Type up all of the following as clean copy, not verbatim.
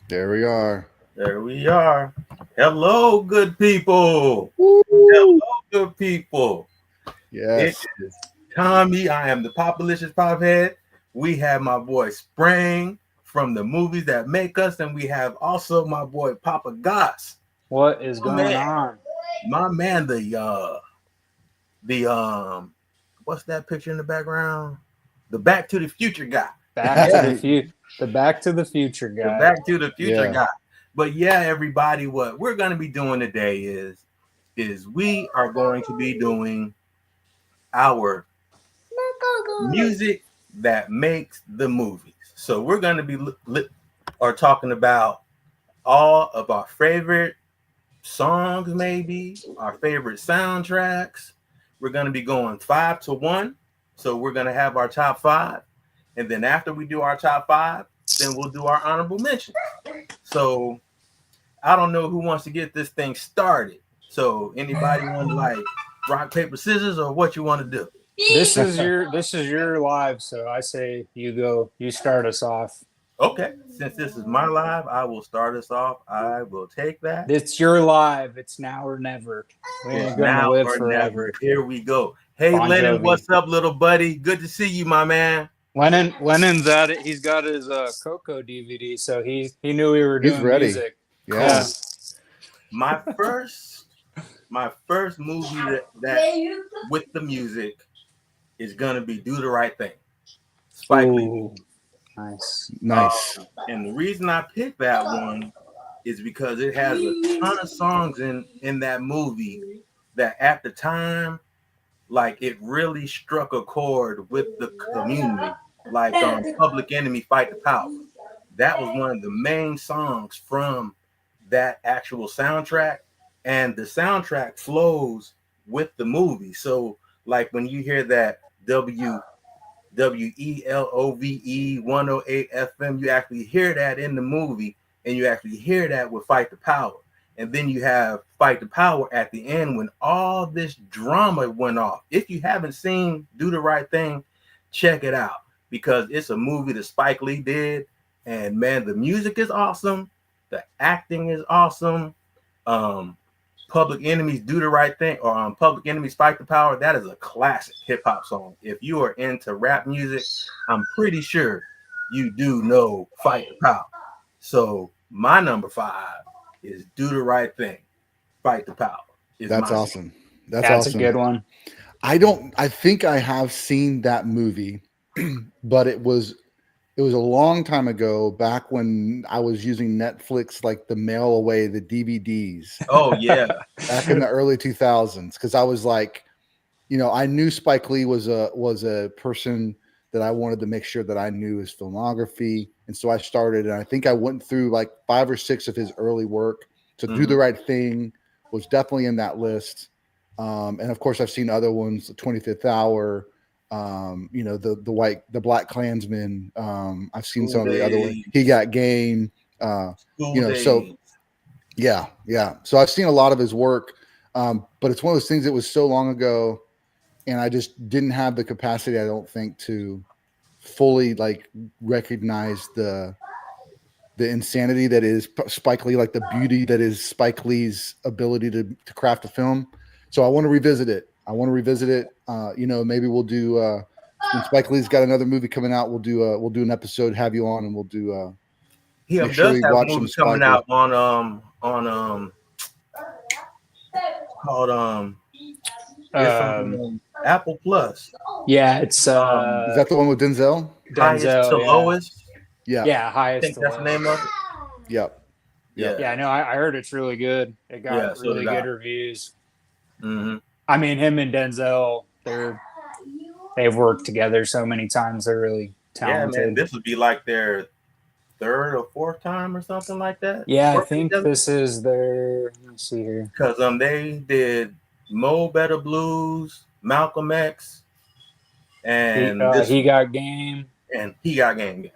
There we are. There we are. Hello, good people. Woo! Hello, good people. It Yes. is Tommy. I am the Popalicious Pophead. We have my boy Spring from the movies that make us, and we have also my boy Papa Goss. What is My going man, on? my man, the what's that picture in the background? The Back to the Future guy. Back to the future. The Back to the Future The guy. Back to the Future Yeah. guy. But yeah, everybody, what we're going to be doing today is we are going to be doing our music that makes the movies. So we're going to be talking about all of our favorite songs, maybe our favorite soundtracks. We're going to be going 5 to 1. So we're going to have our top 5. And then after we do our top 5, then we'll do our honorable mentions. So I don't know who wants to get this thing started. So anybody want to like rock, paper, scissors, or what you want to do? This is your live, so I say you go. You start us off. Okay. Since this is my live, I will start us off. I will take that. It's your live. It's now or never. We ain't gonna Now live or forever. never. Here we go. Hey, Bon Lennon, Jovi. what's up, little buddy? Good to see you, my man. Lennon's at it. He's got his Coco DVD, so he knew we were He's doing ready. music. Yeah. My first movie that with the music is gonna be Do the Right Thing. Spike Lee. Ooh, nice. Nice. And the reason I picked that one is because it has a ton of songs in that movie that at the time, like it really struck a chord with the community. Like Public Enemy, Fight the Power. That was one of the main songs from that actual soundtrack, and the soundtrack flows with the movie. So like when you hear that WELOVE 108 FM, you actually hear that in the movie, and you actually hear that with Fight the Power. And then you have Fight the Power at the end when all this drama went off. If you haven't seen Do the Right Thing, check it out because it's a movie that Spike Lee did. And man, the music is awesome. The acting is awesome. Public Enemy's Do the Right Thing or Public Enemy's Fight the Power, that is a classic hip hop song. If you are into rap music, I'm pretty sure you do know Fight the Power. So my number 5 is Do the Right Thing, Fight the Power. That's awesome. That's a awesome. good one. I think I have seen that movie, but it was a long time ago, back when I was using Netflix, like the mail away the DVDs. Oh yeah, back in the early 2000s, because I was like, I knew Spike Lee was a person that I wanted to make sure that I knew his filmography, and so I started, and I think I went through like 5 or 6 of his early work. To Do the Right Thing was definitely in that list, and of course I've seen other ones, the 25th Hour. The Black Klansman. I've seen some of the other ones. He Got Game. So yeah. So I've seen a lot of his work, but it's one of those things that was so long ago, and I just didn't have the capacity, I don't think, to fully like recognize the insanity that is Spike Lee, like the beauty that is Spike Lee's ability to craft a film. So I want to revisit it. Maybe we'll do when Spike Lee's got another movie coming out, we'll do an episode, have you on, and we'll do he does have a movie coming out on called Apple Plus. Yeah, it's is that the one with Denzel? Highest to lowest. Yeah, highest. I think that's the name of it. Yep. Yeah, no, I heard it's really good. It got really good reviews. Mm-hmm. I mean, him and Denzel, they've worked together so many times. They're really talented. Yeah, man, this would be like their 3rd or 4th time or something like that. Yeah, I think this is their. Let me see here. Because they did Mo Better Blues, Malcolm X, and He Got Game. And He Got Game.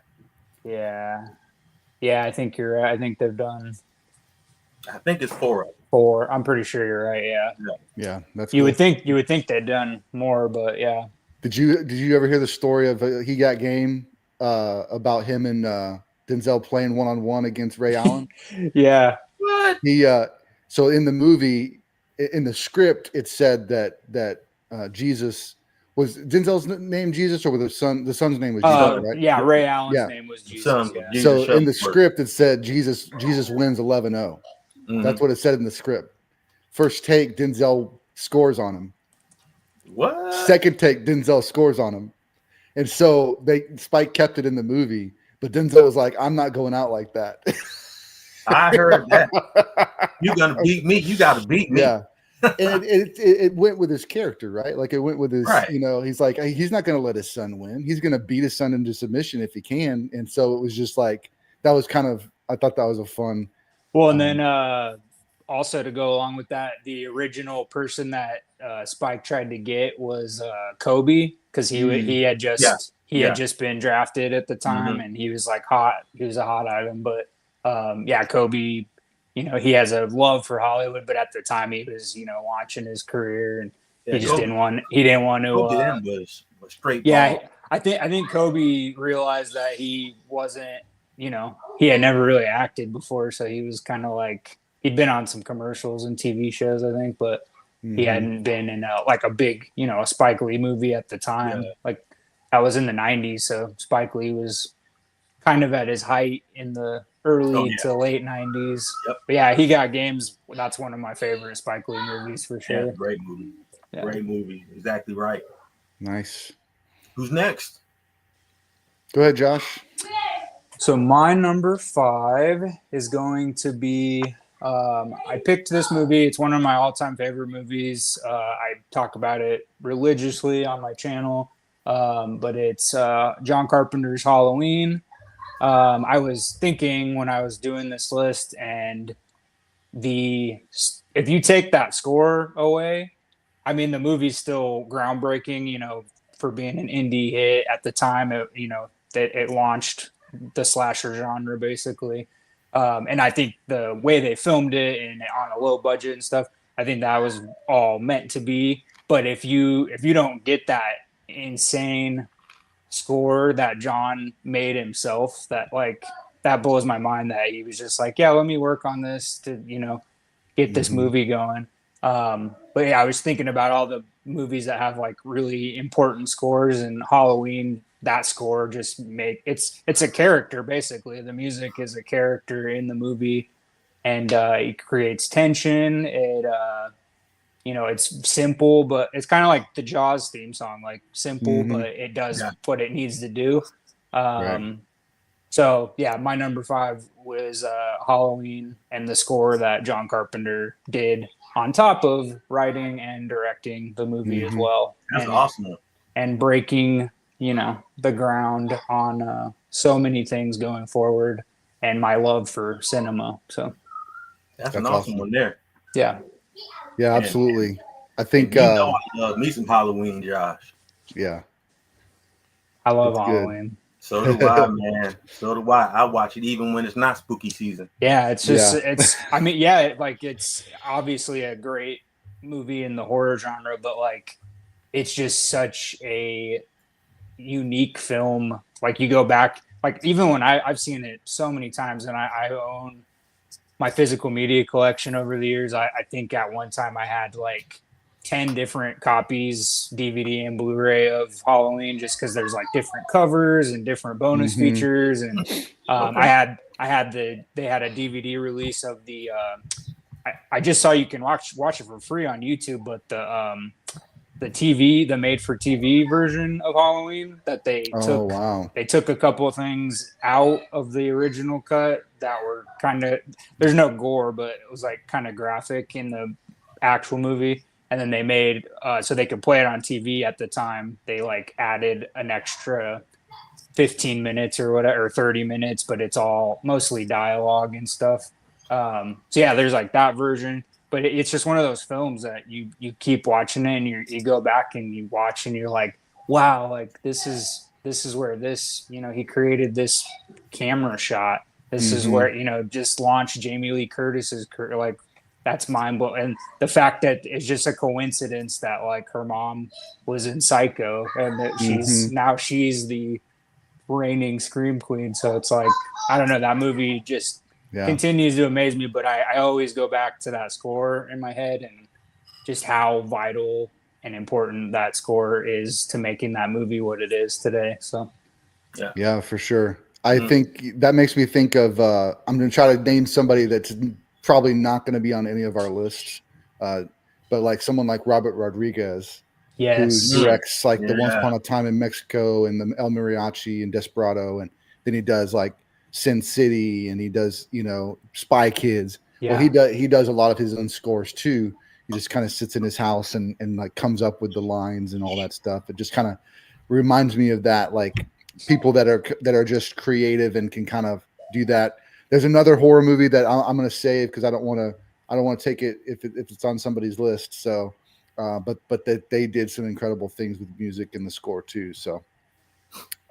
Yeah, I think you're right. I think they've done. I think it's 4 of them. 4. I'm pretty sure you're right. Yeah. That's you cool. would think they'd done more, but yeah. Did you ever hear the story of He Got Game about him and Denzel playing one-on-one against Ray Allen. Yeah. What? He so in the movie, in the script, it said that Jesus was Denzel's name Jesus, or was the son's name was Jesus, right? Yeah, Ray Allen's Yeah. name was Jesus. Son of Yeah. Jesus So in the Shuttleworth. script, it said Jesus wins 11-0. That's what it said in the script. First take, Denzel scores on him. What? Second take, Denzel scores on him. And so Spike kept it in the movie, but Denzel was like, "I'm not going out like that." I heard that. You're gonna beat me. You got to beat me. Yeah. And it went with his character, right? Like it went with his, Right. he's like, he's not going to let his son win. He's going to beat his son into submission if he can. And so it was just like, that was kind of, I thought that was a fun. Well, and then also to go along with that, the original person that Spike tried to get was Kobe, because he had just been drafted at the time, and he was like hot. He was a hot item, but Kobe, he has a love for Hollywood, but at the time he was launching his career, and he just didn't want to. Kobe then was straight. Yeah, ball. I think Kobe realized that he wasn't. He had never really acted before, so he was kind of like, he'd been on some commercials and TV shows, I think, but he hadn't been in a big, a Spike Lee movie at the time. Yeah. Like that was in the 90s, so Spike Lee was kind of at his height in the early to late 90s. Yep. But yeah, he got games. That's one of my favorite Spike Lee movies for sure. Yeah, great movie. Yeah. Great movie. Exactly right. Nice. Who's next? Go ahead, Josh. So my number 5 is going to be, I picked this movie. It's one of my all-time favorite movies. I talk about it religiously on my channel, but it's John Carpenter's Halloween. I was thinking when I was doing this list, and if you take that score away, I mean, the movie's still groundbreaking, for being an indie hit at the time. That it launched the slasher genre basically, and I think the way they filmed it and on a low budget and stuff, I think that was all meant to be. But if you don't get that insane score that John made himself, that blows my mind that he was just like, yeah, let me work on this to get this movie going. But yeah, I was thinking about all the movies that have like really important scores, and Halloween, that score just it's a character basically. The music is a character in the movie, and it creates tension. It's simple, but it's kind of like the Jaws theme song, like simple, but it does what it needs to do. Right. So yeah, my number 5 was Halloween, and the score that John Carpenter did on top of writing and directing the movie as well. That's awesome. And breaking, the ground on so many things going forward, and my love for cinema. So that's an awesome one there. Yeah. Yeah, absolutely. I think I love me some Halloween, Josh. Yeah. I love Halloween. Good. So do I, man. So do I. I watch it even when it's not spooky season. Yeah, it's just it's it's obviously a great movie in the horror genre, but like it's just such a unique film. Like you go back, like even when I've seen it so many times, and I own my physical media collection over the years. I think at one time I had like 10 different copies, DVD and Blu-ray, of Halloween, just because there's like different covers and different bonus features. And they had a DVD release of the I just saw you can watch it for free on YouTube, but the made for TV version of Halloween that they took. Wow. They took a couple of things out of the original cut that were kind of, there's no gore, but it was like kind of graphic in the actual movie. And then they made, so they could play it on TV at the time, they like added an extra 15 minutes or whatever, or 30 minutes, but it's all mostly dialogue and stuff. So yeah, there's like that version, but it's just one of those films that you keep watching it, and you go back and you watch and you're like, wow, like this is where this, he created this camera shot. This is where, just launched Jamie Lee Curtis's career. Like, that's mind blowing. And the fact that it's just a coincidence that like her mom was in Psycho, and that she's the reigning Scream Queen. So it's like, I don't know, that movie just continues to amaze me. But I always go back to that score in my head and just how vital and important that score is to making that movie what it is today. So, yeah, for sure. I think that makes me think of, I'm going to try to name somebody that's probably not going to be on any of our lists. But like someone like Robert Rodriguez, who directs like the Once Upon a Time in Mexico and the El Mariachi and Desperado. And then he does like Sin City and he does, Spy Kids. Yeah. Well, he does a lot of his own scores too. He just kind of sits in his house and like comes up with the lines and all that stuff. It just kind of reminds me of that, like people that are just creative and can kind of do that. There's another horror movie that I'm going to save because I don't want to take it if it's on somebody's list. So, but that they did some incredible things with music and the score too. So,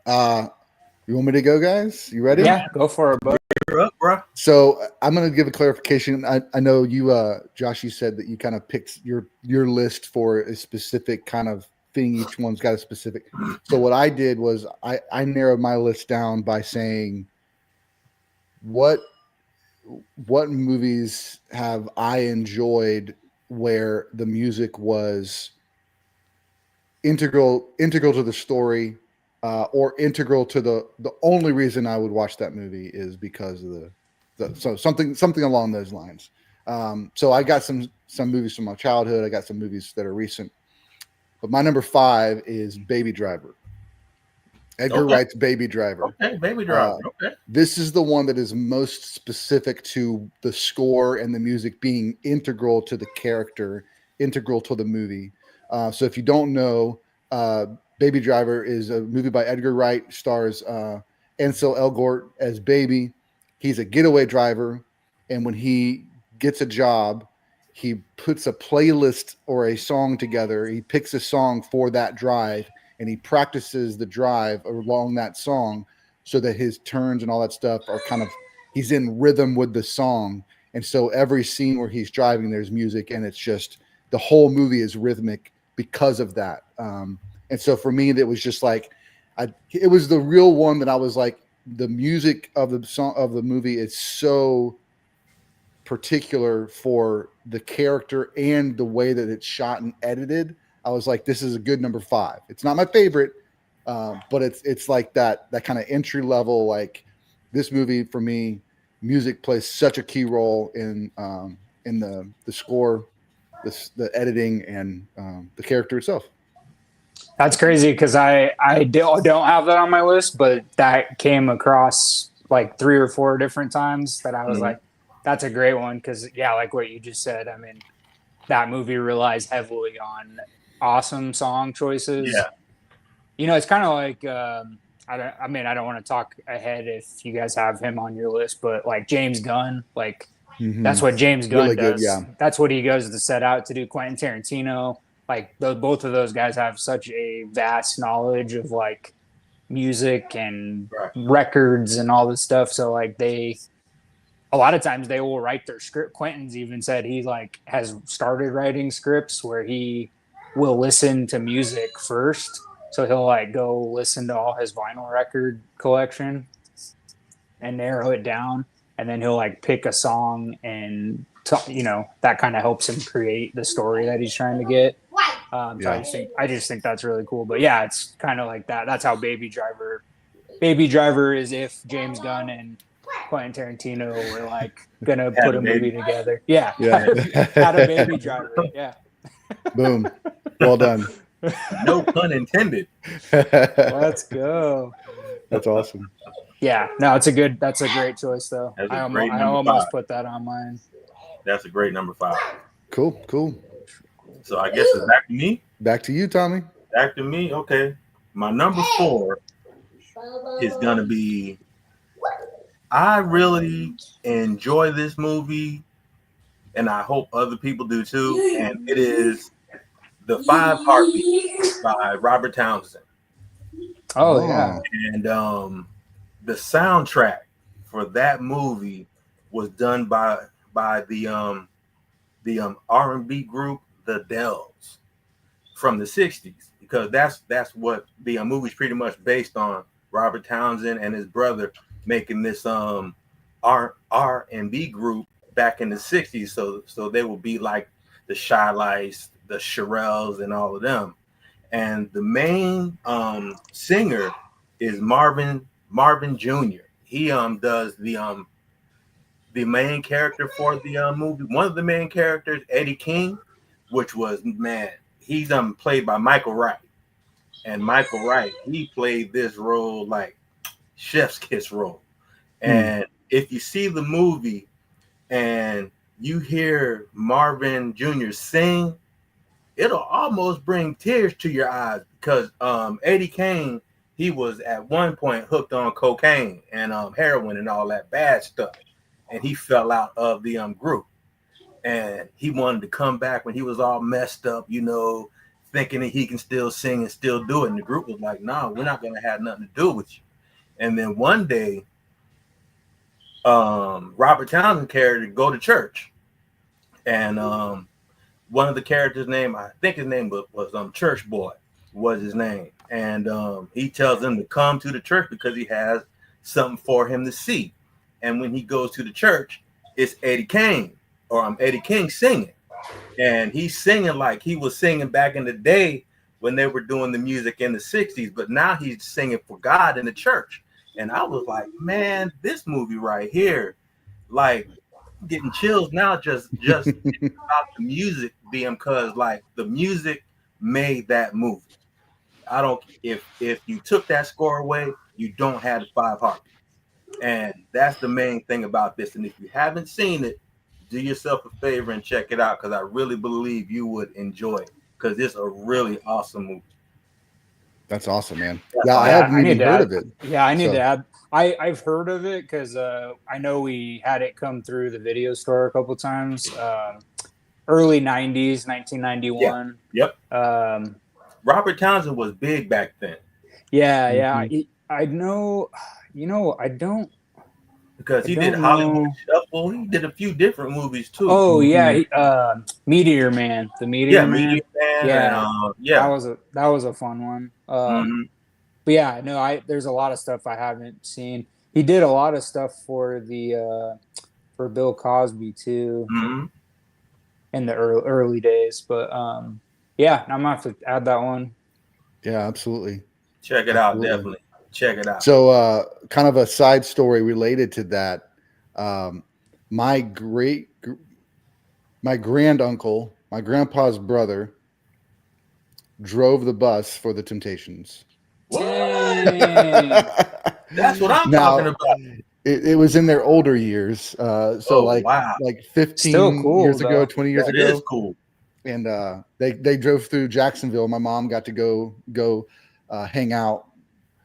you want me to go, guys? You ready? Yeah, go for it, bud. Up, bro. So I'm going to give a clarification. I know you, Josh, you said that you kind of picked your list for a specific kind of thing. Each one's got a specific. So what I did was I narrowed my list down by saying what movies have I enjoyed where the music was integral to the story, or integral to the only reason I would watch that movie is because of so something along those lines. So I got some movies from my childhood. I got some movies that are recent, but my number 5 is Baby Driver. Edgar Wright's Baby Driver. Okay, Baby Driver. Okay. This is the one that is most specific to the score and the music being integral to the character, integral to the movie. So if you don't know, Baby Driver is a movie by Edgar Wright, stars Ansel Elgort as Baby. He's a getaway driver, and when he gets a job, he puts a playlist or a song together. He picks a song for that drive, and he practices the drive along that song so that his turns and all that stuff are kind of, he's in rhythm with the song. And so every scene where he's driving, there's music, and it's just, the whole movie is rhythmic because of that. And so for me, that was just like, it was the real one that I was like, the music of the song of the movie is so particular for the character and the way that it's shot and edited. I was like, this is a good number 5. It's not my favorite, but it's like that kind of entry level. Like this movie for me, music plays such a key role in the score, the editing, and the character itself. That's crazy because I don't have that on my list, but that came across like 3 or 4 different times that I was like, that's a great one because, yeah, like what you just said, I mean, that movie relies heavily on awesome song choices. Yeah. It's kind of like, I don't want to talk ahead if you guys have him on your list, but like James Gunn, like that's what James Gunn really does. Good, yeah. That's what he goes to set out to do. Quentin Tarantino. Like both of those guys have such a vast knowledge of like music and records and all this stuff. So like a lot of times they will write their script. Quentin's even said he like has started writing scripts where he will listen to music first. So he'll like go listen to all his vinyl record collection and narrow it down. And then he'll like pick a song and that kind of helps him create the story that he's trying to get. So I just think that's really cool. But yeah, it's kind of like that. That's how Baby Driver is if James Gunn and Quentin Tarantino were like gonna put a movie together. Yeah. Had a Baby Driver. Yeah. Boom. Well done. No pun intended. Let's go. That's awesome. Yeah. No, that's a great choice though. I almost put that on mine. That's a great number 5. Cool. So I guess it's back to me. Back to you, Tommy. Back to me. Okay. My number 4 is gonna be. I really enjoy this movie, and I hope other people do too. And it is The 5 Heartbeats by Robert Townsend. Oh yeah. And the soundtrack for that movie was done by the R&B group The Dells from the 60s, because that's what the movie's pretty much based on, Robert Townsend and his brother making this R&B group back in the 60s. So they will be like the Shy Lights, the Shirelles, and all of them. And the main singer is Marvin Jr. He does the main character for the movie. One of the main characters, Eddie King, which was, man, he's played by Michael Wright. And Michael Wright, he played this role like chef's kiss role. And if you see the movie and you hear Marvin Jr. sing, it'll almost bring tears to your eyes because Eddie King, he was at one point hooked on cocaine and heroin and all that bad stuff. And he fell out of the group. And he wanted to come back when he was all messed up, you know, thinking that he can still sing and still do it. And the group was like, no, we're not going to have nothing to do with you. And then one day, Robert Townsend character go to church. And one of the characters' name, I think his name was Church Boy, was his name. And he tells him to come to the church because he has something for him to see. And when he goes to the church, it's Eddie King, or Eddie King singing. And he's singing like he was singing back in the day when they were doing the music in the 60s, but now he's singing for God in the church. And I was like, man, this movie right here, like, getting chills now just about the music being, because like the music made that movie. I don't, if you took that score away, you don't have the 5 heartbeats. And that's the main thing about this. And if you haven't seen it, do yourself a favor and check it out, because I really believe you would enjoy it, because it's a really awesome movie. That's awesome, man. Yeah, I haven't even heard of it. Yeah, I need to add. I've heard of it because I know we had it come through the video store a couple times. Early 90s, 1991. Yeah. Yep. Robert Townsend was big back then. Yeah. I know. You know, I don't. Because he did Hollywood Shuffle. He did a few different movies too. Oh yeah, Meteor Man, the Meteor Man. Meteor Man. Yeah, yeah. That was a fun one. But yeah, no, there's a lot of stuff I haven't seen. He did a lot of stuff for the for Bill Cosby too, in the early days. But yeah, I'm gonna have to add that one. Yeah, absolutely. Check it out, definitely. Check it out. So, kind of a side story related to that. My granduncle, my grandpa's brother, drove the bus for the Temptations. That's what I'm talking about. It was in their older years. Like 15 years ago, 20 years ago. That is cool. And they drove through Jacksonville. My mom got to go hang out.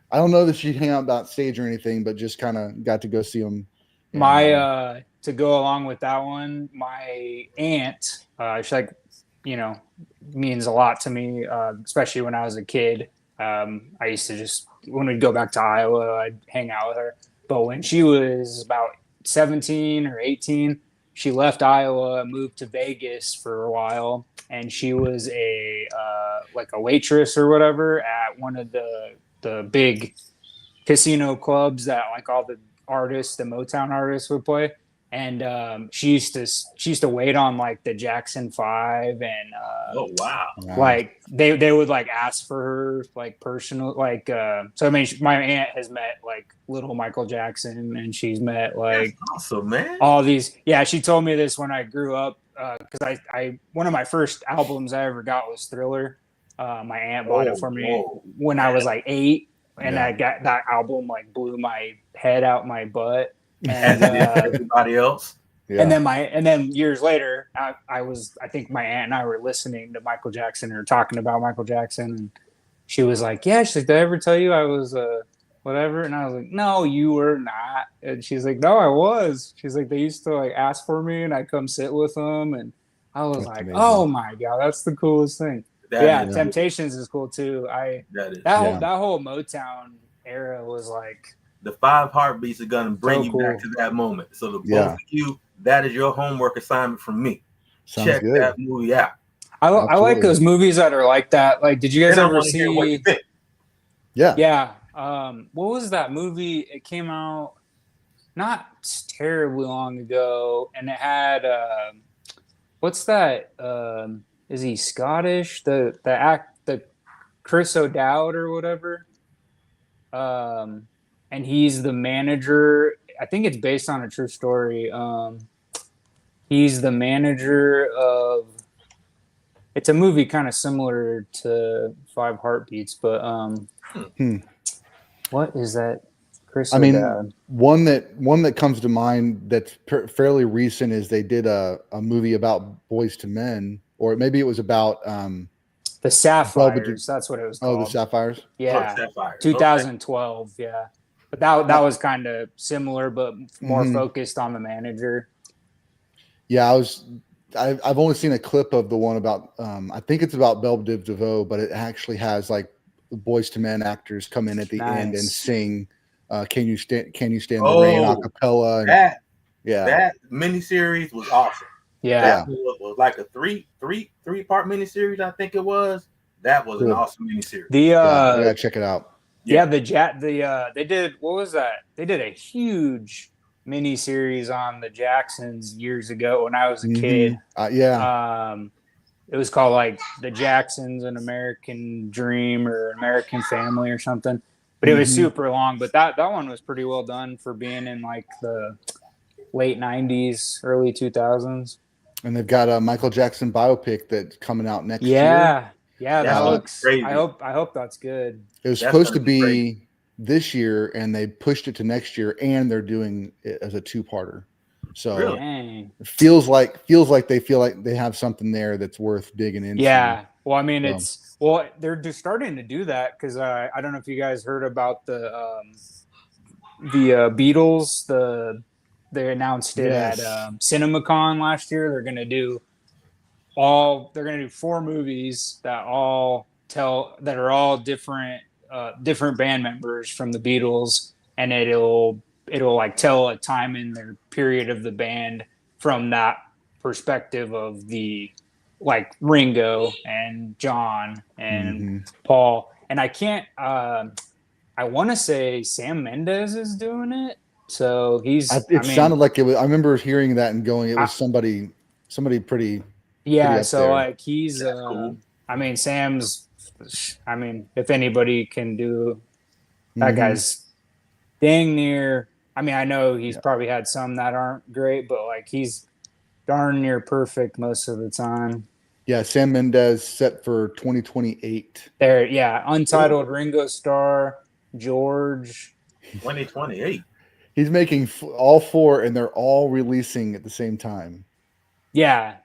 I don't know that she'd hang out backstage or anything, but just kind of got to go see them. To go along with that one, my aunt, she means a lot to me, especially when I was a kid. I used to just, when we'd go back to Iowa, I'd hang out with her. But when she was about 17 or 18, she left Iowa, moved to Vegas for a while, and she was a waitress or whatever at one of the big casino clubs that like all the Motown artists would play. And she used to wait on like the Jackson 5 and oh wow, like they would like ask for her like personal so I mean my aunt has met like little Michael Jackson, and she's met like that's awesome, man. All these. Yeah, she told me this when I grew up, because I one of my first albums I ever got was Thriller. My aunt bought it for me when I was like 8, and I got that album like blew my head out my butt. And everybody else. Yeah. And then years later, I think my aunt and I were listening to Michael Jackson or talking about Michael Jackson, and she was like, "Yeah," she's like, "Did I ever tell you I was whatever?" And I was like, "No, you were not." And she's like, "No, I was." She's like, "They used to like ask for me, and I'd come sit with them," and I was like, amazing. "Oh my god, that's the coolest thing." Temptations is cool too. That whole Motown era was like. The 5 heartbeats are gonna bring you back to that moment. So the both of you, that is your homework assignment from me. Check that movie out. I like those movies that are like that. Like, did you guys ever see? Yeah. what was that movie? It came out not terribly long ago, and it had what's that? Is he Scottish? The Chris O'Dowd or whatever. And he's the manager. I think it's based on a true story. He's the manager of. It's a movie kind of similar to Five Heartbeats, but what is that? Chris O'Dowd. One that comes to mind that's fairly recent is they did a movie about Boys to Men, or maybe it was about the Sapphires. That's what it was called. Oh, the Sapphires. Yeah, Sapphires. 2012. Okay. Yeah, but that was kind of similar, but more focused on the manager. Yeah, I've only seen a clip of the one about I think it's about Belle Biv DeVoe, but it actually has like the Boys to Men actors come in at the end and sing Can You Stand the Rain a cappella. That miniseries was awesome. Yeah. That was like a three-part miniseries, I think it was. That was an awesome miniseries. I gotta check it out. Yeah, they did, what was that? They did a huge miniseries on the Jacksons years ago when I was a kid. It was called like The Jacksons, An American Dream or American Family or something. But it was super long. But that one was pretty well done for being in like the late 90s, early 2000s. And they've got a Michael Jackson biopic that's coming out next year. Yeah, that looks crazy. I hope that's good. It was supposed to be this year, and they pushed it to next year, and they're doing it as a two-parter. So it feels like they feel like they have something there that's worth digging into. Yeah. Well, I mean, they're just starting to do that because I don't know if you guys heard about the Beatles. They announced it at CinemaCon last year. They're gonna do 4 movies that are all different band members from the Beatles, and it'll like tell a time in their period of the band from that perspective of the like Ringo and John and Paul. And I can't I want to say Sam Mendes is doing it. So sounded like it was. I remember hearing that and going, it was somebody pretty. Yeah. Pretty so there. like he's cool. Sam's. If anybody can do that, guy's dang near. I know he's probably had some that aren't great, but like he's darn near perfect most of the time. Yeah, Sam Mendes set for 2028. There, yeah, Untitled, Ringo Starr, George. 2028. He's making all 4, and they're all releasing at the same time. Yeah.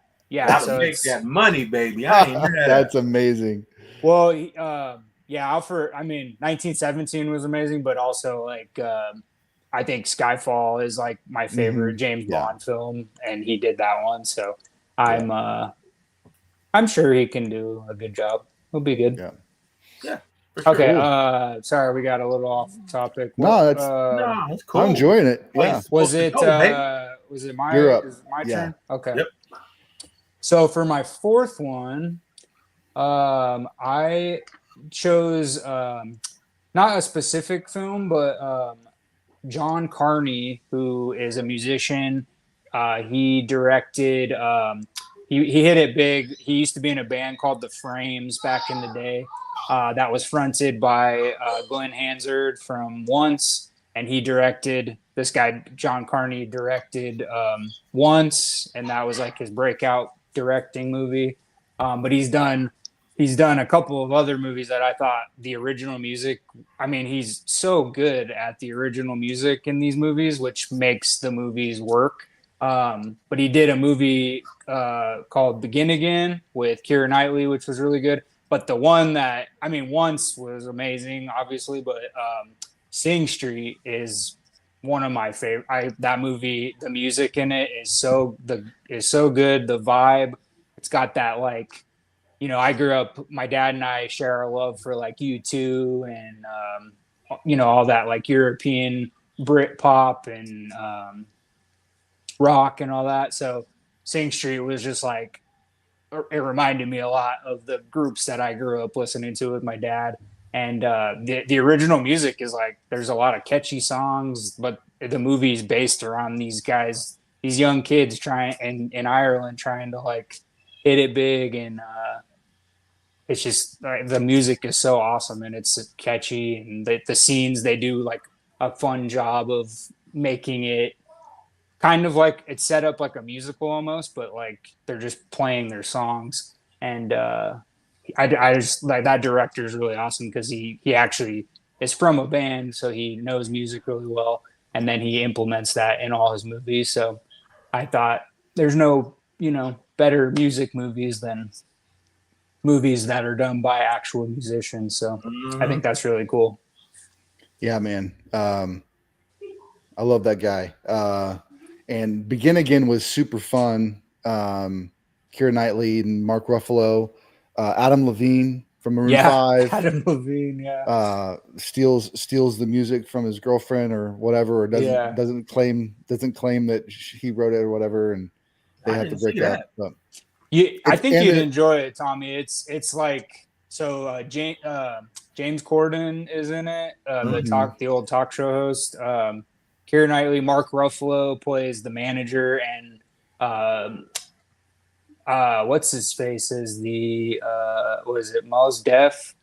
So make that money, baby. I ain't heard that. That's amazing. Well, 1917 was amazing, but also like I think Skyfall is like my favorite James Bond film, and he did that one. So I'm sure he can do a good job. He'll be good. Yeah. Sure. Okay. Sorry, we got a little off topic. No, that's cool. I'm enjoying it. Yeah. Was it my turn? Okay. Yep. So for my 4th one, I chose not a specific film, but John Carney, who is a musician. He directed. He hit it big. He used to be in a band called The Frames back in the day. That was fronted by Glenn Hansard from Once, and he directed. This guy John Carney directed Once, and that was like his breakout directing movie. But he's done a couple of other movies that I thought the original music. He's so good at the original music in these movies, which makes the movies work. But he did a movie called Begin Again with Keira Knightley, which was really good. But the one that, Once was amazing, obviously, but Sing Street is one of my favorite. That movie, the music in it is so good. The vibe, it's got that like, I grew up. My dad and I share a love for like U2 and all that like European Brit pop and rock and all that. So Sing Street was just like. It reminded me a lot of the groups that I grew up listening to with my dad. And the original music is like there's a lot of catchy songs, but the movie's based around these guys, these young kids trying in Ireland trying to like hit it big, and it's just the music is so awesome and it's catchy, and the scenes they do like a fun job of making it kind of like it's set up like a musical almost, but like they're just playing their songs. And I just like that director is really awesome because he actually is from a band, so he knows music really well, and then he implements that in all his movies. So I thought there's no better music movies than movies that are done by actual musicians. So I think that's really cool. Yeah, man. I love that guy. And Begin Again was super fun. Keira Knightley and Mark Ruffalo, Adam Levine from Maroon 5. Adam Levine, steals the music from his girlfriend or whatever, or doesn't claim that he wrote it or whatever, and they have to break up. But I think you'd enjoy it, Tommy. It's like so. James Corden is in it. The old talk show host. Keira Knightley, Mark Ruffalo plays the manager, and what's his face is the was it Mos Def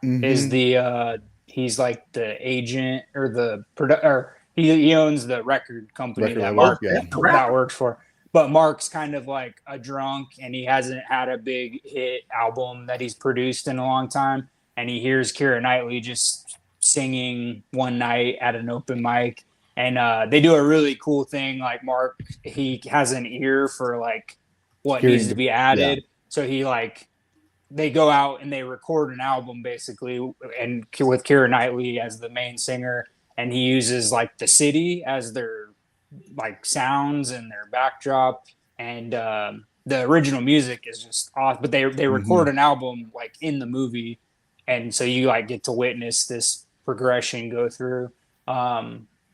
is the he's like the agent or the or he owns the record company that Mark that works for. But Mark's kind of like a drunk, and he hasn't had a big hit album that he's produced in a long time. And he hears Keira Knightley just singing one night at an open mic. And they do a really cool thing. Like Mark, he has an ear for like what needs to be added. Yeah. So they go out and they record an album basically, and with Keira Knightley as the main singer, and he uses like the city as their like sounds and their backdrop, and the original music is just awesome. But they record an album like in the movie, and so you like get to witness this progression go through.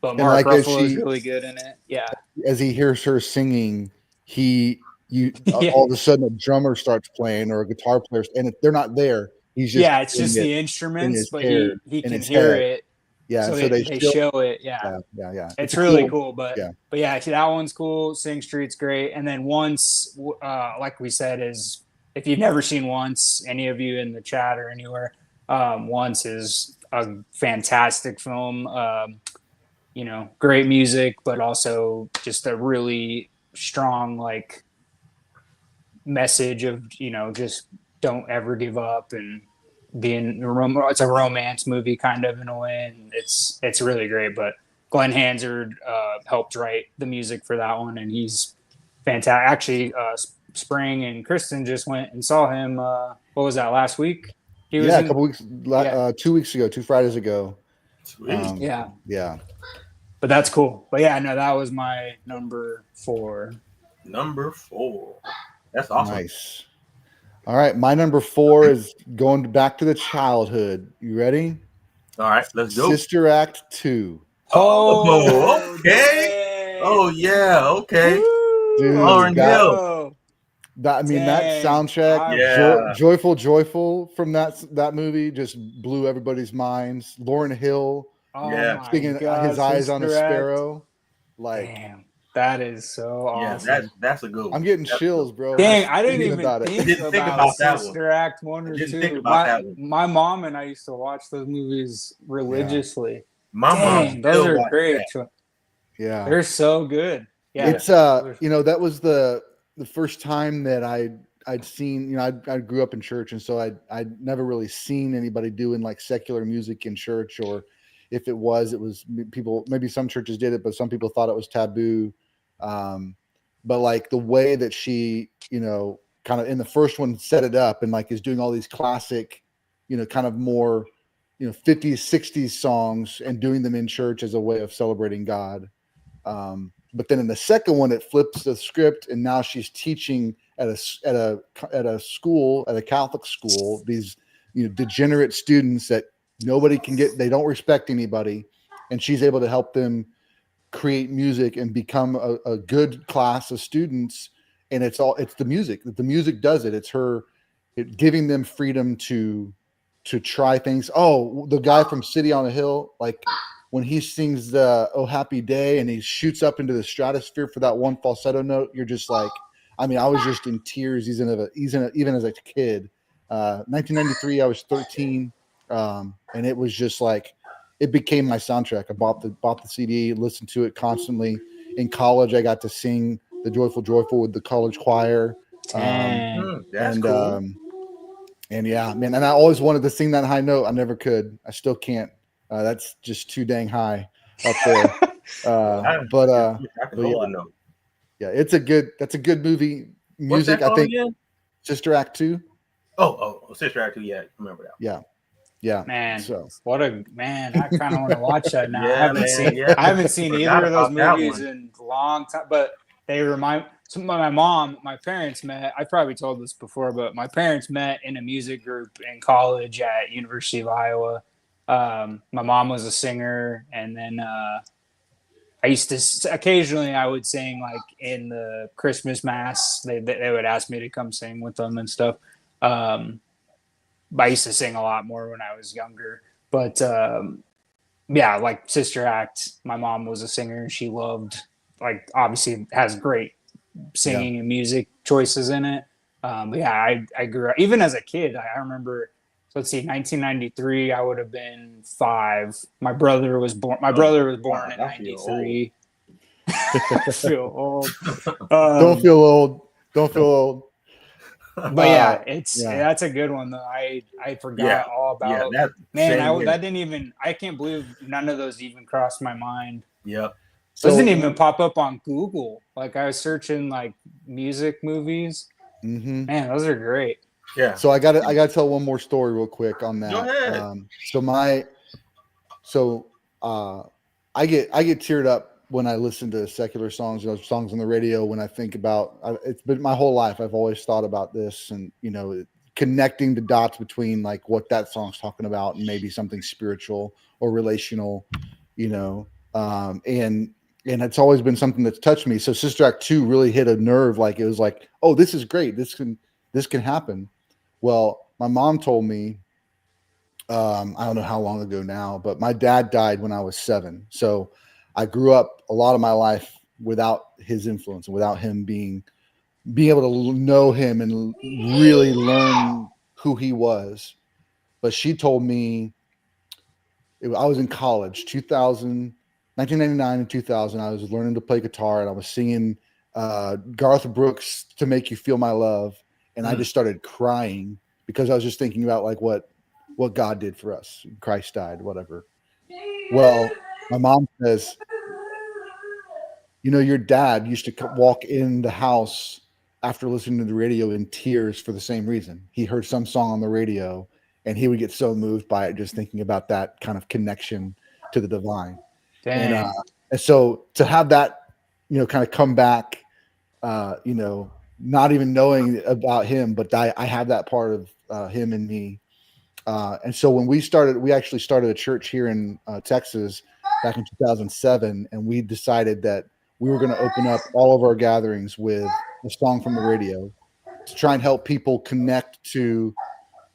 But Mark Ruffalo is really good in it. Yeah. As he hears her singing, all of a sudden a drummer starts playing or a guitar player, and if they're not there, he's just it's just the instruments, but he can hear it. Yeah, so they show it. Yeah. It's really cool. But yeah, that one's cool. Sing Street's great. And then Once, like we said, is if you've never seen Once, any of you in the chat or anywhere, Once is a fantastic film. Great music, but also just a really strong like message of just don't ever give up and it's a romance movie kind of in a way, and it's really great. But Glenn Hansard helped write the music for that one, and he's fantastic. Actually, Spring and Kristen just went and saw him. What was that, last week? He was a couple weeks, 2 weeks ago, 2 Fridays ago. Sweet. Yeah. But that's cool. But yeah, no, that was my number 4. Number 4. That's awesome. Nice. All right, my number 4 is going back to the childhood. You ready? All right, let's go. Sister Act 2. Oh, okay. Oh yeah, okay. Dude, Lauren Hill. That soundtrack, joyful from that movie just blew everybody's minds. Lauren Hill, sticking his eyes on a sparrow. Like, damn. That is so awesome. Yeah, that's a good one. I'm getting chills, bro. Dang, I didn't even think about Sister Act 1 or 2. My mom and I used to watch those movies religiously. Yeah. My mom, those are great. Yeah, they're so good. Yeah, it's that was the first time that I'd seen. I grew up in church, and so I'd never really seen anybody doing like secular music in church, or if it was people. Maybe some churches did it, but some people thought it was taboo. But like the way that she, kind of in the first one set it up and like is doing all these classic, kind of more, 50s, 60s songs and doing them in church as a way of celebrating God. But then in the second one, it flips the script, and now she's teaching at a school, at a Catholic school, these, degenerate students that nobody can get, they don't respect anybody. And she's able to help them create music and become a good class of students. And it's the music. The music does it. It's her giving them freedom to to try things. Oh, the guy from City on a Hill, like when he sings the "Oh Happy Day" and he shoots up into the stratosphere for that one falsetto note, you're just like, I mean, I was just in tears. Even as a kid. 1993, I was 13, and it was just like it became my soundtrack. I bought the CD, listened to it constantly. In college, I got to sing the "Joyful Joyful" with the college choir. That's cool. And yeah, man, and I always wanted to sing that high note. I never could. I still can't. That's just too dang high up there. I can hold a note. Yeah, that's a good movie. Music, What's that called I think. Again? Sister Act 2. Oh, Sister Act 2. Yeah, I remember that. Yeah. Man, so what a man! I kind of want to watch that now. Yeah, I haven't seen either of those movies in a long time, but they remind. So my parents met. I probably told this before, but my parents met in a music group in college at University of Iowa. My mom was a singer, and then I used to occasionally I would sing like in the Christmas mass. They would ask me to come sing with them and stuff. But I used to sing a lot more when I was younger. But yeah, like Sister Act, my mom was a singer and she loved, like, obviously has great singing and music choices in it. But yeah, I grew up, even as a kid, I remember, let's see, 1993, I would have been 5. My brother was born in 93. I feel old. Don't feel old. But yeah, that's a good one though. I forgot all about. Yeah, that didn't even. I can't believe none of those even crossed my mind. Yep. So, those didn't even pop up on Google. Like I was searching like music movies. Mm-hmm. Man, those are great. Yeah. So I gotta tell one more story real quick on that. Go ahead. I get teared up when I listen to secular songs, songs on the radio. When I think about, it's been my whole life. I've always thought about this, and connecting the dots between like what that song's talking about and maybe something spiritual or relational, and it's always been something that's touched me. So Sister Act 2 really hit a nerve. Like it was like, oh, this is great. This can happen. Well, my mom told me, I don't know how long ago now, but my dad died when I was 7. So I grew up a lot of my life without his influence and without him being able to know him and really learn who he was. But she told me, I was in college, 1999 and 2000. I was learning to play guitar and I was singing Garth Brooks' "To Make You Feel My Love." And I just started crying because I was just thinking about like what God did for us. Christ died, whatever. Well, my mom says, your dad used to walk in the house after listening to the radio in tears for the same reason. He heard some song on the radio and he would get so moved by it, just thinking about that kind of connection to the divine. And so to have that, kind of come back, not even knowing about him, but I have that part of him in me. And so when we actually started a church here in Texas back in 2007, and we decided that we were going to open up all of our gatherings with a song from the radio to try and help people connect to,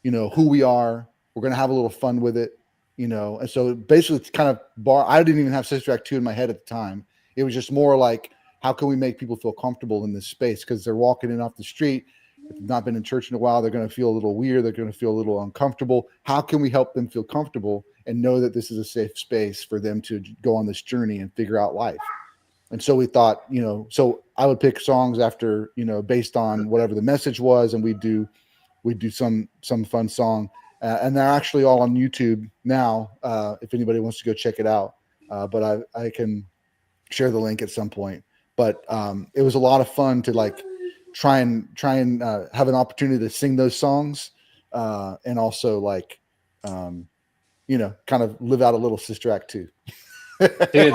who we are. We're going to have a little fun with it, And so basically it's kind of I didn't even have Sister Act 2 in my head at the time. It was just more like, how can we make people feel comfortable in this space? Because they're walking in off the street. If they've not been in church in a while, they're going to feel a little weird. They're going to feel a little uncomfortable. How can we help them feel comfortable and know that this is a safe space for them to go on this journey and figure out life? And so we thought, so I would pick songs after, based on whatever the message was, and we'd do some fun song. And they're actually all on YouTube now, if anybody wants to go check it out. But I can share the link at some point. But it was a lot of fun to like try and have an opportunity to sing those songs, and also like, kind of live out a little Sister Act 2. Dude,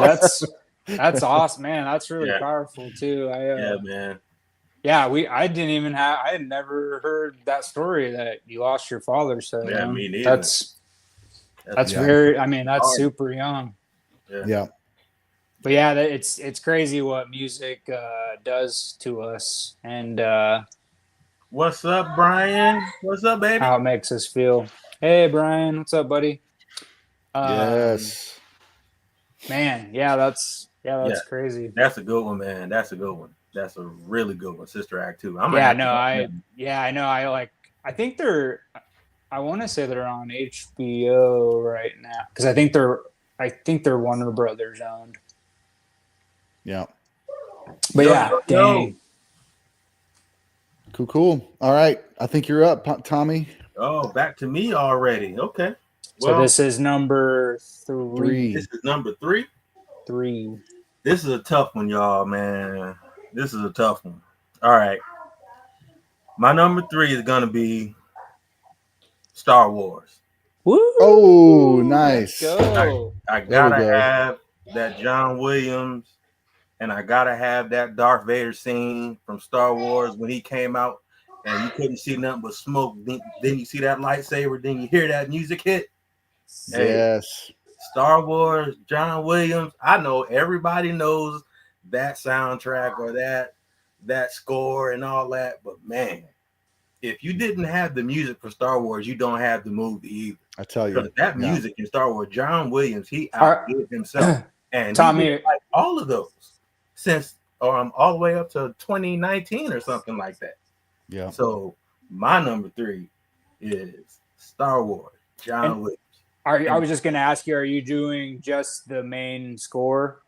that's awesome, man. That's really powerful too. Yeah, man. Yeah, I had never heard that story that you lost your father. So me neither. That's very. I mean, that's super young. Yeah. But yeah, it's crazy what music does to us, and What's up, Brian? What's up, baby? How it makes us feel. Hey, Brian, what's up, buddy? Yes. Man, that's crazy. That's a good one, man. That's a good one. That's a really good one. Sister Act 2. I'm I know. I think I want to say they're on HBO right now because I think they're Warner Brothers owned. Yeah. But dang. Cool. All right. I think you're up, Tommy. Oh, back to me already. Okay. So this is number 3. This is number 3. 3. This is a tough one, y'all, man. This is a tough one. All right. My number 3 is going to be Star Wars. Woo! Oh, nice. Let's go. I gotta have that John Williams, and I gotta have that Darth Vader scene from Star Wars when he came out, and you couldn't see nothing but smoke. Then you see that lightsaber. Then you hear that music hit. Yes. Hey, Star Wars, John Williams. I know everybody knows that soundtrack or that score and all that, but man, if you didn't have the music for Star Wars, you don't have the movie either. I tell you, because that music in Star Wars, John Williams, he outdid himself, and Tommy, like all of those since all the way up to 2019 or something like that. Yeah. So my number 3 is Star Wars, John Williams. I was just going to ask you, are you doing just the main score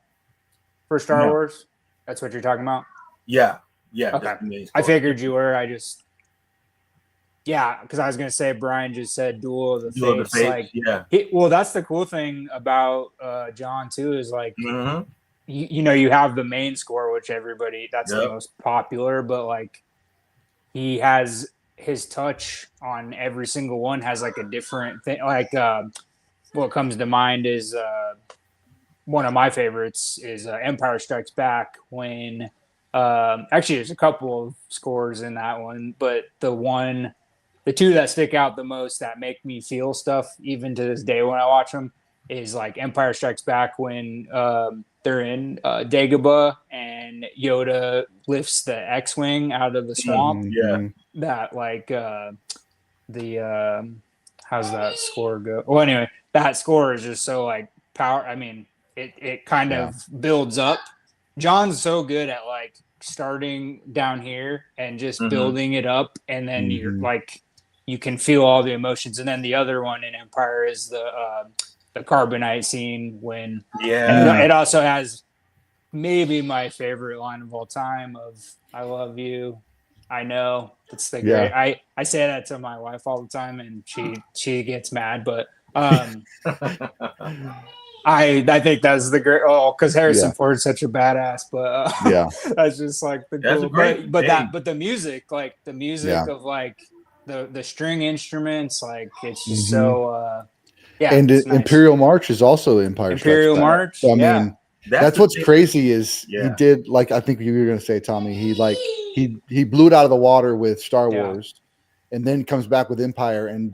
for Star Wars? That's what you're talking about? Yeah. Okay. I figured you were. Because I was going to say Brian just said Duel of the Fates. Like, well, that's the cool thing about John too is like, you have the main score, which that's the most popular, but like he has his touch on every single one has like a different thing. Like what comes to mind is one of my favorites is Empire Strikes Back when actually there's a couple of scores in that one, but the two that stick out the most that make me feel stuff even to this day when I watch them is like Empire Strikes Back when they're in Dagobah and Yoda lifts the X-Wing out of the swamp. That like how's that score go? Well, anyway, that score is just so like power. I mean, it kind of builds up. John's so good at like starting down here and just building it up, and then you're like you can feel all the emotions. And then the other one in Empire is the carbonite scene when and it also has maybe my favorite line of all time of "I love you, I know." It's the great. I say that to my wife all the time, and she gets mad, but I think that's the great. Oh, because Harrison Ford's such a badass, but that's just like the cool. But the music, like the music of like the string instruments, like it's just so. And nice. Imperial March is also Imperial March. So, I mean, that's what's crazy is he did like I think you were going to say, Tommy. He blew it out of the water with Star Wars, and then comes back with Empire and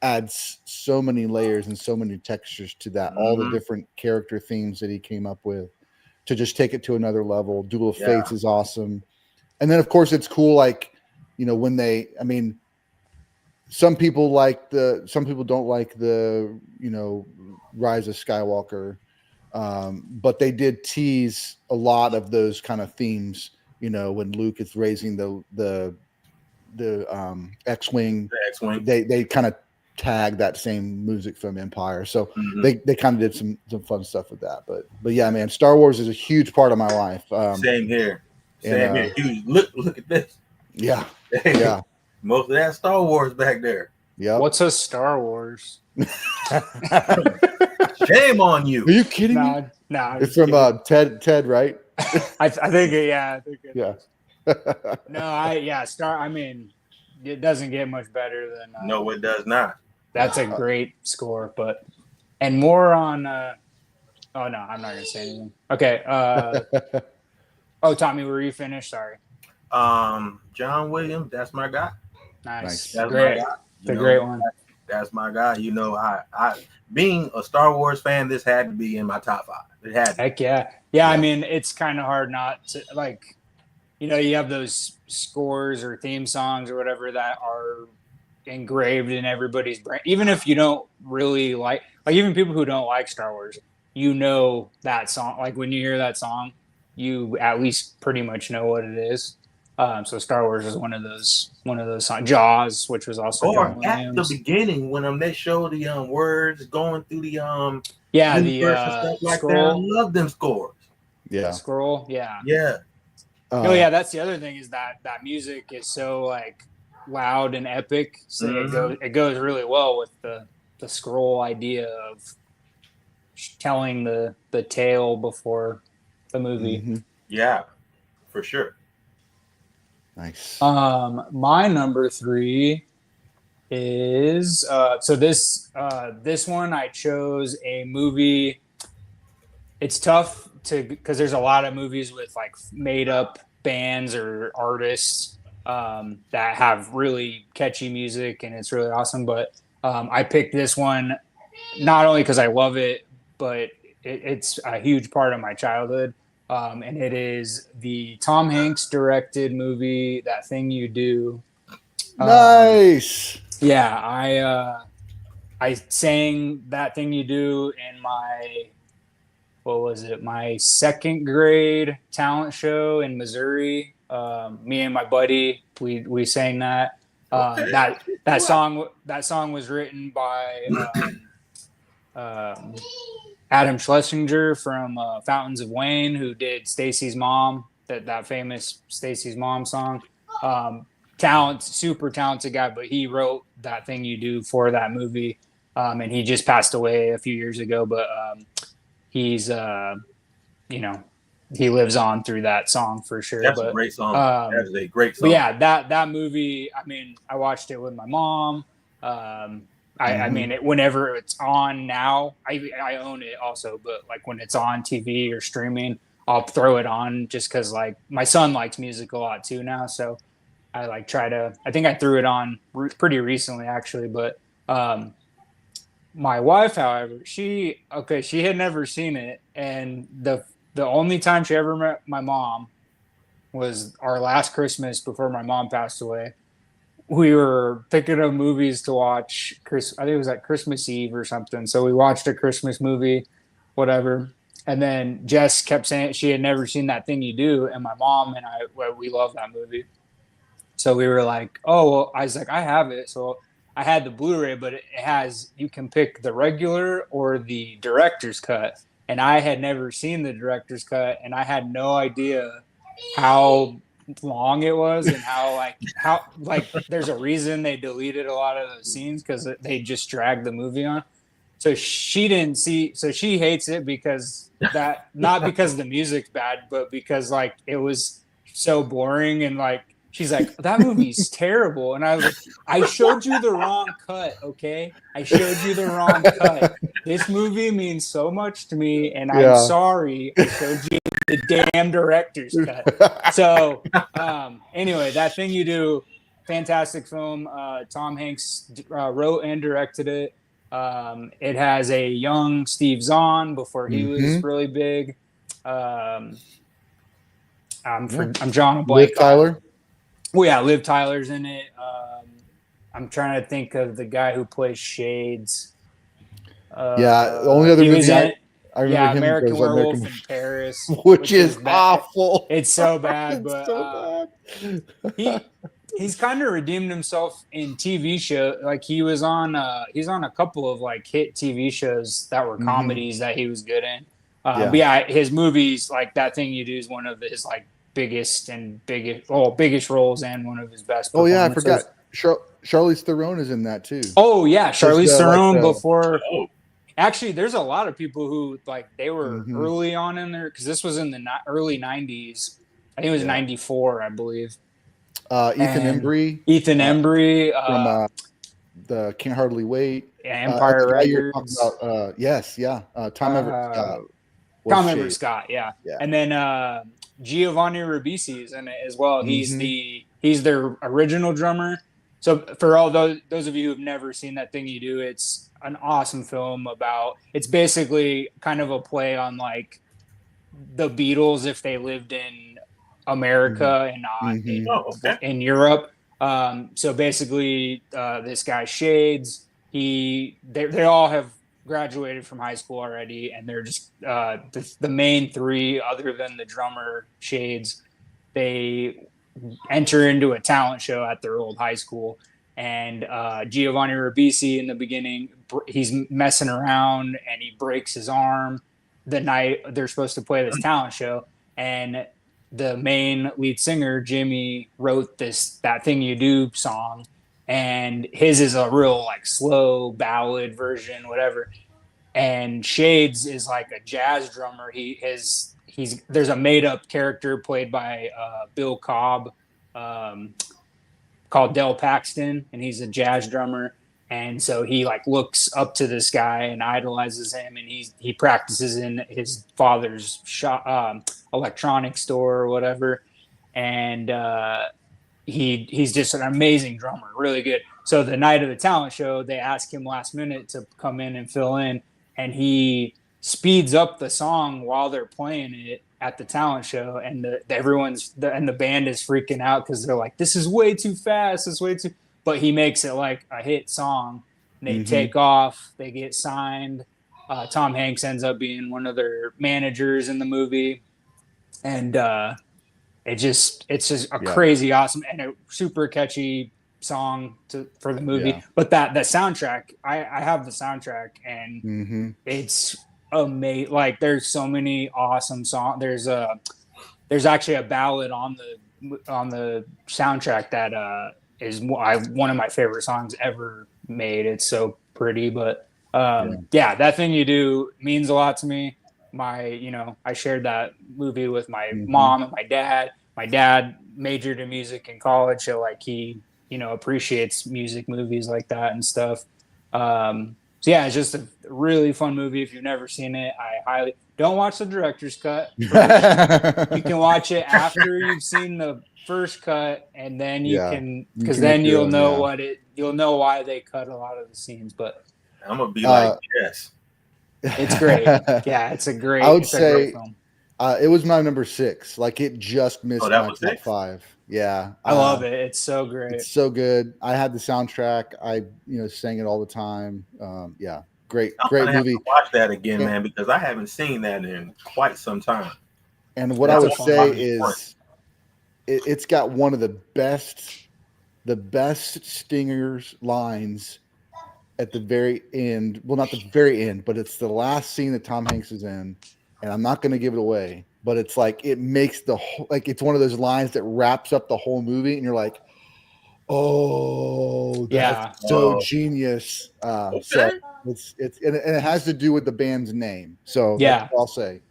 adds so many layers and so many textures to that. All the different character themes that he came up with to just take it to another level. Duel of Fates is awesome, and then of course it's cool. Like when some people don't like the Rise of Skywalker, but they did tease a lot of those kind of themes. When Luke is raising the X-wing, they kind of tag that same music from Empire, so they kind of did some fun stuff with that. But yeah, man, Star Wars is a huge part of my life. Same here. Huge. Look at this. Yeah. Most of that Star Wars back there. Yeah. What's a Star Wars? Shame on you. Are you kidding me? No. It's from Ted, right? I think it. Yeah. Yeah. Star. I mean, it doesn't get much better than. No, it does not. That's a great score, and more on. Oh no, I'm not gonna say anything. Okay. Tommy, were you finished? Sorry. John Williams, that's my guy. Nice. That's great. My guy. The great one. That's my guy. I being a Star Wars fan, this had to be in my top 5. It had to. Heck yeah. Yeah, I mean, it's kind of hard not to like you have those scores or theme songs or whatever that are engraved in everybody's brain. Even if you don't really like even people who don't like Star Wars, that song. Like when you hear that song, you at least pretty much know what it is. So Star Wars is one of those songs. Jaws, which was also John Or at the Williams. beginning when they show the words going through the Yeah, universe and the stuff like that. I scroll. love them scores. The scroll, yeah. Yeah. Yeah, that's the other thing is that music is so like loud and epic. So it goes really well with the scroll idea of telling the tale before the movie. Mm-hmm. Yeah, for sure. Nice. My number 3 is so this one I chose a movie. It's tough because there's a lot of movies with like made up bands or artists that have really catchy music and it's really awesome. But I picked this one not only because I love it, but it's a huge part of my childhood. And it is the Tom Hanks directed movie, That Thing You Do. Nice. Yeah, I sang That Thing You Do in my my second grade talent show in Missouri. Me and my buddy, we sang that. That song was written by Adam Schlesinger from Fountains of Wayne, who did Stacy's Mom, that famous Stacy's Mom song. Super talented guy, but he wrote That Thing You Do for that movie, and he just passed away a few years ago. But he's he lives on through that song for sure. That's a great song. That is a great song. But yeah, that movie, I mean, I watched it with my mom. I mean, whenever it's on now, I own it also, but like when it's on TV or streaming, I'll throw it on just because like my son likes music a lot too now. So I like I think I threw it on pretty recently actually, but my wife, however, she had never seen it. And the only time she ever met my mom was our last Christmas before my mom passed away. We were picking up movies to watch. I think it was like Christmas Eve or something. So we watched a Christmas movie, whatever. And then Jess kept saying she had never seen That Thing You Do. And my mom and we love that movie. So we were like, oh, well, I was like, I have it. So I had the Blu-ray, but you can pick the regular or the director's cut. And I had never seen the director's cut. And I had no idea how long it was and how there's a reason they deleted a lot of those scenes because they just dragged the movie on. So she didn't see, so she hates it because not because the music's bad, but because like it was so boring and like she's like, that movie's terrible. And I was like, I showed you the wrong cut, okay? I showed you the wrong cut. This movie means so much to me, and I'm sorry I showed you the damn director's cut. So anyway, That Thing You Do, fantastic film. Tom Hanks wrote and directed it. It has a young Steve Zahn before he was really big. I'm drawing a blank. Liv Tyler. Well, yeah, Liv Tyler's in it. I'm trying to think of the guy who plays Shades. The only other movie I remember him American Werewolf in Paris, which is awful. It's so bad, but so bad. He's kind of redeemed himself in TV show. Like he's on a couple of like hit TV shows that were comedies that he was good in. But yeah, his movies like That Thing You Do is one of his like biggest roles and one of his best. Oh yeah, I forgot. Charlize Theron is in that too. Oh yeah, Charlize Theron before. Actually, there's a lot of people who like they were early on in there because this was in the early '90s. I think it was '94, I believe. Ethan Embry from the Can't Hardly Wait. Empire Records. Tom Everett Scott. Yeah. And then Giovanni Ribisi is in it as well. He's their original drummer. So for all those of you who've never seen That Thing You Do, it's an awesome film it's basically kind of a play on like the Beatles if they lived in America and not in Europe. So basically, this guy Shades, they all have graduated from high school already, and they're just the main three, other than the drummer Shades, they enter into a talent show at their old high school. And Giovanni Ribisi in the beginning, he's messing around and he breaks his arm the night they're supposed to play this talent show. And the main lead singer, Jimmy, wrote That Thing You Do song. And his is a real like slow ballad version, whatever. And Shades is like a jazz drummer. There's a made up character played by Bill Cobb, called Del Paxton, and he's a jazz drummer. And so he like looks up to this guy and idolizes him, and he practices in his father's shop, electronics store or whatever. And he's just an amazing drummer, really good. So the night of the talent show, they ask him last minute to come in and fill in, and he speeds up the song while they're playing it at the talent show, and the band is freaking out because they're like, this is way too fast, but he makes it like a hit song. And they take off, they get signed. Tom Hanks ends up being one of their managers in the movie, and it's just a crazy awesome and a super catchy song for the movie. But the soundtrack, I have the soundtrack, and it's amazing. Like there's so many awesome songs. There's actually a ballad on the soundtrack that is one of my favorite songs ever made. It's so pretty. But That Thing You Do means a lot to me. I shared that movie with my mom and my dad. My dad majored in music in college, so like he appreciates music movies like that and stuff. So yeah, it's just a really fun movie. If you've never seen it, I highly don't watch the director's cut. You can watch it after you've seen the first cut, and then because then you'll know you'll know why they cut a lot of the scenes. But I'm gonna be like, yes, it's great. Yeah, it's a great. I would say great film. It was my number 6. Like it just missed my top 6? 5. Yeah, I love it. It's so great. It's so good. I had the soundtrack. I sang it all the time. Great movie. Have to watch that again, man, because I haven't seen that in quite some time. And what I would say is, it's got one of the best Stingers lines at the very end. Well, not the very end, but it's the last scene that Tom Hanks is in. And I'm not going to give it away, but it's like it makes it's one of those lines that wraps up the whole movie, and you're like, oh, that's so genius. So it's and it has to do with the band's name. So that's what I'll say.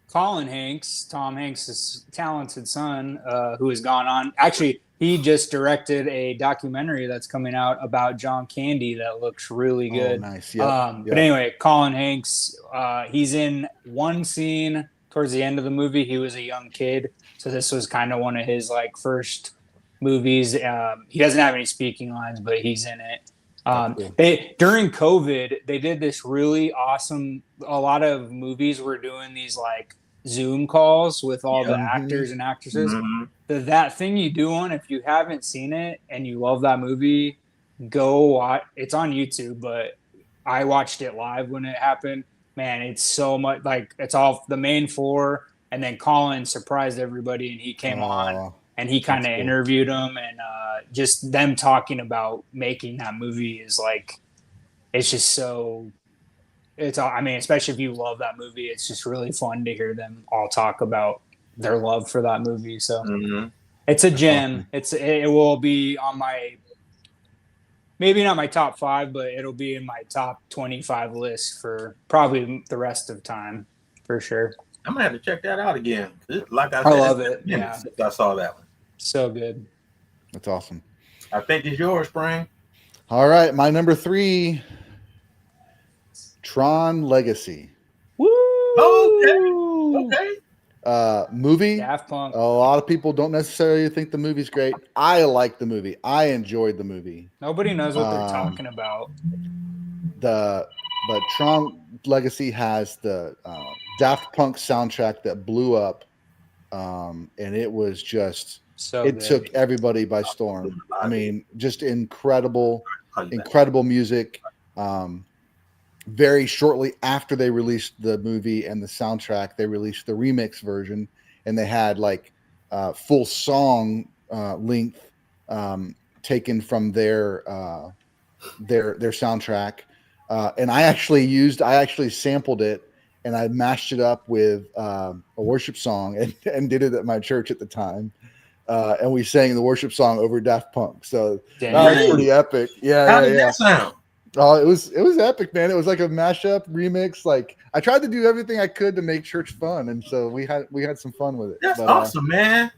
Colin Hanks, Tom Hanks' talented son, who has gone on. Actually, he just directed a documentary that's coming out about John Candy that looks really good. Oh, nice. Yep. But anyway, Colin Hanks, he's in one scene towards the end of the movie. He was a young kid, so this was kind of one of his like first movies. He doesn't have any speaking lines, but he's in it. During COVID, they did this really awesome. A lot of movies were doing these like Zoom calls with all the actors and actresses. That Thing You Do one, if you haven't seen it and you love that movie, go watch. It's on YouTube, but I watched it live when it happened. Man, it's so much like it's all the main four, and then Colin surprised everybody and he came on and he kind of interviewed them, and just them talking about making that movie is like, it's just so. I mean, especially if you love that movie, it's just really fun to hear them all talk about their love for that movie. So it's a gem. It will be on my, maybe not my top 5, but it'll be in my top 25 list for probably the rest of time, for sure. I'm gonna have to check that out again. Like I said, I love it. Yeah, since I saw that one. So good. That's awesome. I think it's yours, Spring. All right, my number 3. Tron Legacy. Woo! Okay. Movie. Daft Punk. A lot of people don't necessarily think the movie's great. I like the movie. I enjoyed the movie. Nobody knows what they're talking about. But Tron Legacy has the Daft Punk soundtrack that blew up and it was just So it good. took everybody by storm. I mean, just incredible music. Very shortly after they released the movie and the soundtrack, they released the remix version, and they had like full song length taken from their soundtrack. And I actually sampled it and I mashed it up with a worship song and did it at my church at the time. And we sang the worship song over Daft Punk. So that was pretty epic. Yeah. How did that sound? Oh, it was epic, man. It was like a mashup remix. Like I tried to do everything I could to make church fun, and so we had some fun with it. That's awesome, man.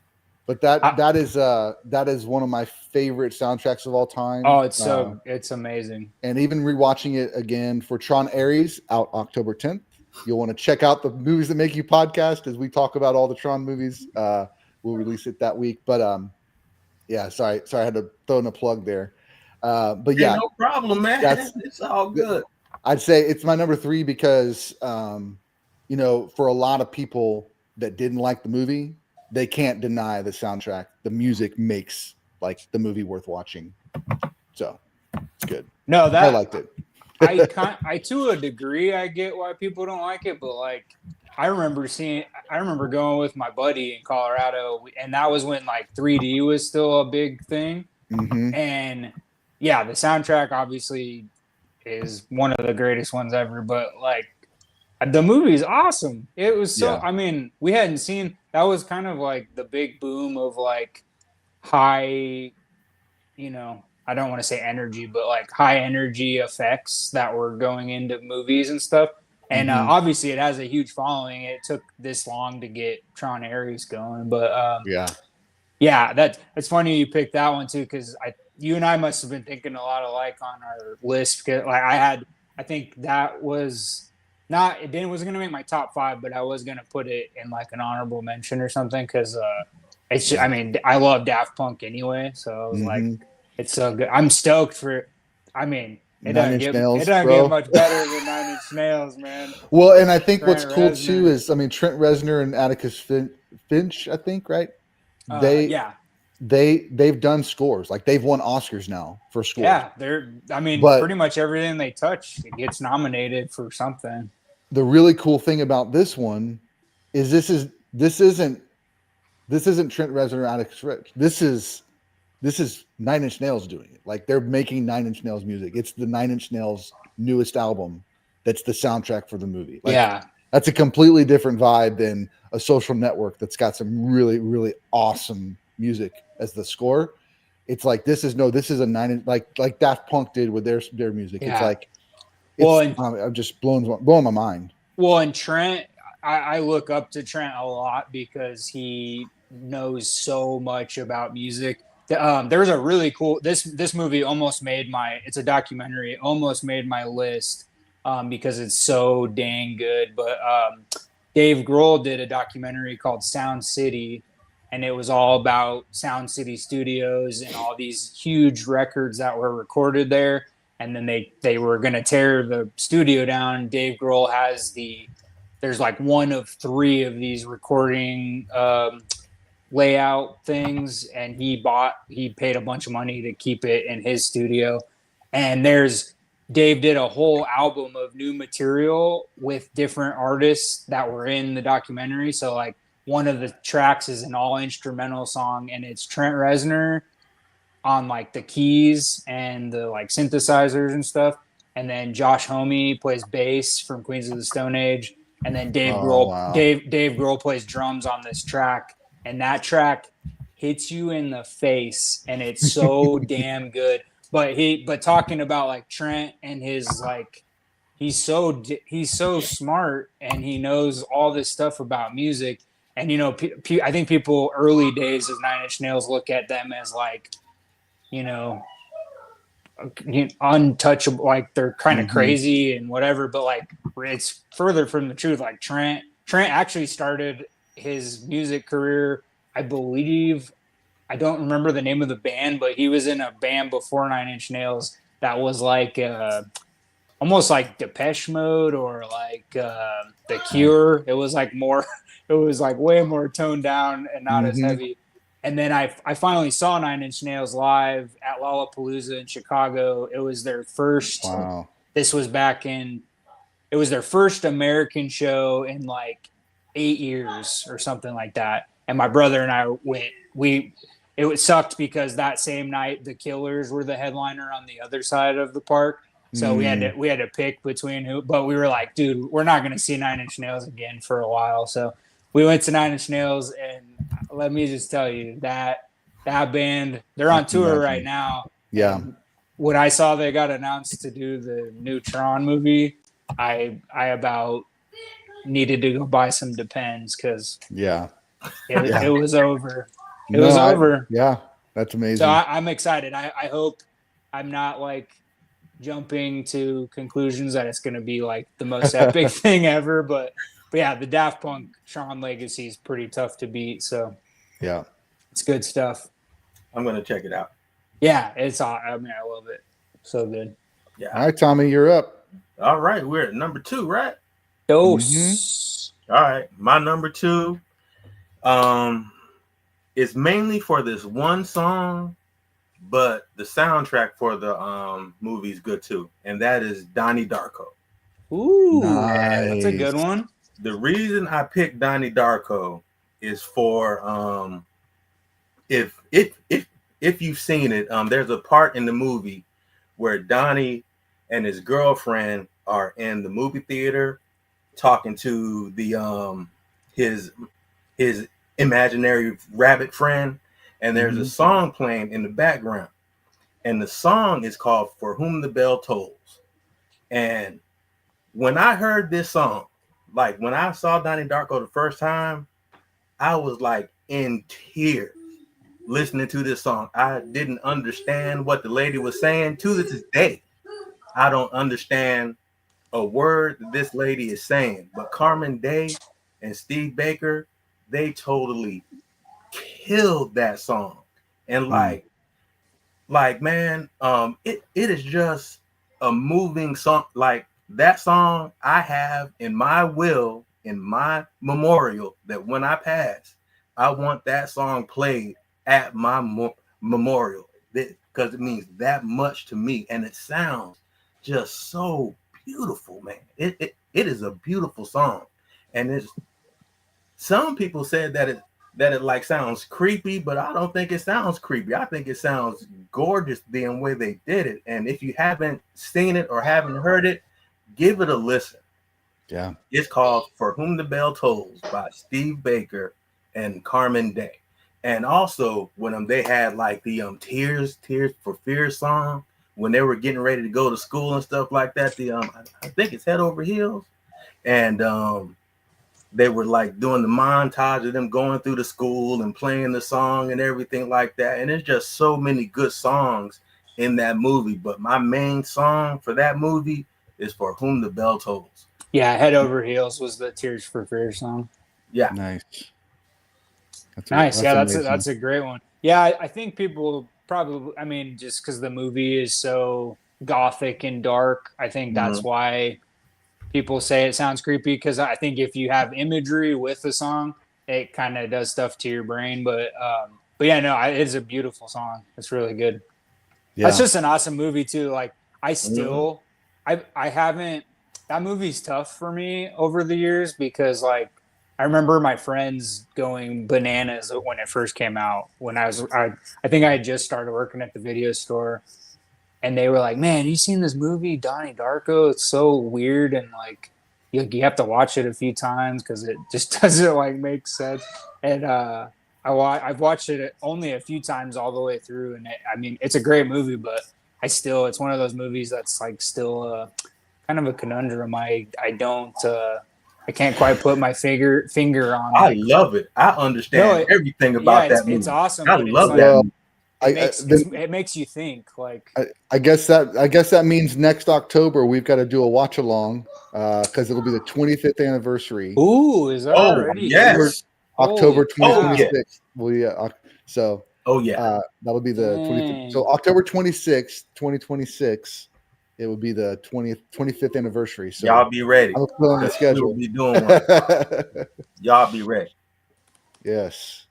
But that is one of my favorite soundtracks of all time. Oh, it's amazing. And even rewatching it again for Tron Ares out October 10th. You'll want to check out the Movies That Make You podcast as we talk about all the Tron movies. We'll release it that week. But yeah, sorry, I had to throw in a plug there. But yeah, no problem, man. It's all good. I'd say it's my number 3 because for a lot of people that didn't like the movie, they can't deny the soundtrack. The music makes like the movie worth watching. So it's good. No, I liked it. I to a degree I get why people don't like it, but like I remember going with my buddy in Colorado, and that was when like 3D was still a big thing. Mm-hmm. And yeah, the soundtrack obviously is one of the greatest ones ever, but like the movie is awesome. It was so, I mean, we hadn't seen, that was kind of like the big boom of like high, I don't want to say energy, but like high energy effects that were going into movies and stuff. And obviously it has a huge following. It took this long to get Tron Ares going, but yeah, it's funny you picked that one too, because you and I must have been thinking a lot alike on our list. Because like I think that was wasn't going to make my top 5, but I was going to put it in like an honorable mention or something because it's just, I mean, I love Daft Punk anyway, so I was like, it's so good. I'm stoked for. I mean, it doesn't get much better than 9 Inch Nails, man. Well, and I think what's cool too is, I mean, Trent Reznor and Atticus Finch, I think, right? They've done scores. Like they've won Oscars now for scores. Yeah, pretty much everything they touch it gets nominated for something. The really cool thing about this one is this isn't Trent Reznor or Atticus Finch. This is 9 Inch Nails doing it. Like they're making 9 Inch Nails music. It's the 9 Inch Nails newest album that's the soundtrack for the movie. Like, that's a completely different vibe than a Social Network that's got some really, really awesome music as the score. It's like this is a 9 Inch, like Daft Punk did with their music. It's like I'm just blowing my mind. Well, and Trent, I look up to Trent a lot because he knows so much about music. There's a really cool this movie almost made it's a documentary. It almost made my list because it's so dang good. But Dave Grohl did a documentary called Sound City, and it was all about Sound City Studios and all these huge records that were recorded there. And then they were going to tear the studio down. Dave Grohl there's like one of 3 of these recording layout things, and he paid a bunch of money to keep it in his studio. And Dave did a whole album of new material with different artists that were in the documentary. So like one of the tracks is an all instrumental song, and it's Trent Reznor on like the keys and the like synthesizers and stuff. And then Josh Homme plays bass from Queens of the Stone Age. And then Dave Grohl plays drums on this track. And that track hits you in the face, and it's so damn good. But talking about like Trent and his like, he's so smart, and he knows all this stuff about music. And I think people early days of 9 Inch Nails look at them as like, untouchable, like they're kind of crazy and whatever. But like it's further from the truth. Like Trent actually started his music career, I believe, I don't remember the name of the band, but he was in a band before 9 Inch Nails that was like almost like Depeche Mode or like The Cure. It was like more it was like way more toned down and not as Mhm. heavy. And then I finally saw Nine Inch Nails live at Lollapalooza in Chicago. It was their first. Wow. This was back in. It was their first American show in like 8 years or something like that. And my brother and I went. It sucked because that same night the Killers were the headliner on the other side of the park. So we had to pick between who, but we were like, dude, we're not going to see Nine Inch Nails again for a while. So we went to Nine Inch Nails, and let me just tell you that band, they're on tour right now. Yeah. And when I saw they got announced to do the new Tron movie, I about needed to go buy some Depends because it was over. It was over. Yeah, that's amazing. So I'm excited. I hope I'm not like jumping to conclusions that it's going to be like the most epic thing ever, but yeah, the Daft Punk Tron Legacy is pretty tough to beat. So yeah, it's good stuff. I'm gonna check it out. Yeah, it's. I mean, I love it. So good. Yeah. All right, Tommy, you're up. All right, we're at number 2, right? Dose. All right, my number 2, is mainly for this one song, but the soundtrack for the movie is good too, and that is Donnie Darko. Ooh, that's a good one. The reason I picked Donnie Darko is for if you've seen it, there's a part in the movie where Donnie and his girlfriend are in the movie theater talking to the his imaginary rabbit friend, and there's a song playing in the background, and the song is called For Whom the Bell Tolls. And when I heard this song, like when I saw Donnie Darko the first time, I was like in tears listening to this song. I didn't understand what the lady was saying. To this day, I don't understand a word that this lady is saying. But Carmen Day and Steve Baker, they totally killed that song. And like man, it is just a moving song. Like that song I have in my will, in my memorial, that when I pass, I want that song played at my memorial, because it means that much to me, and it sounds just so beautiful, man. It is a beautiful song, and it's some people said that it like sounds creepy, but I don't think it sounds creepy. I think it sounds gorgeous the way they did it. And if you haven't seen it or haven't heard it, give it a listen. Yeah, it's called For Whom the Bell Tolls by Steve Baker and Carmen Day. And also when they had like the Tears for Fears song when they were getting ready to go to school and stuff like that. The I think it's Head Over Heels, and they were like doing the montage of them going through the school and playing the song and everything like that. And there's just so many good songs in that movie. But my main song for that movie is For Whom the Bell Tolls. Yeah, Head Over Heels was the Tears for Fears song. Yeah, nice. Nice. Yeah, that's a great one. Yeah, I think people probably, I mean, just because the movie is so gothic and dark, I think that's why people say it sounds creepy, because I think if you have imagery with the song, it kind of does stuff to your brain. But yeah, no, it's a beautiful song. It's really good. Yeah. That's just an awesome movie too. Like I still, I haven't, that movie's tough for me over the years, because like, I remember my friends going bananas when it first came out. When I think I had just started working at the video store, and they were like, "Man, you seen this movie, Donnie Darko? It's so weird, and like you have to watch it a few times because it just doesn't like make sense." And I've watched it only a few times all the way through, and I mean, it's a great movie, but it's one of those movies that's like still kind of a conundrum. I can't quite put my finger on. I love it. I understand everything about that movie. It's awesome. I love that. It makes you think. Like I guess that means next October we've got to do a watch along, because it'll be the 25th anniversary. Ooh, is that already? Yes. October 2026. Well, yeah. So that'll be the 25th. So October 26th, 2026. it would be the 25th anniversary. So y'all be ready. I'm filling the schedule. We will be doing one. Y'all be ready. Yes.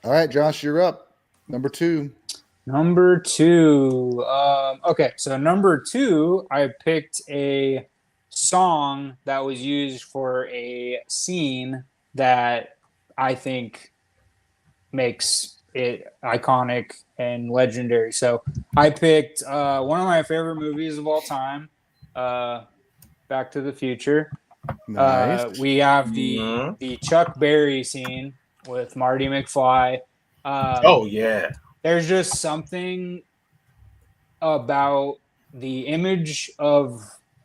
All right, Josh, you're up. Number two. Okay, so number 2, I picked a song that was used for a scene that I think makes it iconic and legendary. So I picked one of my favorite movies of all time, Back to the Future. Nice. We have the Chuck Berry scene with Marty McFly. Oh yeah. There's just something about the image of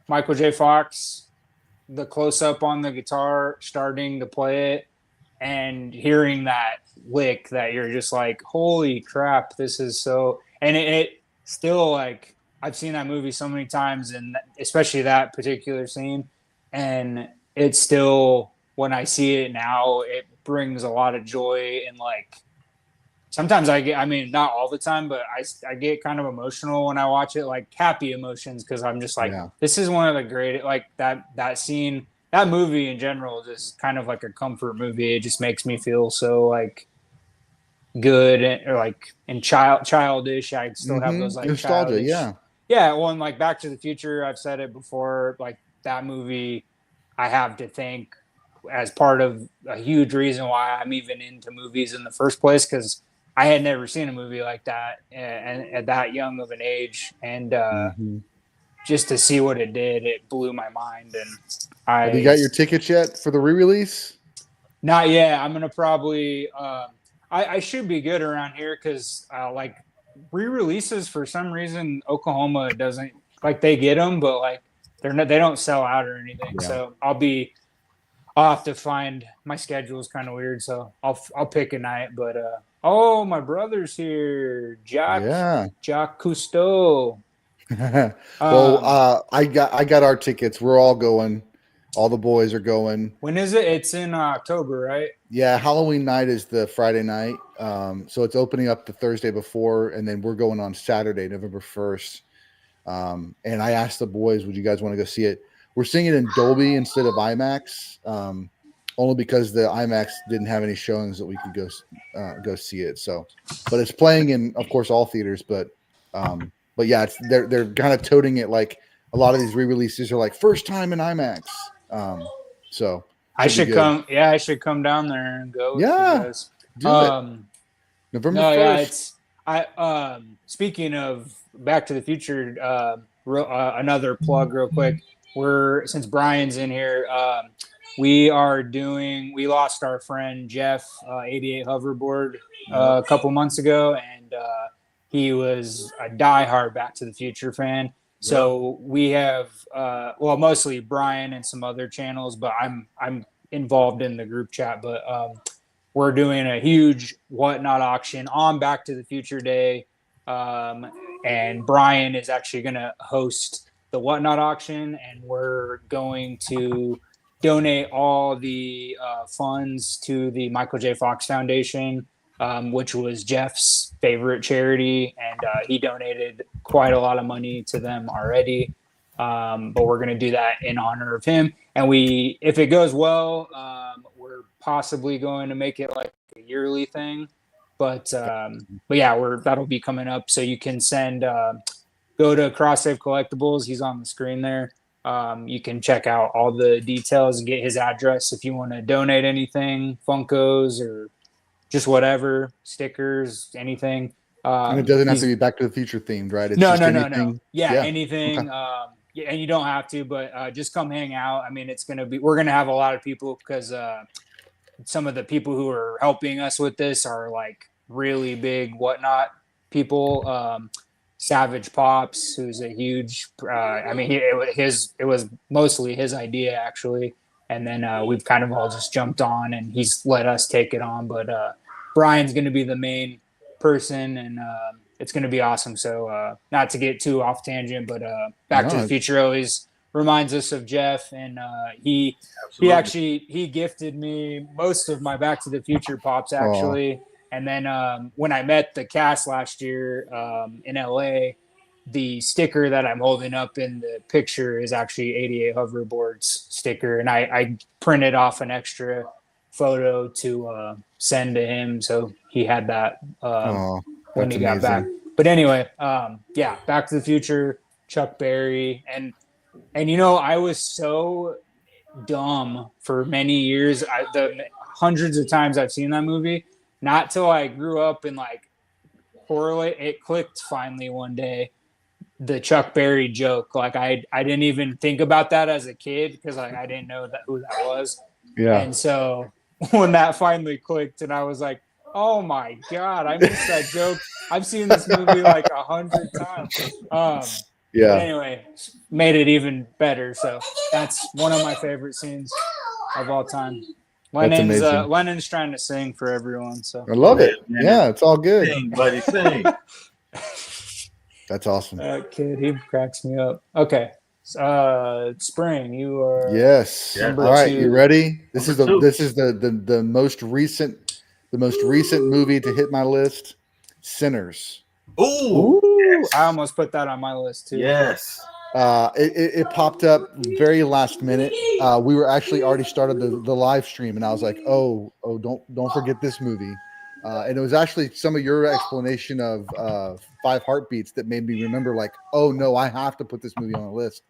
Michael J. Fox, the close up on the guitar, starting to play it, and hearing that lick that you're just like, holy crap, this is so. And it still, like, I've seen that movie so many times, and especially that particular scene, and it's still, when I see it now, it brings a lot of joy. And like, sometimes I mean, not all the time, but I get kind of emotional when I watch it, like happy emotions, because I'm just like, this is one of the great, like that scene, that movie in general, just kind of like a comfort movie. It just makes me feel so like good or like and childish. I still have those like nostalgia, childish, yeah. Well, and like Back to the Future, I've said it before, like that movie, I have to thank as part of a huge reason why I'm even into movies in the first place, because I had never seen a movie like that and at that young of an age, and just to see what it did, it blew my mind. And have you got your tickets yet for the re-release? Not yet. I'm gonna probably. I should be good around here because like re-releases, for some reason Oklahoma doesn't, like, they get them, but like they don't sell out or anything. Yeah. So I'll have to find, my schedule is kind of weird, so I'll pick a night. But oh, my brother's here, Jack Cousteau. Well, I got our tickets. We're all going. All the boys are going. When is it? It's in October, right? Yeah, Halloween night is the Friday night. So it's opening up the Thursday before, and then we're going on Saturday, November 1st. And I asked the boys, would you guys want to go see it? We're seeing it in Dolby instead of IMAX, only because the IMAX didn't have any showings that we could go see it. So, but it's playing in, of course, all theaters. But yeah, they're kind of toting it like a lot of these re-releases are like first time in IMAX. So I should come. Yeah, I should come down there and go. Yeah, with you guys. do it. November 1st. Yeah, speaking of Back to the Future, another plug real quick. Since Brian's in here, we lost our friend Jeff, 88 Hoverboard, a couple months ago, and he was a diehard Back to the Future fan. So we have, mostly Brian and some other channels, but I'm involved in the group chat. But we're doing a huge Whatnot auction on Back to the Future Day, and Brian is actually going to host the Whatnot auction, and we're going to donate all the funds to the Michael J. Fox Foundation, which was Jeff's favorite charity, and he donated quite a lot of money to them already. But we're going to do that in honor of him. And if it goes well, we're possibly going to make it like a yearly thing. But yeah, that'll be coming up. So you can go to Cross-Save Collectibles. He's on the screen there. You can check out all the details and get his address if you want to donate anything, Funkos or just whatever, stickers, anything. And it doesn't have to be Back to the Future themed, right? It's no. Yeah, yeah. anything. Okay. And you don't have to, but just come hang out. I mean, we're going to have a lot of people because some of the people who are helping us with this are like really big Whatnot people. Savage Pops, who's a huge, it was mostly his idea actually. And then we've kind of all just jumped on and he's let us take it on. But Brian's going to be the main person and it's going to be awesome. So not to get too off tangent, but Back to the Future always reminds us of Jeff. And he gifted me most of my Back to the Future Pops actually. And then when I met the cast last year in LA, the sticker that I'm holding up in the picture is actually 88 Hoverboards sticker, and I printed off an extra photo to send to him, so he had that when he got back. But anyway, yeah, Back to the Future, Chuck Berry, and I was so dumb for many years. The hundreds of times I've seen that movie, not till I grew up and like correlate. It clicked finally one day. The Chuck Berry joke, like I didn't even think about that as a kid because I didn't know who that was. Yeah. And so when that finally clicked, and I was like, oh my god, I missed that joke. I've seen this movie like 100 times. Yeah. But anyway, made it even better. So that's one of my favorite scenes of all time. Lennon's trying to sing for everyone. So I love it. Yeah, it's all good. Sing, buddy, sing. That's awesome. That kid, he cracks me up. Okay. Spring, you are yes. All right, you ready? This is the most recent movie to hit my list. Sinners. Ooh, yes. I almost put that on my list too. Yes. It popped up very last minute. We were actually already started the live stream, and I was like, oh, don't forget this movie. And it was actually some of your explanation of 5 Heartbeats that made me remember, like, oh no, I have to put this movie on the list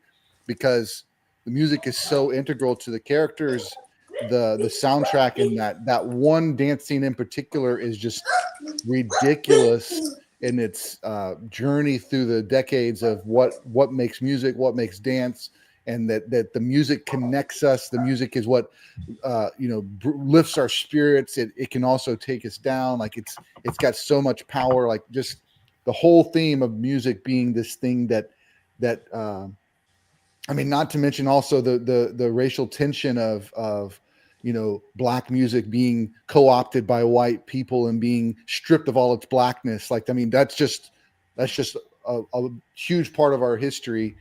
because the music is so integral to the characters. The soundtrack and that one dance scene in particular is just ridiculous in its journey through the decades of what makes music, what makes dance, and that the music connects us. The music is what lifts our spirits. It can also take us down. Like it's got so much power. Like just the whole theme of music being this thing that I mean, not to mention also the racial tension of Black music being co-opted by white people and being stripped of all its blackness. Like, I mean, that's just a huge part of our history.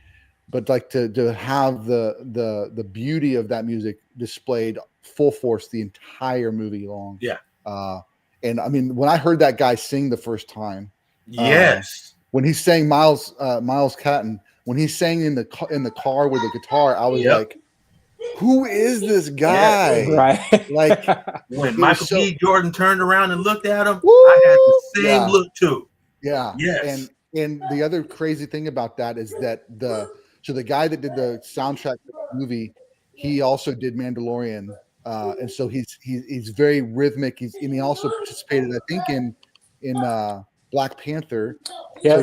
But like to have the beauty of that music displayed full force the entire movie long. Yeah. And I mean, when I heard that guy sing the first time, yes, when he sang Miles Catton, when he sang in the car with the guitar, I was like, who is this guy? Yeah, right. Like when Michael B. Jordan turned around and looked at him, I had the same look too. Yeah. Yes. And the other crazy thing about that is that the guy that did the soundtrack for the movie, he also did Mandalorian. And so he's very rhythmic. And he also participated, I think, in Black Panther. Yeah,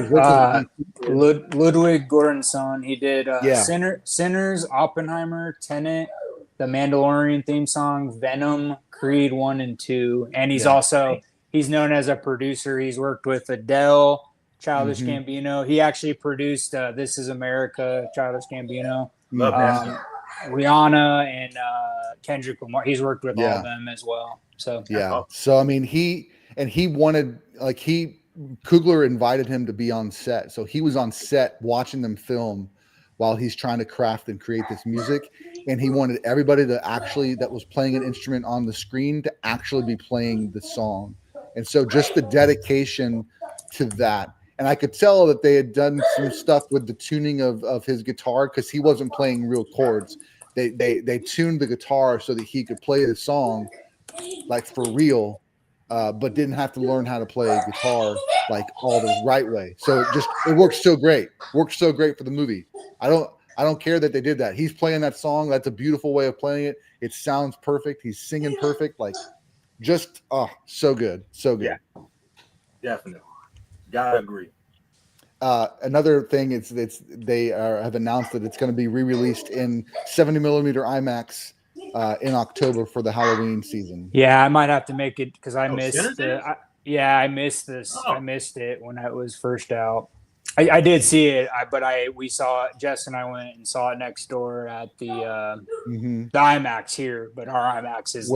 Ludwig Göransson. He did Sinners, Oppenheimer, Tenet, the Mandalorian theme song, Venom, Creed 1 and 2, and he's known as a producer. He's worked with Adele, Childish Gambino. He actually produced This Is America, Childish Gambino, Rihanna, and Kendrick Lamar. He's worked with all of them as well. So so I mean, Coogler invited him to be on set. So he was on set watching them film while he's trying to craft and create this music. And he wanted everybody that was playing an instrument on the screen to actually be playing the song. And so just the dedication to that. And I could tell that they had done some stuff with the tuning of his guitar because he wasn't playing real chords. They tuned the guitar so that he could play the song like for real. But didn't have to learn how to play guitar like all the right way. So it works so great. Works so great for the movie. I don't care that they did that. He's playing that song. That's a beautiful way of playing it. It sounds perfect. He's singing perfect. Like just so good. So good. Yeah. Definitely. Gotta agree. Another thing is they have announced that it's going to be re-released in 70mm IMAX in October for the Halloween season. Yeah, I might have to make it because I missed it. I missed this. I missed it when it was first out. I did see it, but we saw it. Jess and I went and saw it next door at the IMAX here, but our IMAX is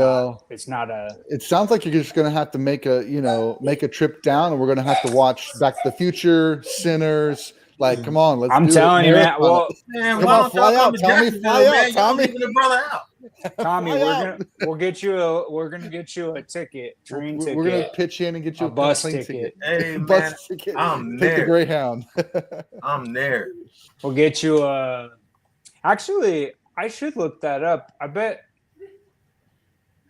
it's not a. It sounds like you're just going to have to make a trip down, and we're going to have to watch Back to the Future, Sinners, Like, come on, let's I'm do telling it. you, man. Marathon Well, it. Man, Come why on, don't fly y'all come out, to Tommy. Jacksonville, Fly man? out, Y'all Tommy. leaving the brother out. Tommy, Fly out. we'll get you a we're gonna get you a ticket, train ticket. We're gonna pitch in and get you a bus plane ticket. Hey, man, Bus ticket. I'm Take the there. Greyhound. I'm there. We'll get you a. Actually, I should look that up. I bet.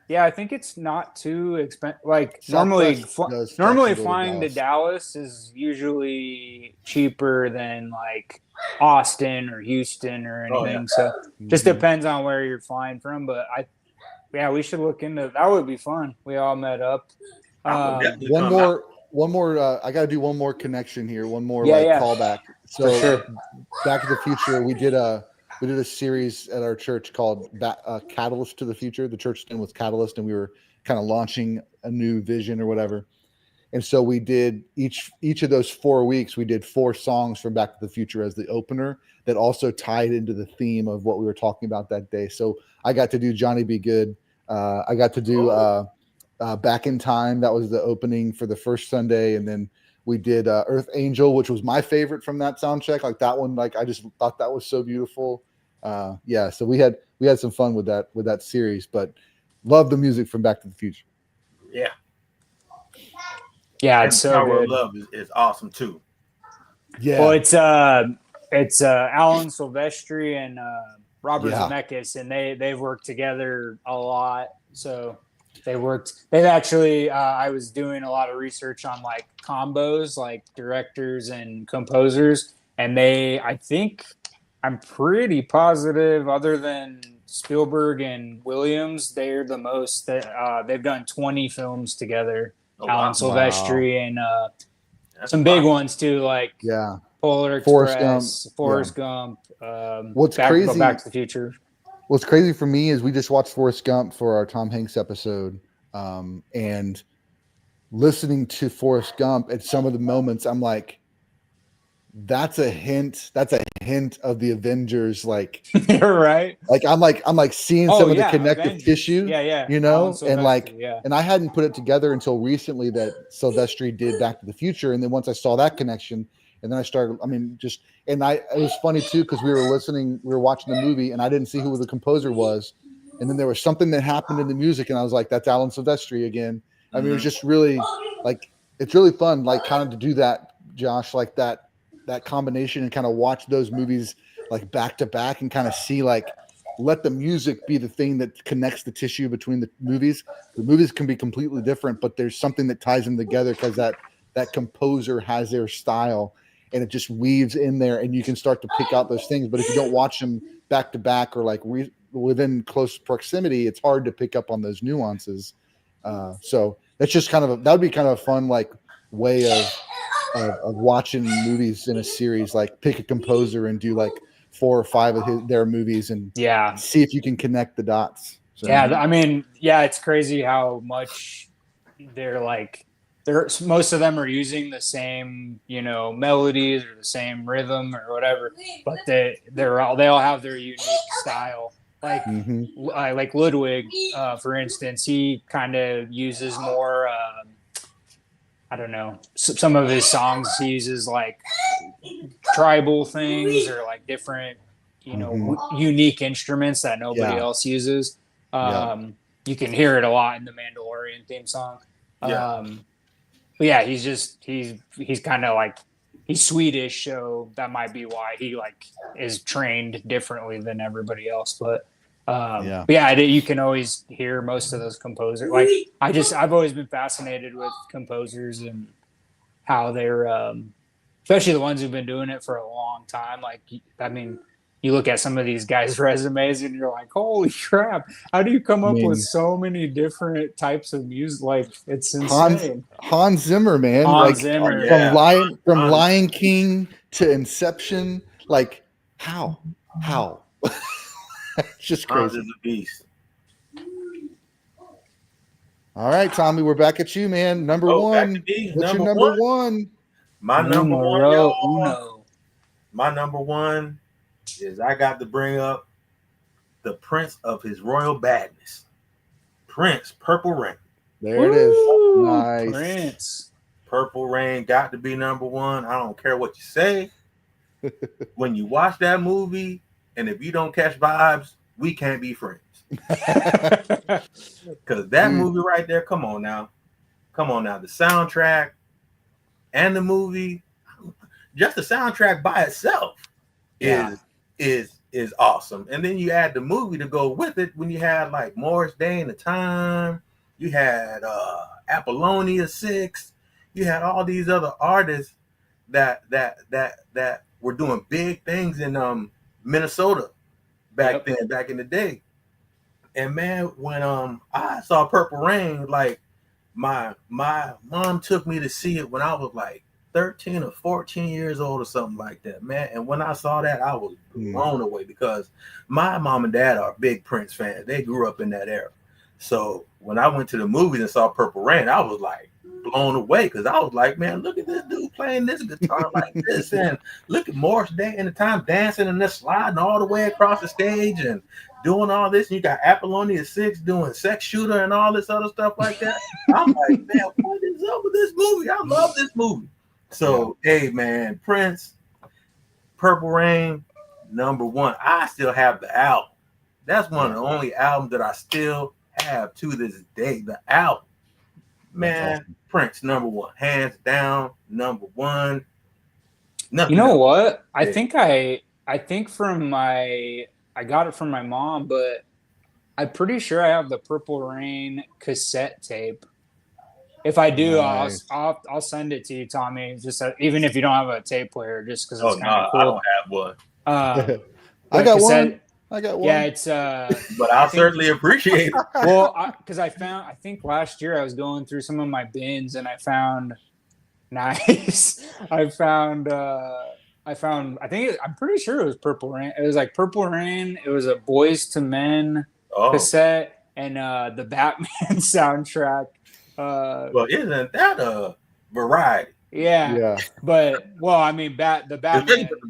Yeah, I think it's not too expensive. Like normally Southwest does normally Jacksonville flying to Dallas is usually cheaper than like Austin or Houston or anything. So just depends on where you're flying from. But we should look into that. Would be fun. We all met up. One more. I got to do one more connection here. One more callback. So for sure. Back to the Future, we did a series at our church called Catalyst to the Future. The church name was Catalyst, and we were kind of launching a new vision or whatever. And so we did each of those 4 weeks, we did 4 songs from Back to the Future as the opener that also tied into the theme of what we were talking about that day. So I got to do Johnny Be Good. I got to do Back in Time. That was the opening for the first Sunday. And then we did Earth Angel, which was my favorite from that sound check. Like that one, like I just thought that was so beautiful. So we had some fun with that series, but love the music from Back to the Future. Yeah, it's so Power good. of Love is awesome too. Yeah. Well, it's Alan Silvestri and Robert Zemeckis, and they've worked together a lot. So they've actually I was doing a lot of research on like combos, like directors and composers, and I'm pretty positive, other than Spielberg and Williams, they're the most that they've done 20 films together. Alan Silvestri and some big ones too, like Polar Express, Forrest Gump. What's crazy? Back to the Future. What's crazy for me is we just watched Forrest Gump for our Tom Hanks episode, and listening to Forrest Gump at some of the moments, I'm like, that's a hint of the Avengers, like right. Like I'm like seeing some of the connective Avengers. tissue, you know, and like, and I hadn't put it together until recently that Silvestri did Back to the Future. And then once I saw that connection, and then I started, it was funny too, because we were watching the movie and I didn't see who the composer was. And then there was something that happened in the music and I was like, that's Alan Silvestri again. I mean, it was just really like, it's really fun, like kind of to do that, Josh, like that combination and kind of watch those movies like back to back and kind of see like, let the music be the thing that connects the tissue between the movies. The movies can be completely different, but there's something that ties them together because that composer has their style and it just weaves in there and you can start to pick out those things. But if you don't watch them back to back or like within close proximity, it's hard to pick up on those nuances. So that's just that would be kind of a fun like way of watching movies in a series, like pick a composer and do like 4 or 5 of their movies and see if you can connect the dots. So, it's crazy how much most of them are using the same, melodies or the same rhythm or whatever, but they all have their unique style. Like like Ludwig, for instance, he kind of uses more I don't know, some of his songs he uses like tribal things or like different, unique instruments that nobody else uses. You can hear it a lot in the Mandalorian theme song. But he's kind of like, he's Swedish, so that might be why he like is trained differently than everybody else. But you can always hear most of those composers. Like I've always been fascinated with composers and how they're, especially the ones who've been doing it for a long time. Like, you look at some of these guys' resumes and you're like, holy crap, how do you come up with so many different types of music? Like, it's insane. Hans Zimmer, man. Zimmer. From Lion King to Inception. Like, how? It's just crazy. Hans is a beast. All right, Tommy, we're back at you, man. Number one. What's your number one? My number one, y'all. My number one is I got to bring up the Prince of His Royal Badness. Prince, Purple Rain. There it is. Nice. Prince. Purple Rain got to be number one. I don't care what you say. when you watch that movie, and if you don't catch vibes, we can't be friends. Because that movie right there, come on now. The soundtrack and the movie, just the soundtrack by itself is awesome. And then you add the movie to go with it. When you had like Morris Day and the Time, you had Apollonia 6, you had all these other artists that were doing big things in Minnesota back then, back in the day. And man, when I saw Purple Rain, like my mom took me to see it when I was like 13 or 14 years old or something like that, man. And when I saw that, I was blown away because my mom and dad are big Prince fans. They grew up in that era. So when I went to the movies and saw Purple Rain, I was like blown away because I was like, man, look at this dude playing this guitar like this, and look at Morris Day and the Time dancing and this sliding all the way across the stage and doing all this. And you got Apollonia 6 doing Sex Shooter and all this other stuff like that. I'm like, man, what is up with this movie? I love this movie. So, hey, man, Prince, Purple Rain, #1. I still have the album. That's one of the only albums that I still have to this day. The album, man, awesome. Prince, #1, hands down, #1. You know what? I think I got it from my mom, but I'm pretty sure I have the Purple Rain cassette tape. If I do, nice. I'll send it to you, Tommy. Just even if you don't have a tape player, just because it's kind of cool. I don't have one. I got one. Yeah, it's. But I'll certainly appreciate it. Well, because I think last year I was going through some of my bins and I found. Nice. I'm pretty sure it was Purple Rain. It was like Purple Rain. It was a Boys to Men cassette and the Batman soundtrack. Well, isn't that a variety? Yeah. But the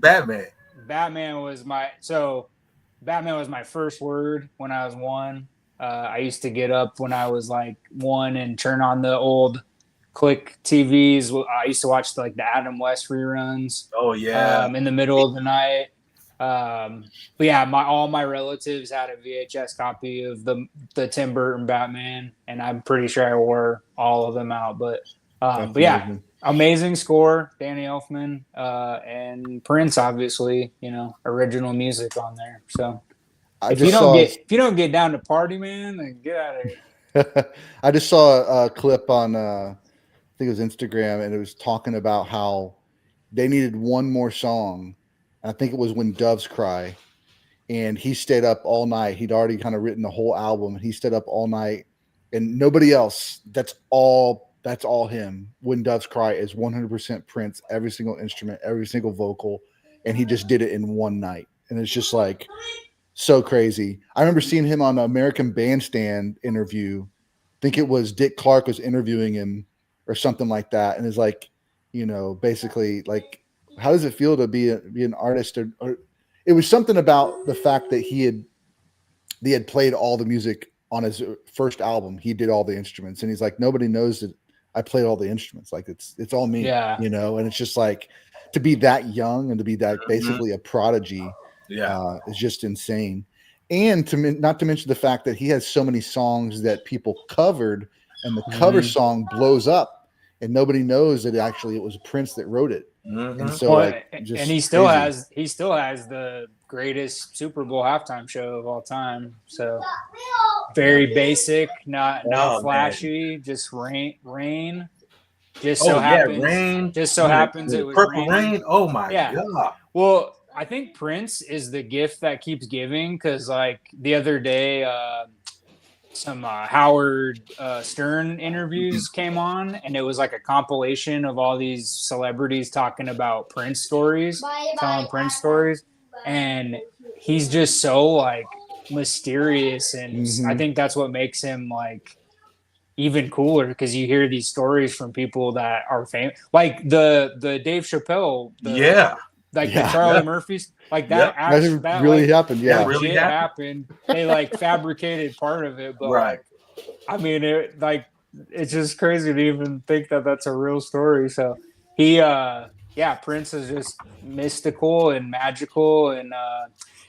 Batman. Batman was my first word when I was 1. I used to get up when I was like 1 and turn on the old click TVs. I used to watch the Adam West reruns. Oh yeah. In the middle of the night. But yeah, all my relatives had a VHS copy of the Tim Burton Batman, and I'm pretty sure I wore all of them out. But yeah, amazing score, Danny Elfman, and Prince, obviously, original music on there. So if you don't get down to party, man, then get out of here. I just saw a clip on I think it was Instagram, and it was talking about how they needed one more song. I think it was When Doves Cry, and he stayed up all night. He'd already kind of written the whole album, and he stayed up all night, and nobody else. That's all him. When Doves Cry is 100% Prince, every single instrument, every single vocal, and he just did it in one night. And it's just like so crazy. I remember seeing him on the American Bandstand interview. I think it was Dick Clark was interviewing him or something like that, and it's like, basically like, how does it feel to be an artist? Or it was something about the fact that he had played all the music on his first album. He did all the instruments, and he's like, nobody knows that I played all the instruments. Like it's all me, and it's just like to be that young and to be that basically a prodigy. Yeah, is just insane. And not to mention the fact that he has so many songs that people covered, and the cover song blows up, and nobody knows that it was Prince that wrote it. And so, and he still has the greatest Super Bowl halftime show of all time. So very basic, not flashy, man. Just rain. Just so happens it was Purple Rain. Oh my god! Well, I think Prince is the gift that keeps giving, because like the other day, some Howard Stern interviews came on, and it was like a compilation of all these celebrities talking about Prince stories, telling Prince stories, and he's just so like mysterious, and I think that's what makes him like even cooler, because you hear these stories from people that are famous, like the Dave Chappelle, the Charlie Murphys, like that actually that really happened. Yeah, that really happened. They like fabricated part of it, but like, I mean, it's just crazy to even think that that's a real story. So he yeah, Prince is just mystical and magical. And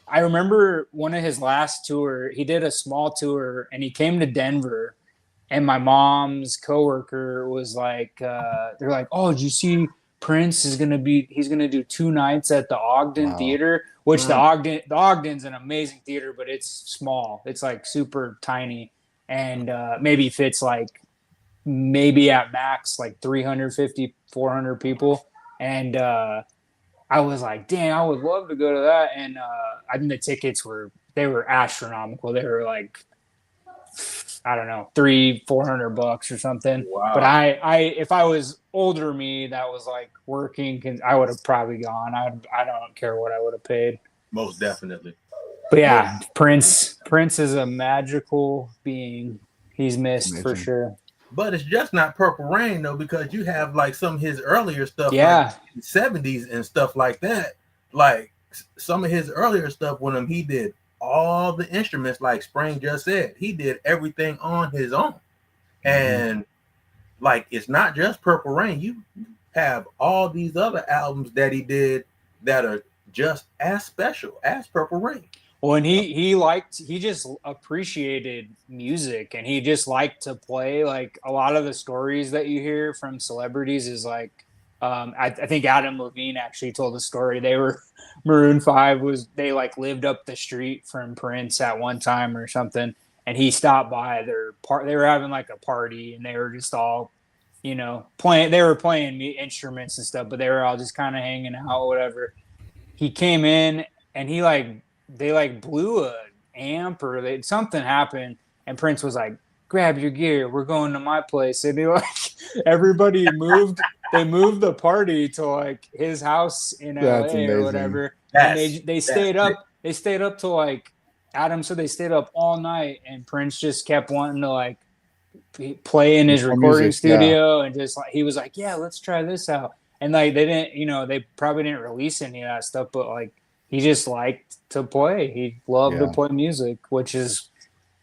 I remember one of his last tour, he did a small tour and he came to Denver. And my mom's coworker was like, they're like, oh, did you see Prince is he's gonna do 2 nights at the Ogden Theater, which the Ogden's an amazing theater, but it's small. It's like super tiny and maybe fits like maybe at max like 350, 400 people. And I was like, dang, I would love to go to that. And I think the tickets they were astronomical. They were like, I don't know, $300-400 or something. Wow. But I if I was older me that was like working, I would have probably gone. I don't care what I would have paid. Most definitely. But yeah, Prince is a magical being. He's missed Amazing. for sure. But it's just not Purple Rain though, because you have like some of his earlier stuff, yeah, like the 70s and stuff like that. Like some of his earlier stuff with him, he did all the instruments, like Spring just said. He did everything on his own. And like it's not just Purple Rain. You have all these other albums that he did that are just as special as Purple Rain. Well, and he just appreciated music, and he just liked to play. Like a lot of the stories that you hear from celebrities is like, I think Adam Levine actually told a story. They were Maroon 5 they like lived up the street from Prince at one time or something, and he stopped by their part. They were having like a party, and they were just all, playing. They were playing instruments and stuff, but they were all just kind of hanging out, whatever. He came in, and they blew a amp or something happened, and Prince was like, grab your gear, we're going to my place. And everybody moved. They moved the party to like his house in LA or whatever. And they stayed up. They stayed up till like Adam said they stayed up all night, and Prince just kept wanting to like play in his recording studio, and just like he was like, yeah, let's try this out. And like they didn't, they probably didn't release any of that stuff, but like he just liked to play. He loved to play music, which is,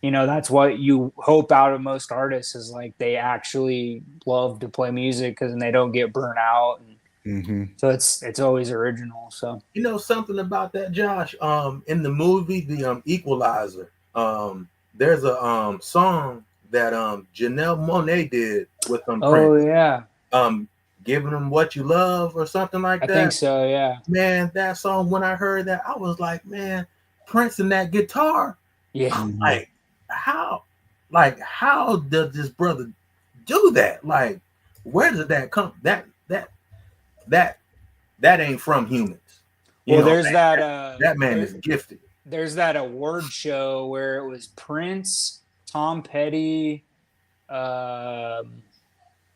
that's what you hope out of most artists is like they actually love to play music because then they don't get burnt out. And so it's always original. So something about that, Josh. In the movie The Equalizer, there's a song that Janelle Monáe did with Prince. Oh yeah. Giving them what you love or something like that. I think so, yeah. Man, that song, when I heard that, I was like, man, Prince and that guitar. Yeah. I'm like, how does this brother do that? Like, where does that come? That ain't from humans. There's that man is gifted. There's that award show where it was Prince, Tom Petty,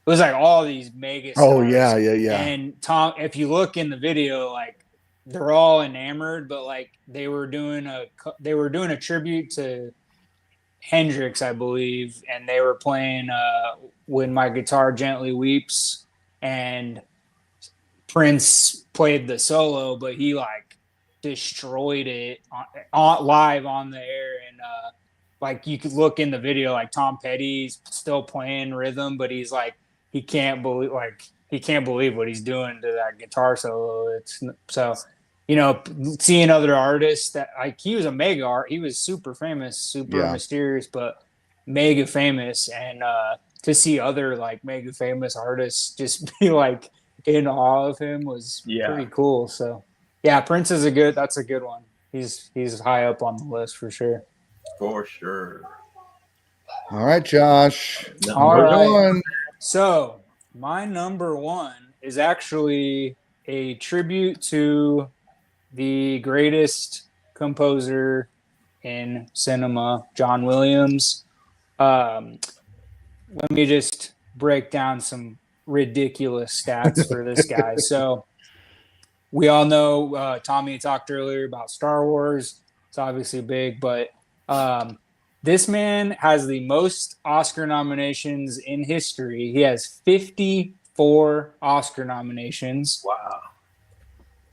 it was like all these mega stars. Oh yeah. And Tom, if you look in the video, like they're all enamored, but like they were doing a tribute to Hendrix, I believe, and they were playing "When My Guitar Gently Weeps," and Prince played the solo, but he like destroyed it live on the air, and like you could look in the video, like Tom Petty's still playing rhythm, but he's like. He can't believe what he's doing to that guitar solo. It's so, seeing other artists that like he was a mega art. He was super famous, super mysterious, but mega famous. And to see other like mega famous artists just be like in awe of him was pretty cool. So yeah, Prince is that's a good one. He's high up on the list for sure. For sure. All right, Josh. All right. So my number one is actually a tribute to the greatest composer in cinema, John Williams. Let me just break down some ridiculous stats for this guy. So we all know Tommy talked earlier about Star Wars. It's obviously big, but this man has the most Oscar nominations in history. He has 54 Oscar nominations. Wow.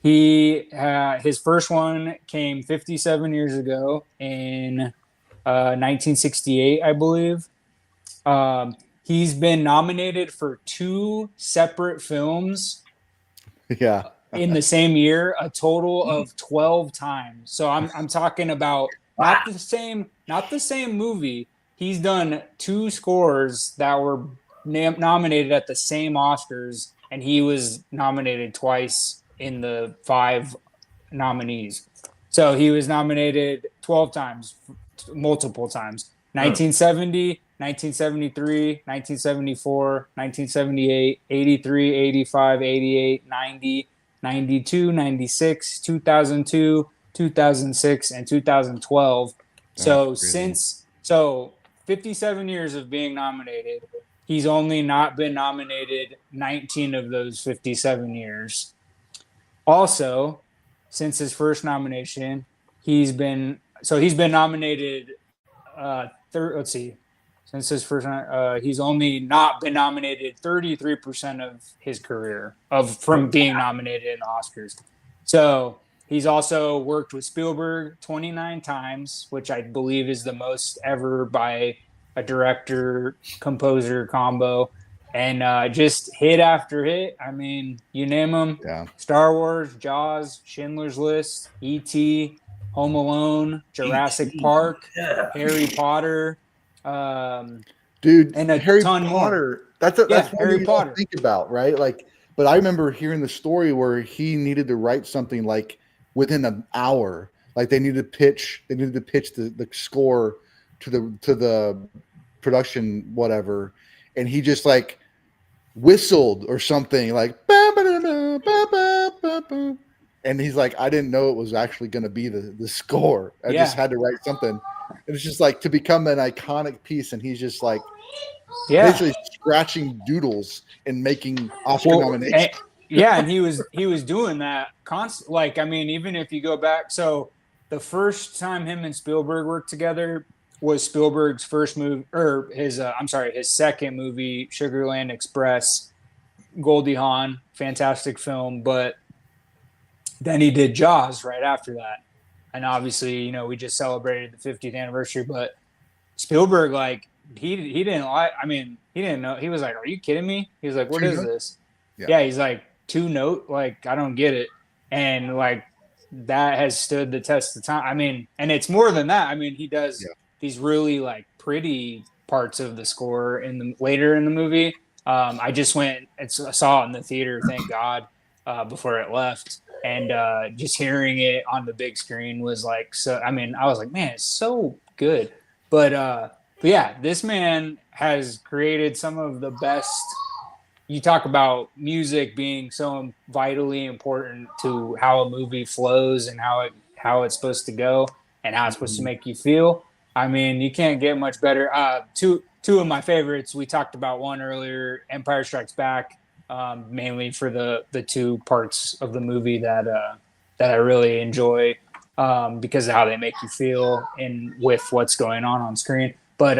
His first one came 57 years ago in 1968, I believe. He's been nominated for 2 separate films Yeah. In the same year, a total of 12 times. So I'm talking about not the same movie. He's done 2 scores that were nominated at the same Oscars, and he was nominated twice in the 5 nominees. So he was nominated 12 times, multiple times. 1970, 1973, 1974, 1978, 83, 85, 88, 90, 92, 96, 2002, 2006, and 2012. So crazy. so 57 years of being nominated, he's only not been nominated 19 of those 57 years. Also, since his first nomination, he's been nominated. Let's see, since his first, he's only not been nominated 33% of his career from being nominated in the Oscars. So he's also worked with Spielberg 29 times, which I believe is the most ever by a director composer combo. And just hit after hit. I mean, you name them. Yeah. Star Wars, Jaws, Schindler's List, E.T., Home Alone, Jurassic Park, Harry Potter, dude, and a Harry ton Potter. more. That's one Harry you Potter. don't think about, right? Like, but I remember hearing the story where he needed to write something like within an hour. Like they needed to pitch the score to the production whatever, and he just like whistled or something like and he's like, I didn't know it was actually going to be the score. I just had to write something. And it's just like to become an iconic piece, and he's just like basically scratching doodles and making Oscar nominations. And he was doing that constant. Like, I mean, even if you go back, so the first time him and Spielberg worked together was Spielberg's first movie, or his second movie, Sugarland Express. Goldie Hawn, fantastic film, but then he did Jaws right after that. And obviously, you know, we just celebrated the 50th anniversary, but Spielberg, like, he didn't like, I mean, he didn't know. He was like, are you kidding me? He was like, what is this? Yeah, he's like, 2-note, like, I don't get it. And like, that has stood the test of time. I mean, and it's more than that. I mean, he does these really like pretty parts of the score later in the movie. I just went and saw it in the theater, thank God, before it left. And just hearing it on the big screen was like, so, I mean, I was like, man, it's so good. But yeah, this man has created some of the best. You talk about music being so vitally important to how a movie flows and how it's supposed to go and how it's supposed to make you feel. I mean, you can't get much better. Two of my favorites, we talked about one earlier, Empire Strikes Back, mainly for the 2 parts of the movie that I really enjoy because of how they make you feel and with what's going on screen. But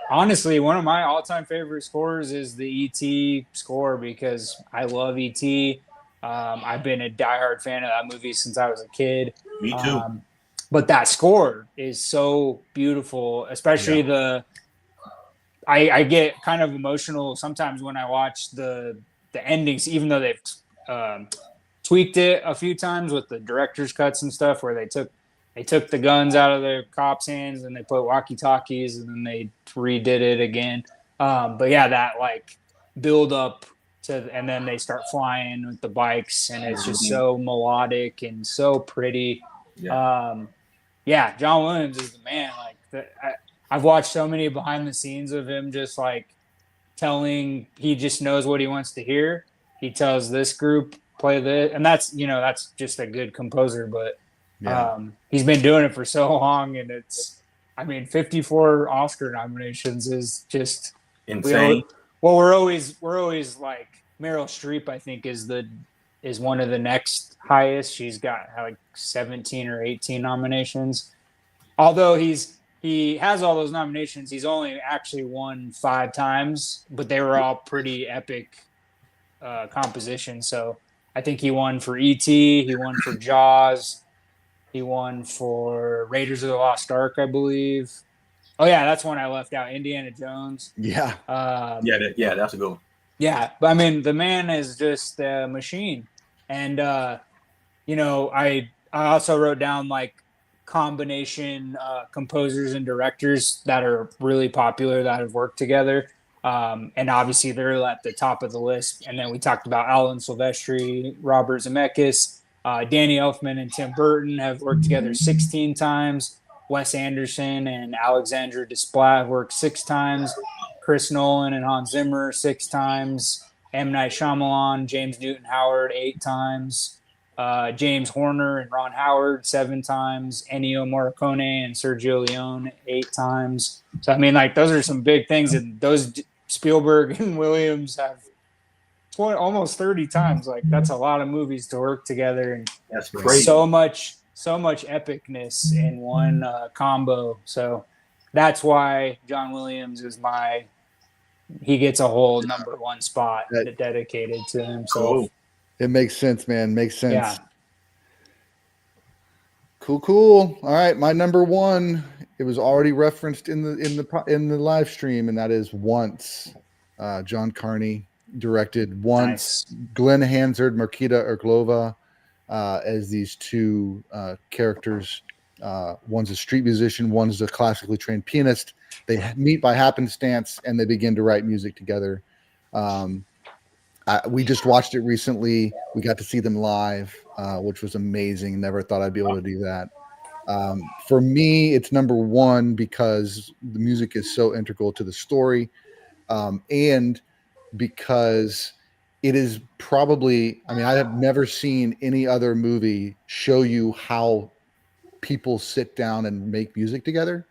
honestly, one of my all-time favorite scores is the E.T. score because I love E.T. I've been a diehard fan of that movie since I was a kid. Me too. But that score is so beautiful, especially I get kind of emotional sometimes when I watch the endings, even though they've tweaked it a few times with the director's cuts and stuff, where they took the guns out of the cops' hands and they put walkie-talkies and then they redid it again. But yeah, that like build up to, and then they start flying with the bikes, and it's just so melodic and so pretty. Yeah, John Williams is the man. Like I've watched so many behind the scenes of him just like he just knows what he wants to hear. He tells this group play this, and that's just a good composer. But he's been doing it for so long, and it's, I mean, 54 Oscar nominations is just insane. We're always like Meryl Streep, I think, is one of the next highest. She's got like 17 or 18 nominations. Although he has all those nominations, he's only actually won 5 times, but they were all pretty epic compositions. So I think he won for E.T., he won for Jaws, he won for Raiders of the Lost Ark, I believe. Oh yeah, that's one I left out. Indiana Jones. Yeah. That's a good one. Yeah, but I mean, the man is just a machine. And you know, I also wrote down like combination composers and directors that are really popular that have worked together. And obviously they're at the top of the list. And then we talked about Alan Silvestri, Robert Zemeckis, Danny Elfman, and Tim Burton have worked together 16 times. Wes Anderson and Alexandre Desplat have worked 6 times. Chris Nolan and Hans Zimmer 6 times. M. Night Shyamalan, James Newton Howard 8 times. James Horner and Ron Howard 7 times, Ennio Morricone and Sergio Leone 8 times. So I mean, like those are some big things, and those Spielberg and Williams have almost 30 times. Like that's a lot of movies to work together, and that's crazy. So much epicness in one combo. So that's why John Williams is he gets a whole number 1 spot dedicated to himself. Cool. It makes sense, man. Makes sense. Yeah. Cool. All right, my number 1. It was already referenced in the live stream, and that is Once. John Carney directed Once. Nice. Glenn Hansard, Markita Erglova as these 2 characters. One's a street musician. One's a classically trained pianist. They meet by happenstance, and they begin to write music together. We just watched it recently. We got to see them live, which was amazing. Never thought I'd be able to do that. For me, it's number 1 because the music is so integral to the story, and because it is probably, I mean, I have never seen any other movie show you how people sit down and make music together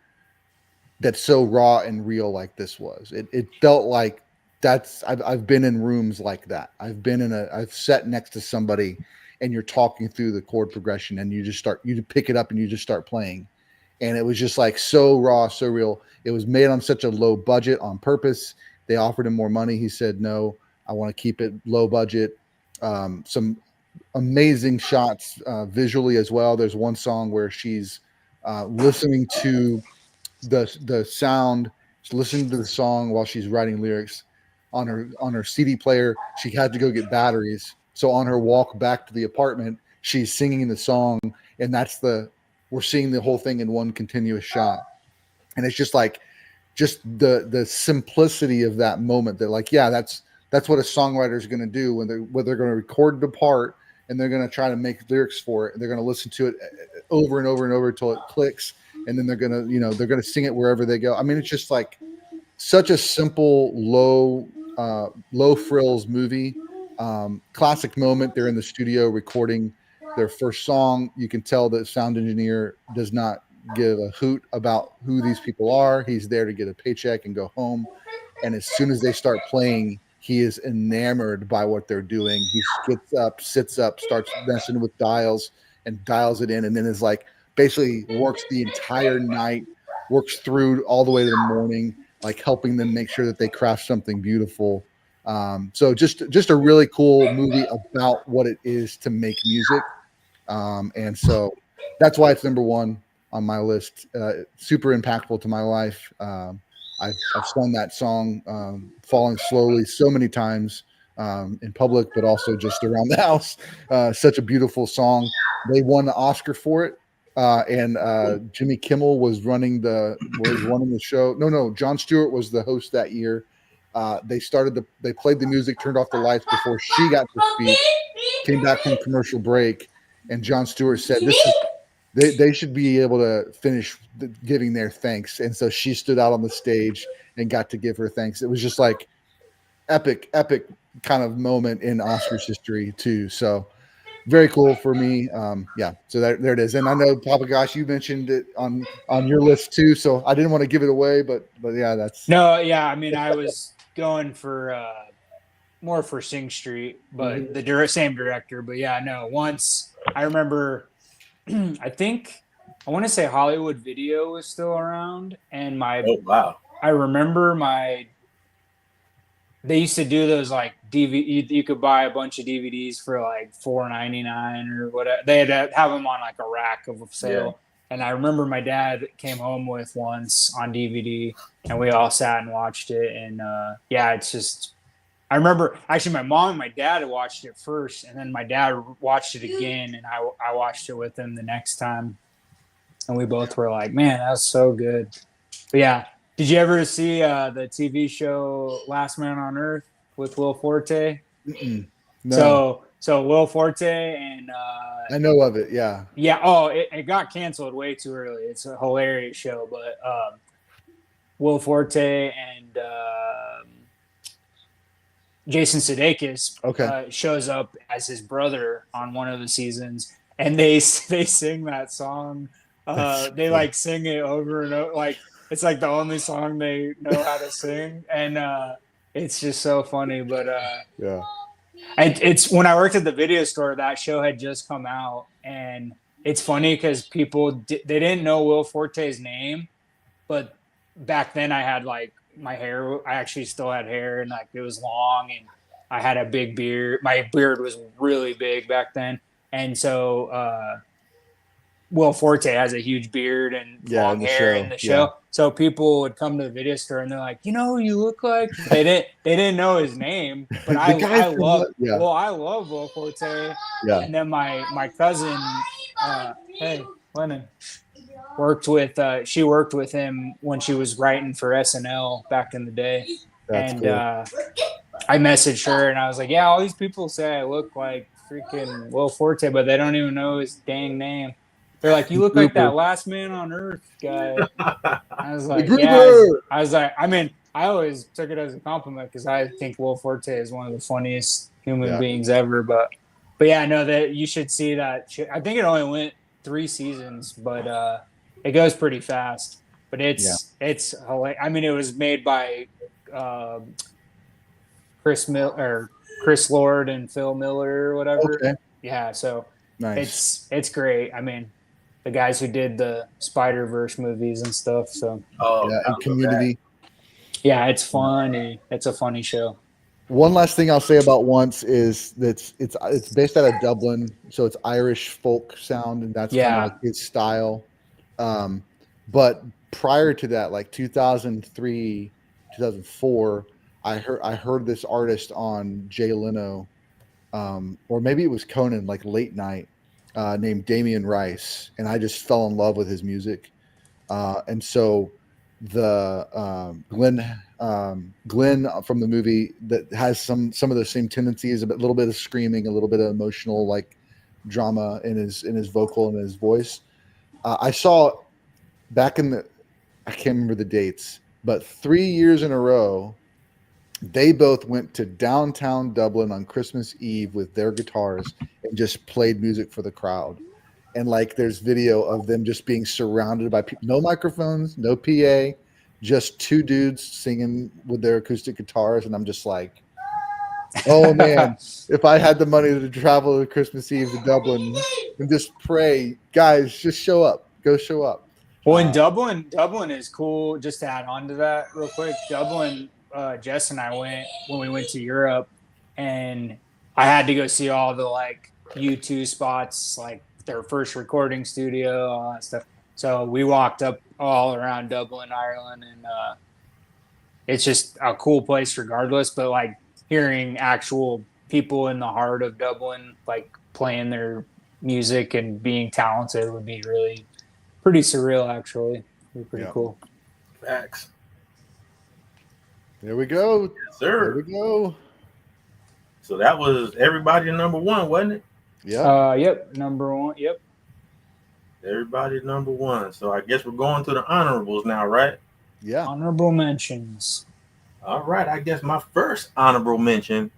that's so raw and real like this was. It felt like I've been in rooms like that. I've sat next to somebody and you're talking through the chord progression and you pick it up and you just start playing. And it was just like so raw, so real. It was made on such a low budget on purpose. They offered him more money. He said, no, I want to keep it low budget. Some amazing shots visually as well. There's one song where she's listening to the sound, she's listening to the song while she's writing lyrics. On her CD player, she had to go get batteries. So on her walk back to the apartment, she's singing the song, and we're seeing the whole thing in one continuous shot. And it's just like, just the simplicity of that moment. They're like, yeah, that's what a songwriter is going to do when they're going to record the part and they're going to try to make lyrics for it. They're going to listen to it over and over and over until it clicks, and then they're going to sing it wherever they go. I mean, it's just like such a simple, low frills movie. Classic moment. They're in the studio recording their first song. You can tell the sound engineer does not give a hoot about who these people are. He's there to get a paycheck and go home. And as soon as they start playing, he is enamored by what they're doing. He sits up, starts messing with dials and dials it in, and then is like basically works the entire night, works through all the way to the morning, like helping them make sure that they craft something beautiful. So just a really cool movie about what it is to make music. And so that's why it's number 1 on my list. Super impactful to my life. I've sung that song, Falling Slowly, so many times in public, but also just around the house. Such a beautiful song. They won the Oscar for it. And Jimmy Kimmel was running the show. No, Jon Stewart was the host that year. They played the music, turned off the lights before she got to speak, came back from commercial break, and Jon Stewart said, they should be able to finish giving their thanks. And so she stood out on the stage and got to give her thanks. It was just like epic kind of moment in Oscars history too. So very cool for me. Yeah. So there it is. And I know, Papa Gosh, you mentioned it on your list too. So I didn't want to give it away, but yeah, that's. No, yeah. I mean, I was going for more for Sing Street, but the same director. But yeah, no. Once I remember, I want to say Hollywood Video was still around, and I remember they used to do those like DVD. You could buy a bunch of DVDs for like $4.99 or whatever. They had to have them on like a rack of sale. Yeah. And I remember my dad came home with once on DVD, and we all sat and watched it. And it's just I remember actually my mom and my dad had watched it first, and then my dad watched it again, and I watched it with him the next time, and we both were like, "Man, that was so good." But yeah, did you ever see the TV show Last Man on Earth with Will Forte? No, So Will Forte and I know of it. Yeah. yeah, oh, it got canceled way too early. It's a hilarious show, but Will Forte and Jason Sudeikis Okay. shows up as his brother on one of the seasons, and they sing that song. They like sing it over and over, like it's like the only song they know how to sing, and it's just so funny. But Yeah. it's when I worked at the video store, that show had just come out, and it's funny because people they didn't know Will Forte's name, but back then I had like my hair. I actually still had hair, and like it was long, and I had a big beard. My beard was really big back then, and so Will Forte has a huge beard and long hair in the show. Yeah. So people would come to the video store and they're like, you know who you look like? They didn't know his name, but I love Will Forte. Yeah. And then my cousin, hey Lennon, she worked with him when she was writing for SNL back in the day. That's and cool. I messaged her and I was like, yeah, all these people say I look like freaking Will Forte, but they don't even know his dang name. They're like, you look like that Last Man on Earth guy. I was like, yeah. I was like, I mean, I always took it as a compliment because I think Will Forte is one of the funniest human beings ever. But yeah, no, that you should see that. I think it only went 3 seasons, but it goes pretty fast. But it's hilarious. I mean, it was made by Chris Lord and Phil Miller or whatever. Okay. Yeah, so nice. It's great. I mean, the guys who did the Spider-Verse movies and stuff. So and Community. Yeah, it's funny. It's a funny show. One last thing I'll say about Once is that it's based out of Dublin, so it's Irish folk sound, and that's kind of like his style. But prior to that, like 2003, 2004, I heard this artist on Jay Leno, or maybe it was Conan, like late night, named Damian Rice, and I just fell in love with his music. And so the Glenn from the movie that has some of the same tendencies, a little bit of screaming, a little bit of emotional like drama in his vocal and his voice. I saw back in I can't remember the dates, but 3 years in a row, they both went to downtown Dublin on Christmas Eve with their guitars and just played music for the crowd. And like, there's video of them just being surrounded by people, no microphones, no PA, just 2 dudes singing with their acoustic guitars. And I'm just like, oh man, if I had the money to travel to Christmas Eve to Dublin and just pray, guys, just show up, go show up. Well, in Dublin is cool. Just to add on to that real quick, Dublin, Jess and I went when we went to Europe, and I had to go see all the like U2 spots, like their first recording studio, all that stuff. So we walked up all around Dublin, Ireland, and it's just a cool place regardless. But like hearing actual people in the heart of Dublin, like playing their music and being talented would be really pretty surreal, actually. It'd be pretty cool. Facts. There we go. Yes, sir. There we go. So that was everybody number 1, wasn't it? Yeah. Yep. Number 1. Yep. Everybody number 1. So I guess we're going to the honorables now, right? Yeah. Honorable mentions. All right. I guess my first honorable mention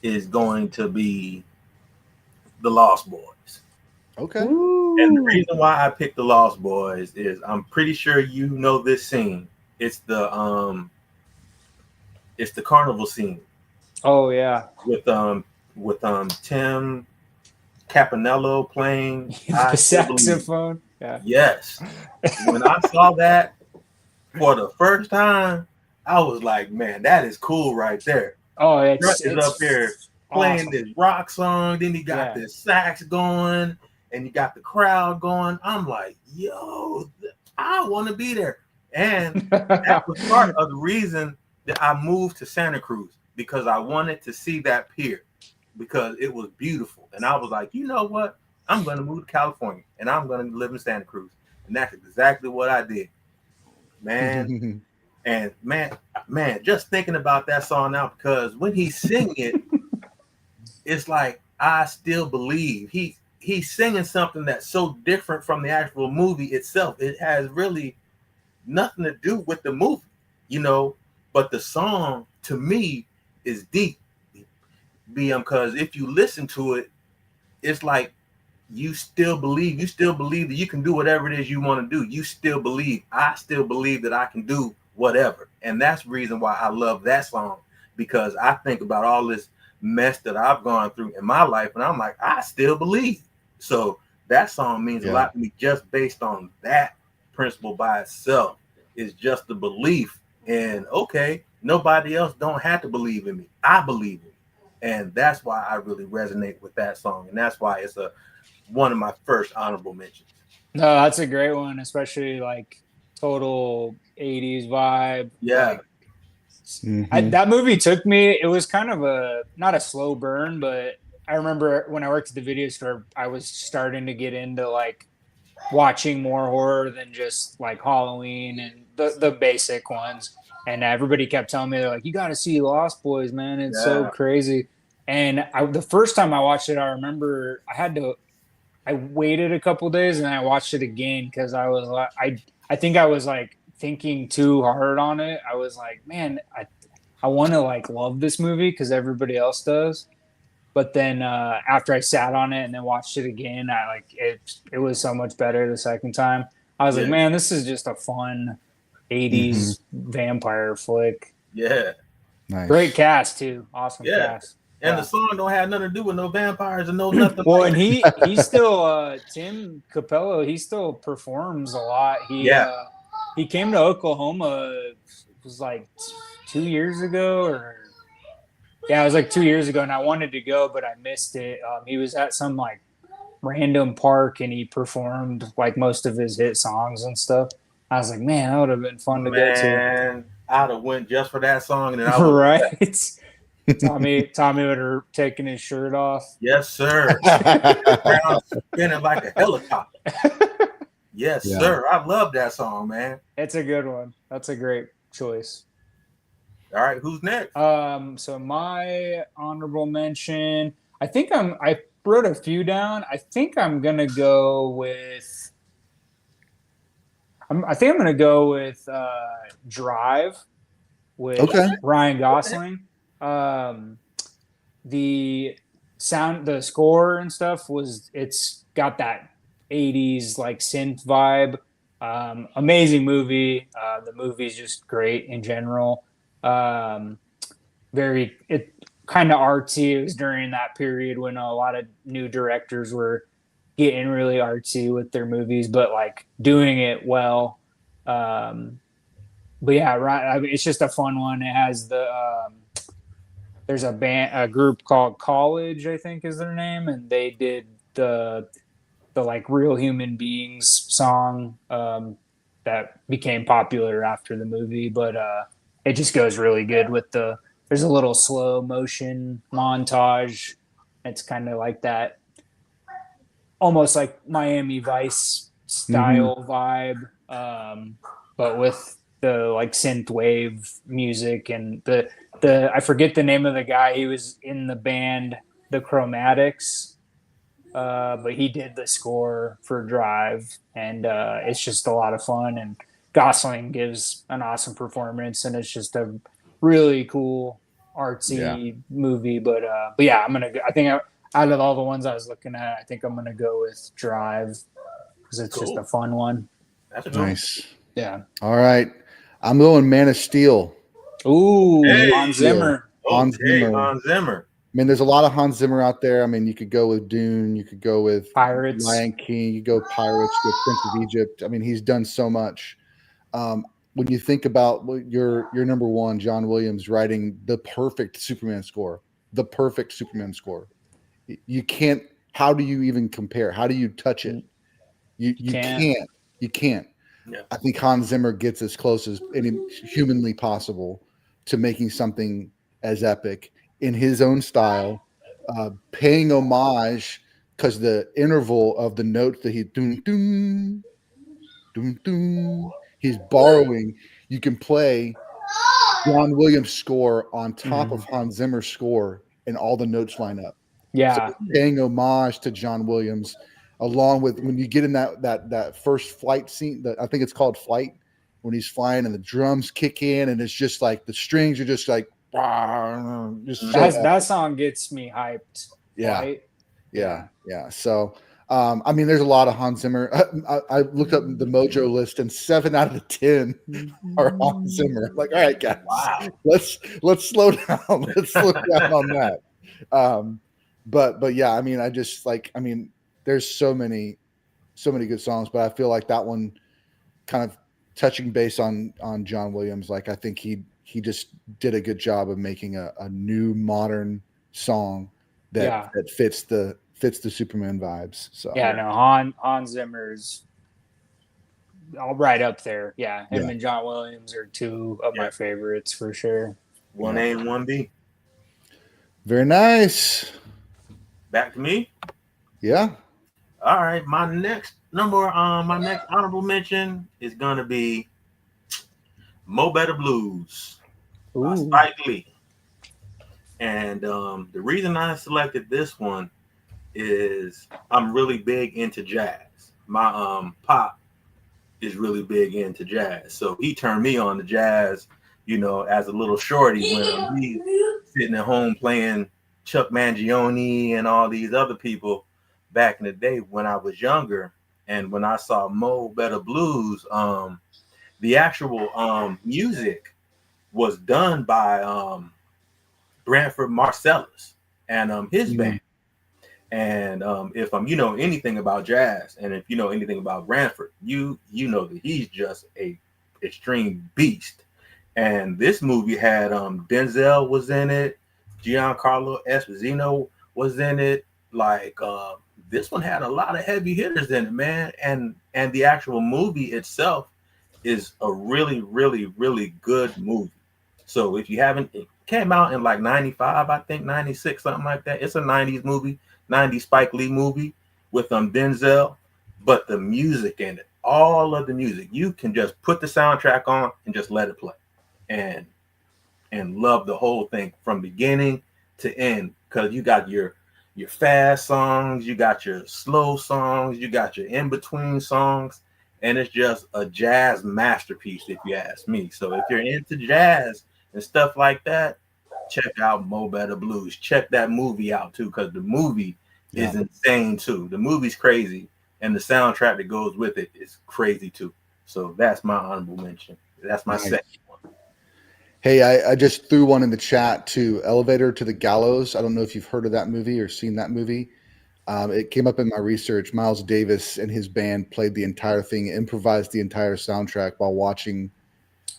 is going to be the Lost Boys. Okay. Ooh. And the reason why I picked the Lost Boys is I'm pretty sure you know this scene. It's the carnival scene. Oh yeah. With Tim Campanello playing the saxophone. Yeah. Yes. When I saw that for the first time, I was like, man, that is cool right there. Oh, it's up here playing awesome. this rock song. Then he got this sax going, and you got the crowd going. I'm like, yo, I want to be there. And that was part of the reason that I moved to Santa Cruz. because I wanted to see that pier because it was beautiful. And I was like, you know what? I'm going to move to California and I'm going to live in Santa Cruz. And that's exactly what I did, man. And man, just thinking about that song now, because when he's singing it, it's like, I still believe he's singing something that's so different from the actual movie itself. It has really nothing to do with the movie, you know, but the song to me is deep, BM, because if you listen to it, it's like you still believe that you can do whatever it is you want to do. You still believe, I still believe that I can do whatever. And that's the reason why I love that song, because I think about all this mess that I've gone through in my life, and I'm like, I still believe. So that song means a lot to me, just based on that principle by itself. Is just the belief. And okay, nobody else don't have to believe in me. I believe in me. And that's why I really resonate with that song. And that's why it's one of my first honorable mentions. No, that's a great one, especially like total 80s vibe. Yeah. Like, that movie took me, it was kind of not a slow burn, but I remember when I worked at the video store, I was starting to get into like watching more horror than just like Halloween and the basic ones. And everybody kept telling me, they're like, you got to see Lost Boys, man. It's so crazy. And the first time I watched it, I remember I waited a couple days and I watched it again because I was like, I think I was like thinking too hard on it. I was like, man, I want to like love this movie because everybody else does. But then after I sat on it and then watched it again, I like it was so much better the second time. I was like, man, this is just a fun 80s vampire flick. Yeah. Nice. Great cast too. Awesome cast. And the song don't have nothing to do with no vampires and no nothing. Well, and he still Tim Capello, he still performs a lot. He came to Oklahoma, it was like 2 years ago it was like 2 years ago, and I wanted to go, but I missed it. He was at some like random park, and he performed like most of his hit songs and stuff. I was like, man, that would have been fun to go to. I'd have went just for that song, and then I would right. Tommy would have taken his shirt off. Yes, sir. Spinning like a helicopter. Yes, sir. I love that song, man. It's a good one. That's a great choice. All right, who's next? So my honorable mention, I wrote a few down. I think I'm gonna go with Drive with Ryan Gosling. The score and stuff it's got that 80s like synth vibe. Amazing movie. The movie's just great in general. It kind of artsy. It was during that period when a lot of new directors were getting really artsy with their movies, but like doing it well. But yeah, right. I mean, it's just a fun one. It has there's a group called College, I think is their name, and they did the like Real Human Beings song that became popular after the movie, but it just goes really good with there's a little slow motion montage. It's kind of like that, almost like Miami Vice style vibe, but with the like synth wave music and the I forget the name of the guy. He was in the band The Chromatics, but he did the score for Drive, and it's just a lot of fun. And Gosling gives an awesome performance, and it's just a really cool artsy movie. But yeah, I think out of all the ones I was looking at, I think I'm gonna go with Drive because it's just a fun one. That's nice. Yeah. All right, I'm going Man of Steel. Ooh, Hans Zimmer. Hans Zimmer. I mean, there's a lot of Hans Zimmer out there. I mean, you could go with Dune, you could go with Pirates, Lion King, you go Pirates, you go Prince of Egypt. I mean, he's done so much. When you think about your number one, John Williams writing the perfect Superman score, you can't. How do you even compare? How do you touch it? You can't. You can't. Yeah. I think Hans Zimmer gets as close as any humanly possible to making something as epic in his own style, paying homage because the interval of the notes that he doom doom doom doom he's borrowing. You can play John Williams' score on top of Hans Zimmer's score, and all the notes line up. So Yeah. paying homage to John Williams, along with when you get in that first flight scene, I think it's called Flight, when he's flying and the drums kick in, and it's just like the strings are just like just so that song gets me hyped. yeah. Flight. Yeah. So I mean, there's a lot of Hans Zimmer. I looked up the Mojo list, and 7 out of the 10 are Hans Zimmer. Like, all right, guys, Wow. let's slow down. Let's slow down on that. But yeah, I mean, there's so many good songs, but I feel like that one kind of touching base on John Williams. Like, I think he just did a good job of making a new modern song that fits the Superman vibes. So Hans Zimmer's all right up there. Yeah, him and John Williams are two of my favorites for sure. 1A and 1B. Very nice. Back to me. Yeah. All right. My next honorable mention is gonna be Mo Better Blues by Spike Lee. And the reason I selected this one is I'm really big into jazz. My pop is really big into jazz, so he turned me on to jazz, as a little shorty when I'm sitting at home playing Chuck Mangione and all these other people back in the day when I was younger. And when I saw Mo Better Blues, the actual music was done by Branford Marsalis and his band. And if anything about jazz, and if you know anything about Branford, you know that he's just a extreme beast. And this movie had Denzel was in it, Giancarlo Esposito was in it. Like this one had a lot of heavy hitters in it, man. And the actual movie itself is a really, really, really good movie. So if you haven't, it came out in like 95, I think 96, something like that. It's a 90s movie, 90s Spike Lee movie with Denzel, but the music in it, all of the music, you can just put the soundtrack on and just let it play and love the whole thing from beginning to end, because you got your fast songs, you got your slow songs, you got your in-between songs, and it's just a jazz masterpiece if you ask me. So if you're into jazz and stuff like that, check out Mo Better Blues. Check that movie out too, because the movie is insane too. The movie's crazy, and the soundtrack that goes with it is crazy too. So that's my honorable mention. That's my second one. Hey, I just threw one in the chat to Elevator to the Gallows. I don't know if you've heard of that movie or seen that movie. It came up in my research. Miles Davis and his band played the entire thing, improvised the entire soundtrack while watching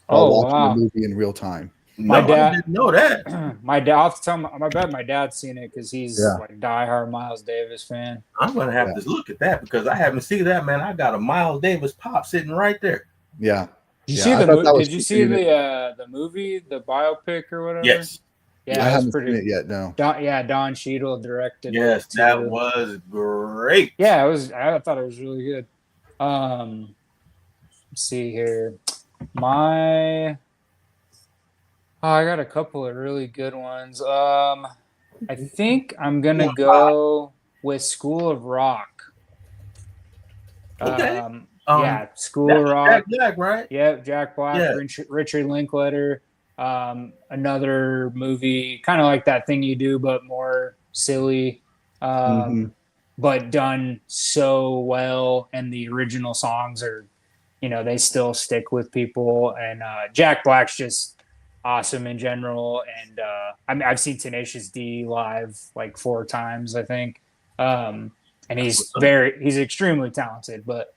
the movie in real time. My dad didn't know that. My dad, I'll have to tell my bet my dad's seen it because he's like a diehard Miles Davis fan. I'm gonna have to look at that because I haven't seen that, man. I got a Miles Davis pop sitting right there. Yeah. Did you see the movie, the biopic or whatever? Yes. Yeah, I haven't seen it yet. No. Don Cheadle directed. Yes, that was great. Yeah, it was. I thought it was really good. Let's see here. I got a couple of really good ones. I think I'm gonna go with School of Rock. Okay. School of Rock. Jack Black, right? Yeah, Jack Black, Yeah. Richard Linklater. Another movie, kind of like That Thing You Do, but more silly. But done so well, and the original songs are, they still stick with people. And Jack Black's just awesome in general. And I've seen Tenacious D live like 4 times, I think. And he's extremely talented. But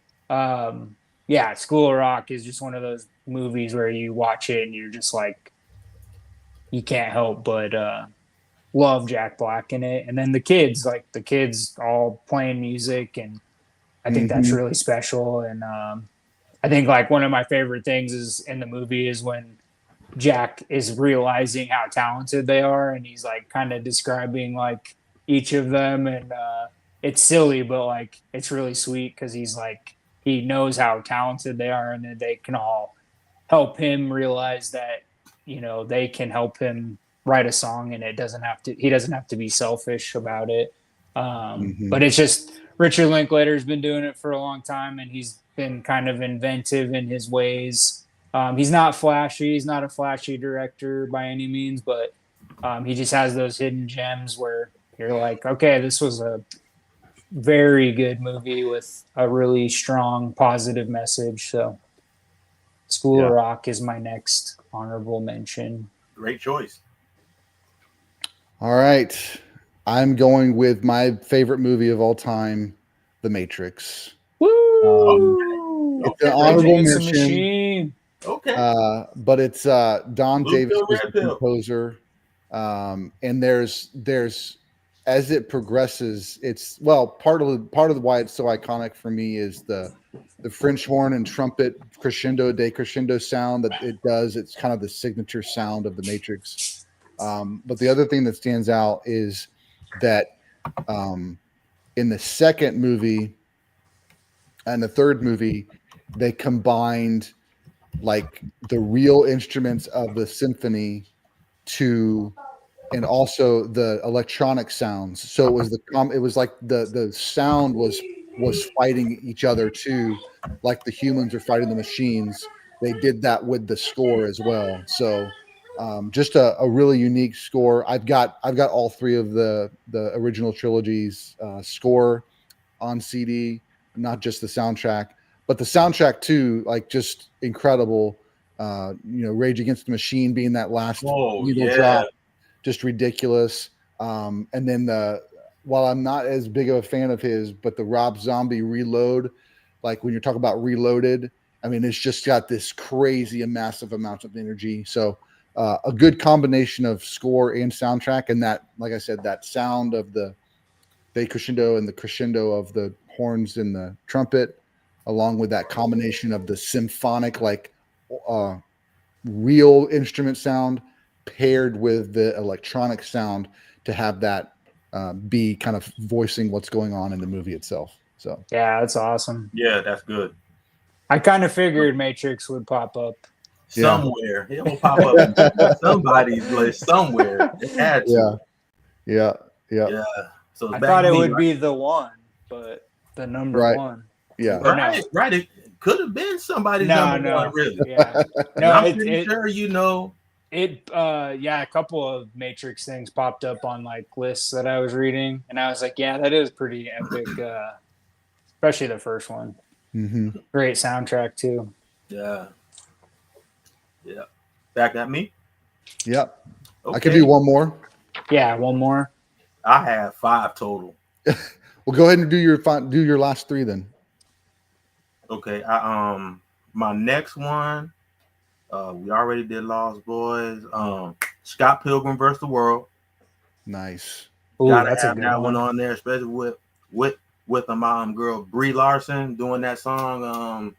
School of Rock is just one of those movies where you watch it and you're just like, you can't help but love Jack Black in it. And then the kids all playing music, and I think that's really special. And I think like one of my favorite things is in the movie is when Jack is realizing how talented they are, and he's like kind of describing like each of them, and it's silly, but like it's really sweet because he's like he knows how talented they are, and that they can all help him realize that they can help him write a song, and he doesn't have to be selfish about it. But it's just Richard Linklater's been doing it for a long time, and he's been kind of inventive in his ways. He's not flashy. He's not a flashy director by any means, but he just has those hidden gems where you're like, okay, this was a very good movie with a really strong, positive message. So School of Rock is my next honorable mention. Great choice. All right. I'm going with my favorite movie of all time, The Matrix. Woo! It's an honorable mention. Machine. Okay. But it's Don Davis Pill, was Red the Pill. composer. And there's as it progresses, it's part of why it's so iconic for me is the French horn and trumpet crescendo sound that it does. It's kind of the signature sound of The Matrix. But the other thing that stands out is that in the second movie and the third movie, they combined like the real instruments of the symphony and also the electronic sounds. So it was like the sound was fighting each other too, like the humans are fighting the machines. They did that with the score as well. So just a really unique score. I've got all three of the original trilogy's score on CD, not just the soundtrack, but the soundtrack too, like just incredible. Rage Against the Machine being that last needle drop, just ridiculous. And then while I'm not as big of a fan of his, but the Rob Zombie Reload, like when you're talking about Reloaded, I mean, it's just got this crazy and massive amount of energy. So a good combination of score and soundtrack, and that, like I said, that sound of the crescendo and the crescendo of the horns and the trumpet, along with that combination of the symphonic, like real instrument sound paired with the electronic sound to have that be kind of voicing what's going on in the movie itself. So yeah, that's awesome. Yeah, that's good. I kind of figured Matrix would pop up somewhere. It will pop up in somebody's list somewhere. It had to. Yeah. So I thought it would be the one, but the number one. Yeah. Right. It could have been somebody's number one, really. Yeah. No, I'm pretty sure it. A couple of Matrix things popped up on like lists that I was reading, and I was like, yeah, that is pretty epic. Especially the first one. Mm-hmm. Great soundtrack too. Yeah. Back at me. Yep. Okay. I could do one more. Yeah, one more. I have 5 total. Well, go ahead and do your last 3 then. Okay. My next one, we already did Lost Boys. Scott Pilgrim vs. the World. Nice. Ooh, Gotta that's have a good that one on there, especially with a mom girl Brie Larson doing that song.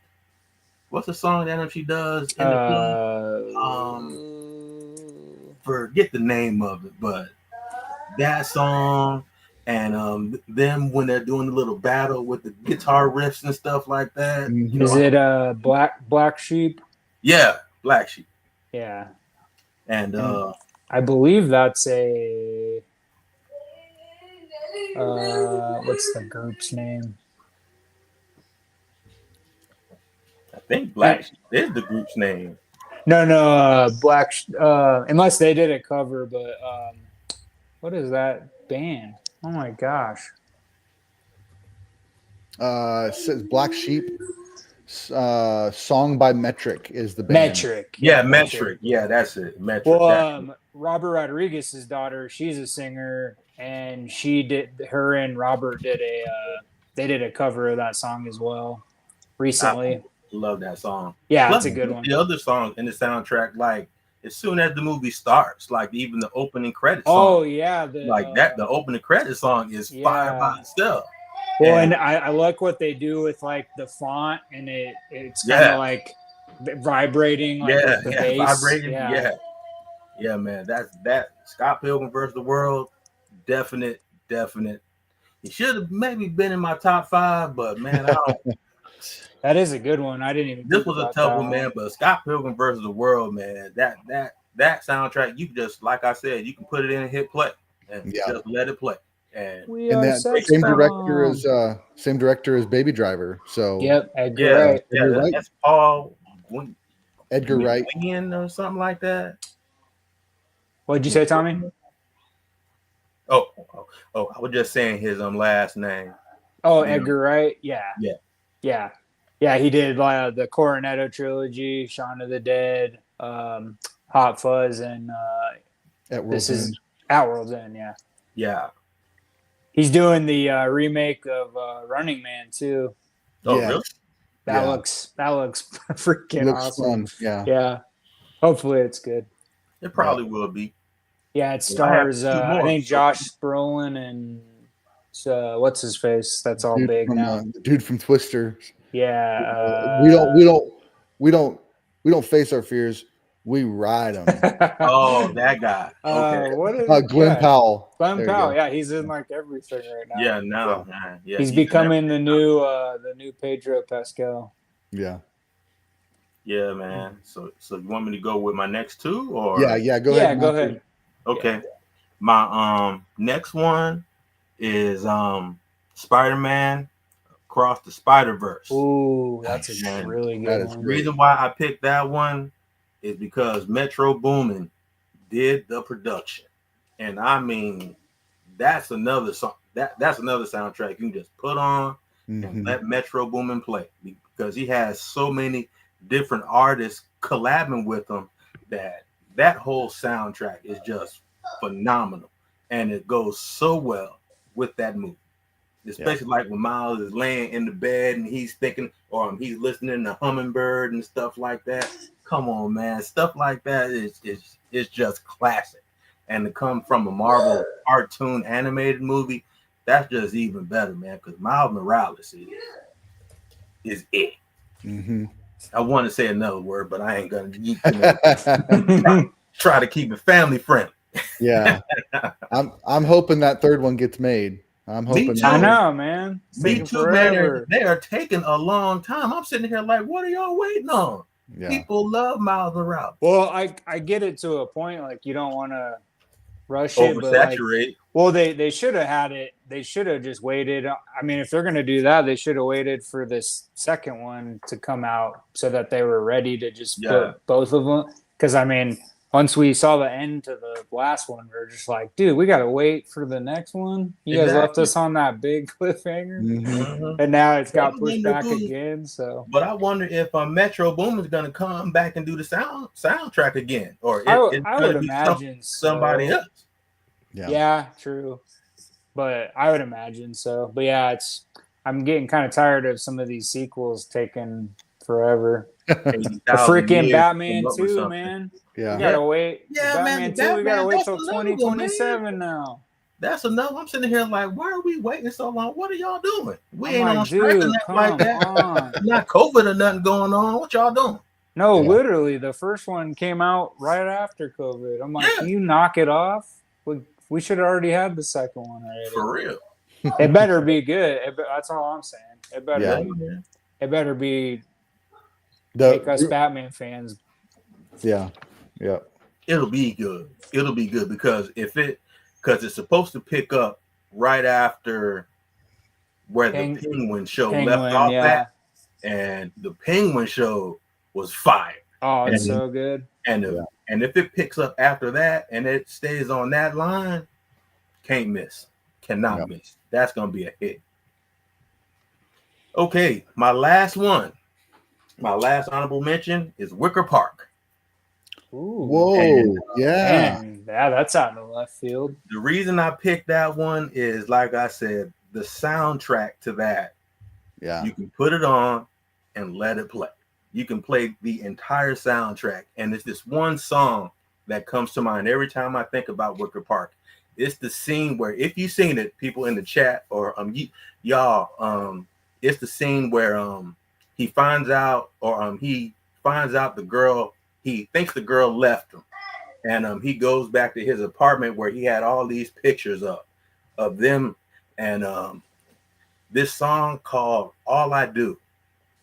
What's the song that she does in the film? Forget the name of it, but that song and them when they're doing the little battle with the guitar riffs and stuff like that. Mm-hmm. Is it Black Sheep? Yeah, Black Sheep. Yeah. And I believe that's a what's the group's name? I think Black Sheep is the group's name. No, unless they did a cover, but what is that band? Oh my gosh. It says Black Sheep. Song by Metric is the band. Metric. Yeah, Metric. Yeah, that's it. Metric. Well, Robert Rodriguez's daughter, she's a singer, and her and Robert did a cover of that song as well recently. I love that song. Yeah, that's a good one. The other songs in the soundtrack, like as soon as the movie starts, like even the opening credits song. Oh yeah, the opening credit song is fire by itself. Well, and I like what they do with like the font, and it's kind of like vibrating like with the bass. Vibrating. Yeah, man. That Scott Pilgrim versus the World. Definite. He should have maybe been in my top 5, but man, I don't. That is a good one. I didn't even. This was a tough one, man. But Scott Pilgrim versus the World, man. That soundtrack, you just, like I said, you can put it in and hit play and just let it play. And that same director as Baby Driver. So Edgar Wright. That's Paul Edgar Wright or something like that. What'd you say, Tommy? Oh, I was just saying his last name. Oh, Edgar Wright. Yeah. He did the Cornetto trilogy, Shaun of the Dead, Hot Fuzz, and At World's End. Yeah. He's doing the remake of Running Man too. Oh, really? That looks freaking awesome. Fun. Yeah. Hopefully it's good. It probably will be. Yeah, it stars I think Josh Brolin and what's his face? That's all big now. The dude from Twister. Yeah. We don't face our fears. We ride them. Oh, that guy. Okay. Glenn Powell. Glenn Powell. Yeah, he's in like everything right now. Yeah, no. Yeah, he's becoming the new Pedro Pascal. Yeah. Yeah, man. So you want me to go with my next 2 or? Yeah. Go ahead. Go ahead. Okay. Yeah. My next one is Spider-Man Across the Spider-Verse. Ooh, that's a really good one. The reason why I picked that one is because Metro Boomin did the production. And I mean, that's another song. That's another soundtrack you can just put on and let Metro Boomin play, because he has so many different artists collabing with him that whole soundtrack is just phenomenal. And it goes so well with that movie. Especially like when Miles is laying in the bed and he's thinking, or he's listening to Hummingbird and stuff like that. Come on, man. Stuff like that is just classic. And to come from a Marvel cartoon animated movie, that's just even better, man. Because Miles Morales is it. Mm-hmm. I want to say another word, but I ain't gonna try to keep it family friendly. Yeah, I'm hoping that third one gets made. I'm hoping. I know, man. Me too, man. They are taking a long time. I'm sitting here like, what are y'all waiting on? Yeah. People love Miles Morales. Well, I get it to a point. Like, you don't want to rush oversaturate. But they should have had it. They should have just waited. I mean, if they're going to do that, they should have waited for this second one to come out so that they were ready to just put both of them. Because, I mean, once we saw the end to the last one, we were just like, dude, we got to wait for the next one. You guys left us on that big cliffhanger. Mm-hmm. And now it's got pushed back again. So, but I wonder if Metro Boomin is going to come back and do the soundtrack again. Or I would imagine somebody else. Yeah, true. But I would imagine so. But yeah, I'm getting kind of tired of some of these sequels taking forever. The freaking Batman 2, man. Yeah. We gotta wait. Yeah, Batman 2, we gotta wait till 2027 now. That's enough. I'm sitting here like, why are we waiting so long? What are y'all doing? We ain't like, on strike or nothing like that. Not COVID or nothing going on. What y'all doing? No, literally, the first one came out right after COVID. I'm like, can you knock it off? We should have already had the second one already. For real. It better be good. That's all I'm saying. It better be make us Batman fans. Yeah. It'll be good. It'll be good because it's supposed to pick up right after where the Penguin show left off at, and the Penguin show was fire. Oh, it's so good. And if it picks up after that and it stays on that line, can't miss. Cannot miss. That's gonna be a hit. Okay, my last honorable mention is Wicker Park. Ooh. Whoa, yeah, that's out of left field. The reason I picked that one is, like I said, the soundtrack to that. Yeah, you can put it on and let it play. You can play the entire soundtrack, and it's this one song that comes to mind every time I think about Wicker Park. It's the scene where, if you've seen it, people in the chat or y'all, it's the scene where he finds out, or he finds out he thinks the girl left him, and he goes back to his apartment where he had all these pictures of them, and this song called "All I Do,"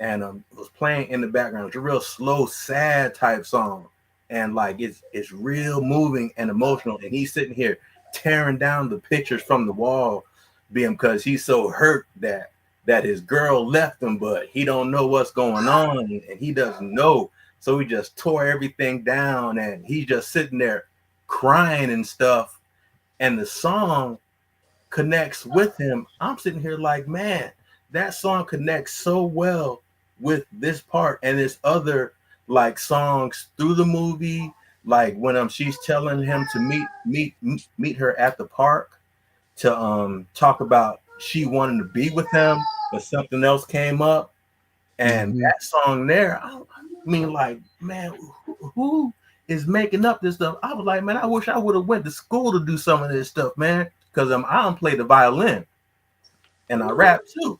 and it was playing in the background. It's a real slow, sad type song, and like it's real moving and emotional. And he's sitting here tearing down the pictures from the wall, because he's so hurt that his girl left him, but he don't know what's going on, and he doesn't know. So he just tore everything down, and he's just sitting there crying and stuff. And the song connects with him. I'm sitting here like, man, that song connects so well with this part and this other like songs through the movie, like when she's telling him to meet her at the park to talk about she wanted to be with him, but something else came up. And that song there, I mean, like, man, who is making up this stuff? I was like, man, I wish I would have went to school to do some of this stuff, man, because I don't play the violin and I rap too.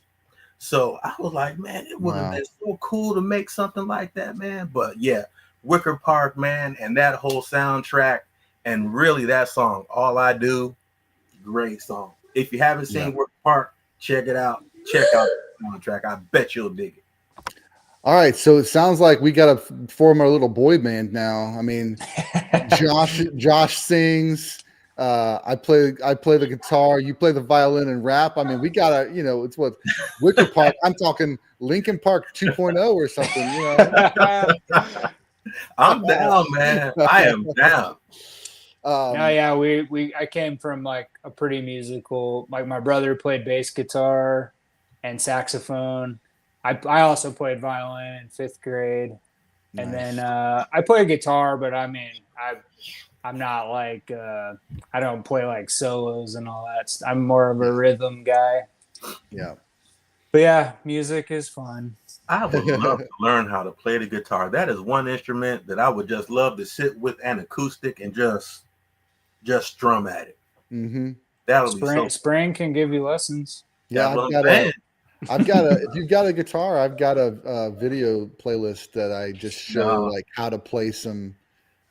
So I was like, man, it would have been so cool to make something like that, man. But yeah, Wicker Park, man, and that whole soundtrack, and really that song, All I Do, great song. If you haven't seen Wicker Park, check it out. Check out the soundtrack. I bet you'll dig it. All right, so it sounds like we got to form our little boy band now. I mean, Josh sings. I play the guitar. You play the violin and rap. I mean, we gotta, it's what Wicker Park. I'm talking Linkin Park 2.0 or something. I'm down, man. I am down. I came from like a pretty musical. Like my brother played bass guitar and saxophone. I also played violin in 5th grade, and then I play guitar. But I mean, I'm not like I don't play like solos and all that. I'm more of a rhythm guy. Yeah. But yeah, music is fun. I would love to learn how to play the guitar. That is one instrument that I would just love to sit with an acoustic and just strum at it. Mm-hmm. That'll be so. Spring can give you lessons. Yeah, if you've got a guitar, I've got a video playlist that I just show like how to play some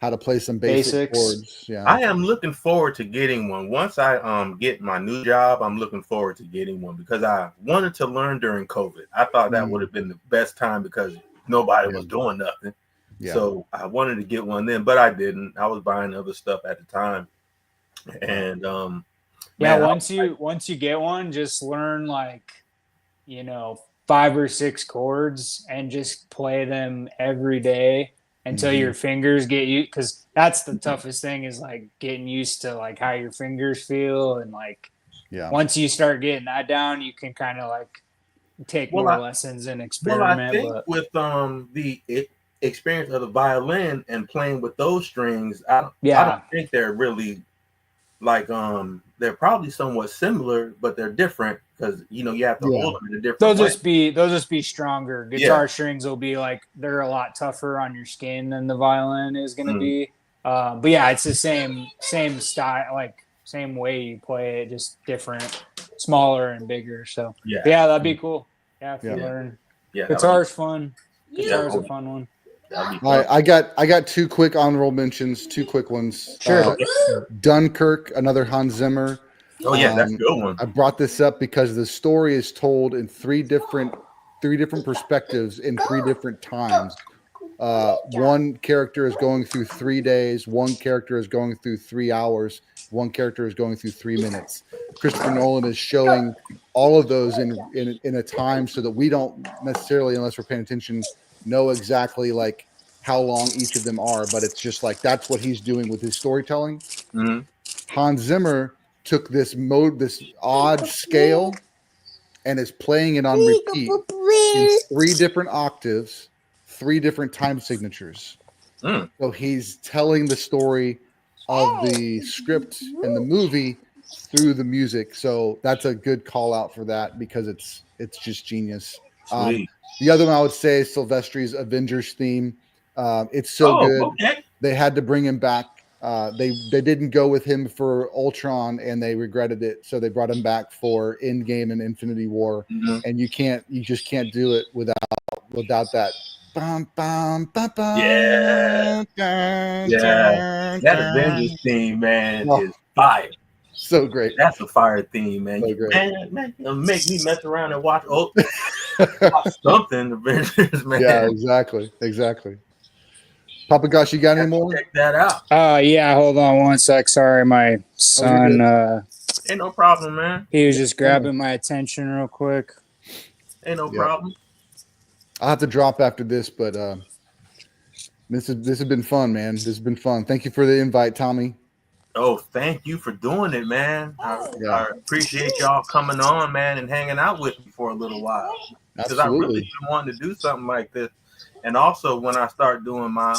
basic chords. Yeah. I am looking forward to getting one. Once I get my new job, I'm looking forward to getting one because I wanted to learn during COVID. I thought that would have been the best time because nobody was doing nothing. Yeah. So I wanted to get one then, but I didn't. I was buying other stuff at the time. And once you get one, just learn like 5 or 6 chords and just play them every day until your fingers get used, because that's the toughest thing is like getting used to like how your fingers feel, and like once you start getting that down, you can kind of like take more lessons and experiment. I think with the experience of the violin and playing with those strings, I don't think they're really like they're probably somewhat similar, but they're different because you have to hold them in a different way. They'll just be stronger. Guitar strings will be like they're a lot tougher on your skin than the violin is going to be. But yeah, it's the same style, like same way you play it, just different, smaller and bigger. So yeah, that'd be cool. Yeah, if you learn. Yeah, guitar's fun. Guitar's a fun one. All right, I got 2 quick honorable mentions, 2 quick ones. Sure. Dunkirk, another Hans Zimmer. Oh yeah, that's a good one. I brought this up because the story is told in 3 different perspectives in 3 different times. One character is going through 3 days, one character is going through 3 hours, one character is going through 3 minutes. Christopher Nolan is showing all of those in a time so that we don't necessarily, unless we're paying attention, know exactly like how long each of them are, but it's just like that's what he's doing with his storytelling. Hans Zimmer took this odd scale and is playing it on repeat in 3 different octaves, 3 different time signatures. So he's telling the story of the script and the movie through the music. So that's a good call out for that because it's just genius. The other one I would say is Silvestri's Avengers theme. It's so good. Okay. They had to bring him back. They didn't go with him for Ultron and they regretted it. So they brought him back for Endgame and Infinity War. And you just can't do it without that Bum, bum, bum, Yeah. bum, dun, Yeah. dun, That dun. Avengers theme, man, Oh, is fire. so great. That's a fire theme, man. So great. Man, it'll make me mess around and watch something Avengers, man. Yeah, exactly. Papa Gosh, you got any more? Check that out. Yeah, hold on one sec. Sorry, my Oh, you're son, good. Ain't no problem, man. he was just grabbing my attention real quick. Ain't no Yeah. problem. I'll have to drop after this, but this has been fun, man. This has been fun. Thank you for the invite, Tommy. Oh, thank you for doing it, man. Yeah. I appreciate y'all coming on, man, and hanging out with me for a little while. Because I really Absolutely. been wanting to do something like this. And also, when I start doing my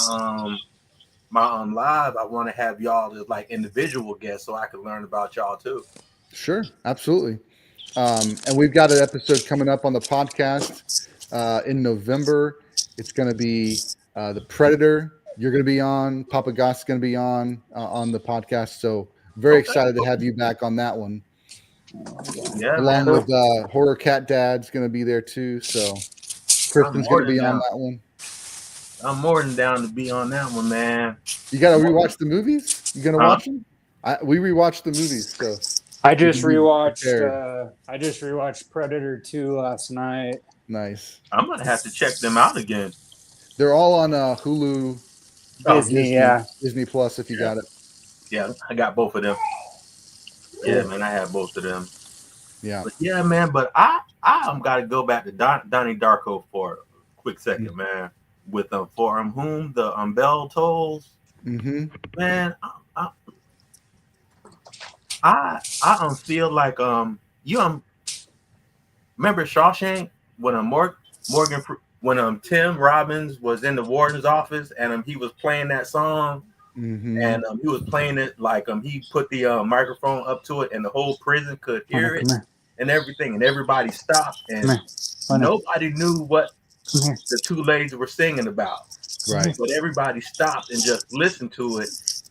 live, I want to have y'all as like individual guests so I can learn about y'all too. Sure, absolutely. And we've got an episode coming up on the podcast in November. It's going to be the Predator. You're going to be on. Papa Goss is going to be on the podcast. So very excited to have you back on that one. Yeah, Along man. with Horror Cat Dad's going to be there too. So Kristen's going to be on that one. I'm more than down to be on that one, man. You got to rewatch the movies. You going to watch them? We rewatched the movies. So I just rewatched Predator 2 last night. Nice. I'm gonna have to check them out again. They're all on Hulu, Disney Plus if you got it. Yeah, I got both of them. Yeah, man, I have both of them. Yeah. But yeah, man. But I gotta go back to Donnie Darko for a quick second, man. With for whom the bell tolls, man. I feel like you remember Shawshank when Tim Robbins was in the warden's office and he was playing that song and he was playing it like he put the microphone up to it and the whole prison could hear it and everything and everybody stopped and nobody knew what the two ladies were singing about. Right. But everybody stopped and just listened to it.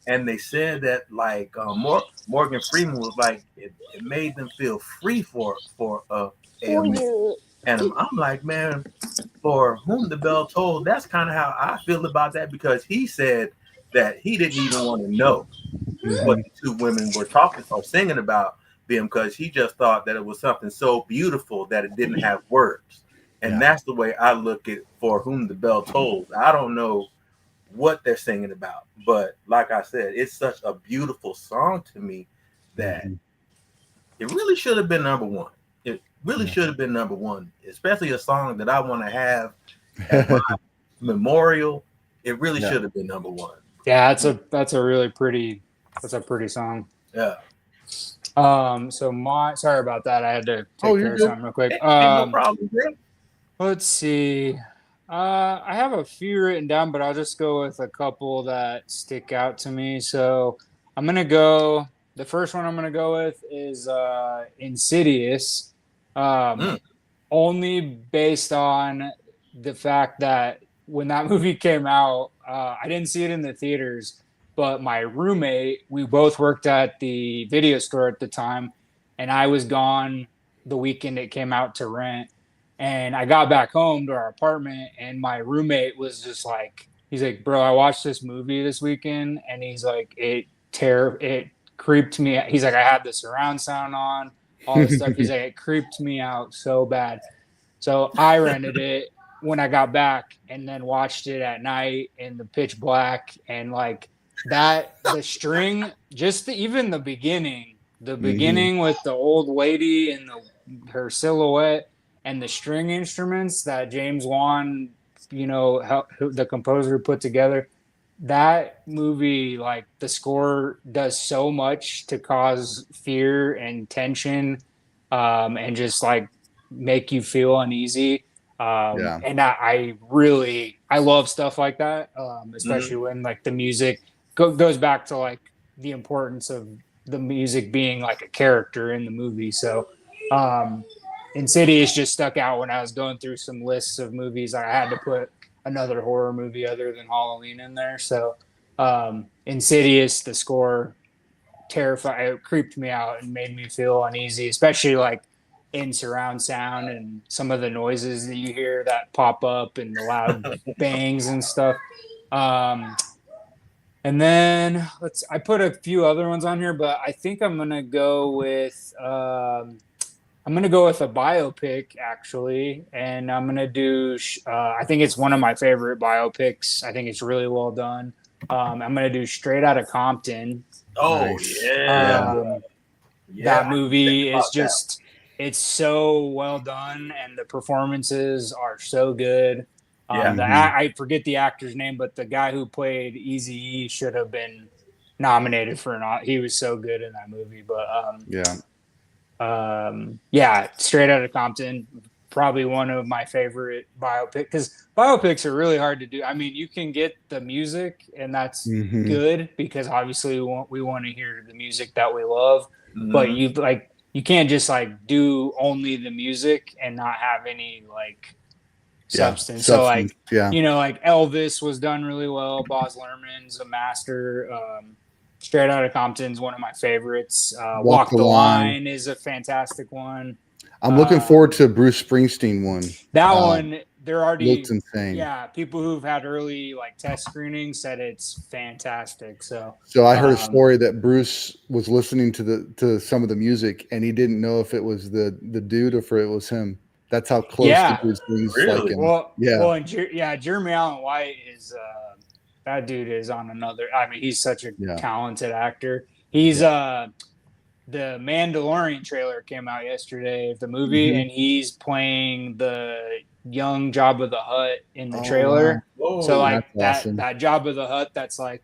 And they said that like Morgan Freeman was like it made them feel free for a minute. And I'm like, man, for whom the bell tolled, that's kind of how I feel about that because he said that he didn't even want to know what the two women were talking or singing about them because he just thought that it was something so beautiful that it didn't have words. And that's the way I look at for whom the bell tolls. I don't know what they're singing about, but like I said, it's such a beautiful song to me that it really should have been number one. It really should have been number one, especially a song that I want to have at my memorial. It really should have been number one. Yeah, that's a really pretty song. Yeah. So sorry about that. I had to take care of something real quick. Ain't no problem, bro. Let's see. I have a few written down, but I'll just go with a couple that stick out to me. So I'm gonna go. The first one I'm gonna go with is Insidious, only based on the fact that when that movie came out, I didn't see it in the theaters, but my roommate, we both worked at the video store at the time, and I was gone the weekend it came out to rent. And I got back home to our apartment, and my roommate was just like, he's like, bro, I watched this movie this weekend, and he's like, it creeped me. He's like, I had the surround sound on, all this stuff. He's like, it creeped me out so bad. So I rented it when I got back, and then watched it at night in the pitch black, and like that, the string, even the beginning with the old lady and her silhouette. And the string instruments that James Wan, the composer, put together, that movie, like the score does so much to cause fear and tension, and just like make you feel uneasy. And I love stuff like that, especially when like the music goes back to like the importance of the music being like a character in the movie. So, Insidious just stuck out when I was going through some lists of movies. I had to put another horror movie other than Halloween in there. So Insidious, the score, it creeped me out and made me feel uneasy, especially like in surround sound and some of the noises that you hear that pop up and the loud bangs and stuff. And then I put a few other ones on here, but I think I'm gonna go with a biopic actually, and I'm gonna do. I think it's one of my favorite biopics. I think it's really well done. I'm gonna do Straight Outta Compton. Oh Nice. yeah. That movie is just it's so well done, and the performances are so good. I forget the actor's name, but the guy who played Eazy-E should have been nominated for an. He was so good in that movie. But Straight Outta Compton, probably one of my favorite biopics, because biopics are really hard to do. I mean, you can get the music, and that's good because obviously we want to hear the music that we love, but you can't just like do only the music and not have any like substance. So like like Elvis was done really well. Baz Luhrmann's a master. Straight Outta Compton's one of my favorites. Walk the Line is a fantastic one. I'm looking forward to Bruce Springsteen one. That one, they're already looks insane. Yeah, people who've had early like test screenings said it's fantastic. So I heard a story that Bruce was listening to some of the music and he didn't know if it was the dude or if it was him. That's how close the Bruce Springsteen really? Like Jeremy Allen White is that dude is on another. I mean, he's such a talented actor. He's the Mandalorian trailer came out yesterday of the movie, and he's playing the young Jabba the Hutt in the trailer. Wow. So like awesome. that Jabba the Hutt, that's like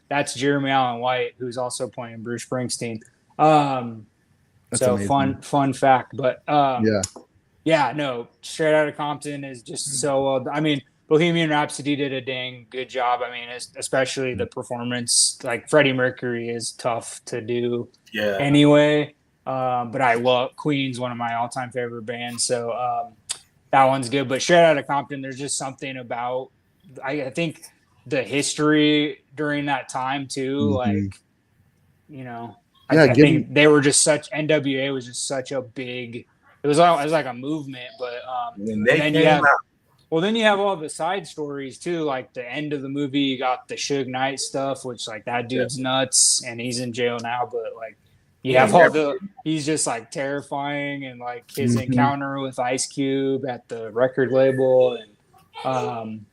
that's Jeremy Allen White, who's also playing Bruce Springsteen. So amazing. fun fact, but Straight Outta Compton is just so well. I mean, Bohemian Rhapsody did a dang good job. I mean, especially the performance. Like Freddie Mercury is tough to do anyway. But I love Queen's one of my all-time favorite bands. So that one's good. But Straight Outta Compton, there's just something about I think the history during that time too. Like, I think they were just NWA was just such a big. It was like a movement, but then you have all the side stories too. Like the end of the movie, you got the Suge Knight stuff, which like that dude's nuts and he's in jail now. But like you have he's just like terrifying, and like his encounter with Ice Cube at the record label, and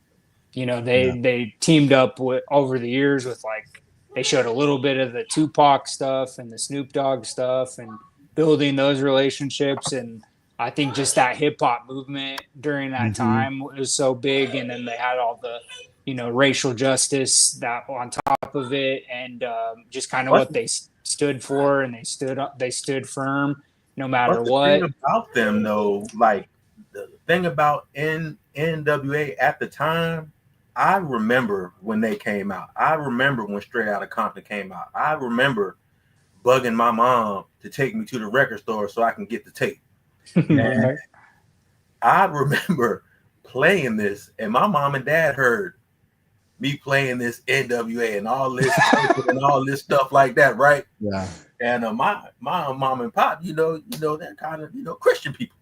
they teamed up with over the years with like they showed a little bit of the Tupac stuff and the Snoop Dogg stuff and building those relationships. And I think just that hip hop movement during that time was so big. And then they had all the, racial justice that on top of it, and just kind of what they stood for, and they stood firm no matter what. The thing about them though, like the thing about NWA at the time, I remember when they came out. I remember when Straight Outta Compton came out. I remember bugging my mom to take me to the record store so I can get the tape. And I remember playing this, and my mom and dad heard me playing this NWA and all this and all this stuff like that, right? Yeah. And my mom and pop, they're kind of Christian people,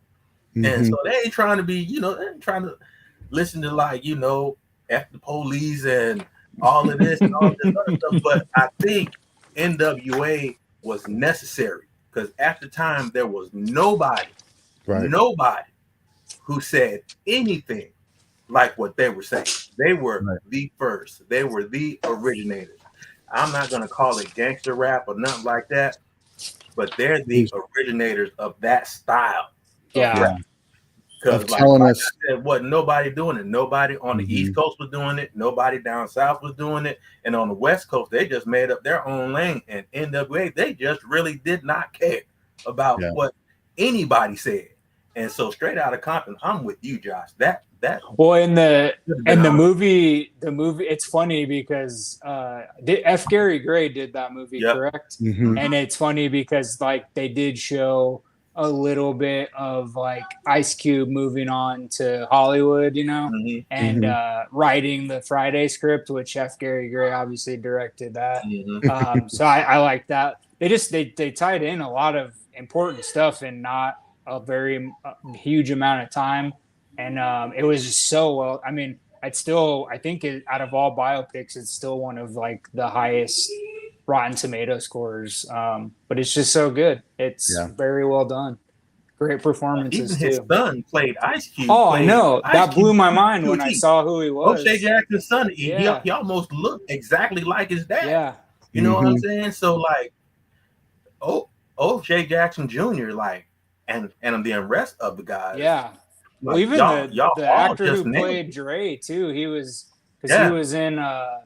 and so they ain't trying to be, they ain't trying to listen to like F the police and all of this and all this other stuff. But I think NWA was necessary because at the time there was nobody who said anything like what they were saying. They were the first. They were the originators. I'm not going to call it gangster rap or nothing like that, but they're the originators of that style. Yeah. Because I said, wasn't nobody doing it. Nobody on the East Coast was doing it. Nobody down South was doing it. And on the West Coast, they just made up their own lane. And NWA, they just really did not care about what anybody said. And so Straight Outta Compton, I'm with you, Josh. Well, in the movie, it's funny because F. Gary Gray did that movie, correct? And it's funny because like they did show a little bit of like Ice Cube moving on to Hollywood, and writing the Friday script, which F. Gary Gray obviously directed that. So I like that. They tied in a lot of important stuff and not a very huge amount of time, and it was just so well. I mean, I think out of all biopics, it's still one of like the highest Rotten Tomato scores. But it's just so good. It's very well done. Great performances Even his too. son played Ice Cube. Oh, I know. That blew my mind too. when I saw who he was. O'Shea Jackson's son. He almost looked exactly like his dad. Yeah. You know what I'm saying? So like, O'Shea Jackson Jr. like, and the rest of the guys. Yeah. Like, well, even the actor who played it. Dre too. He was he was in. I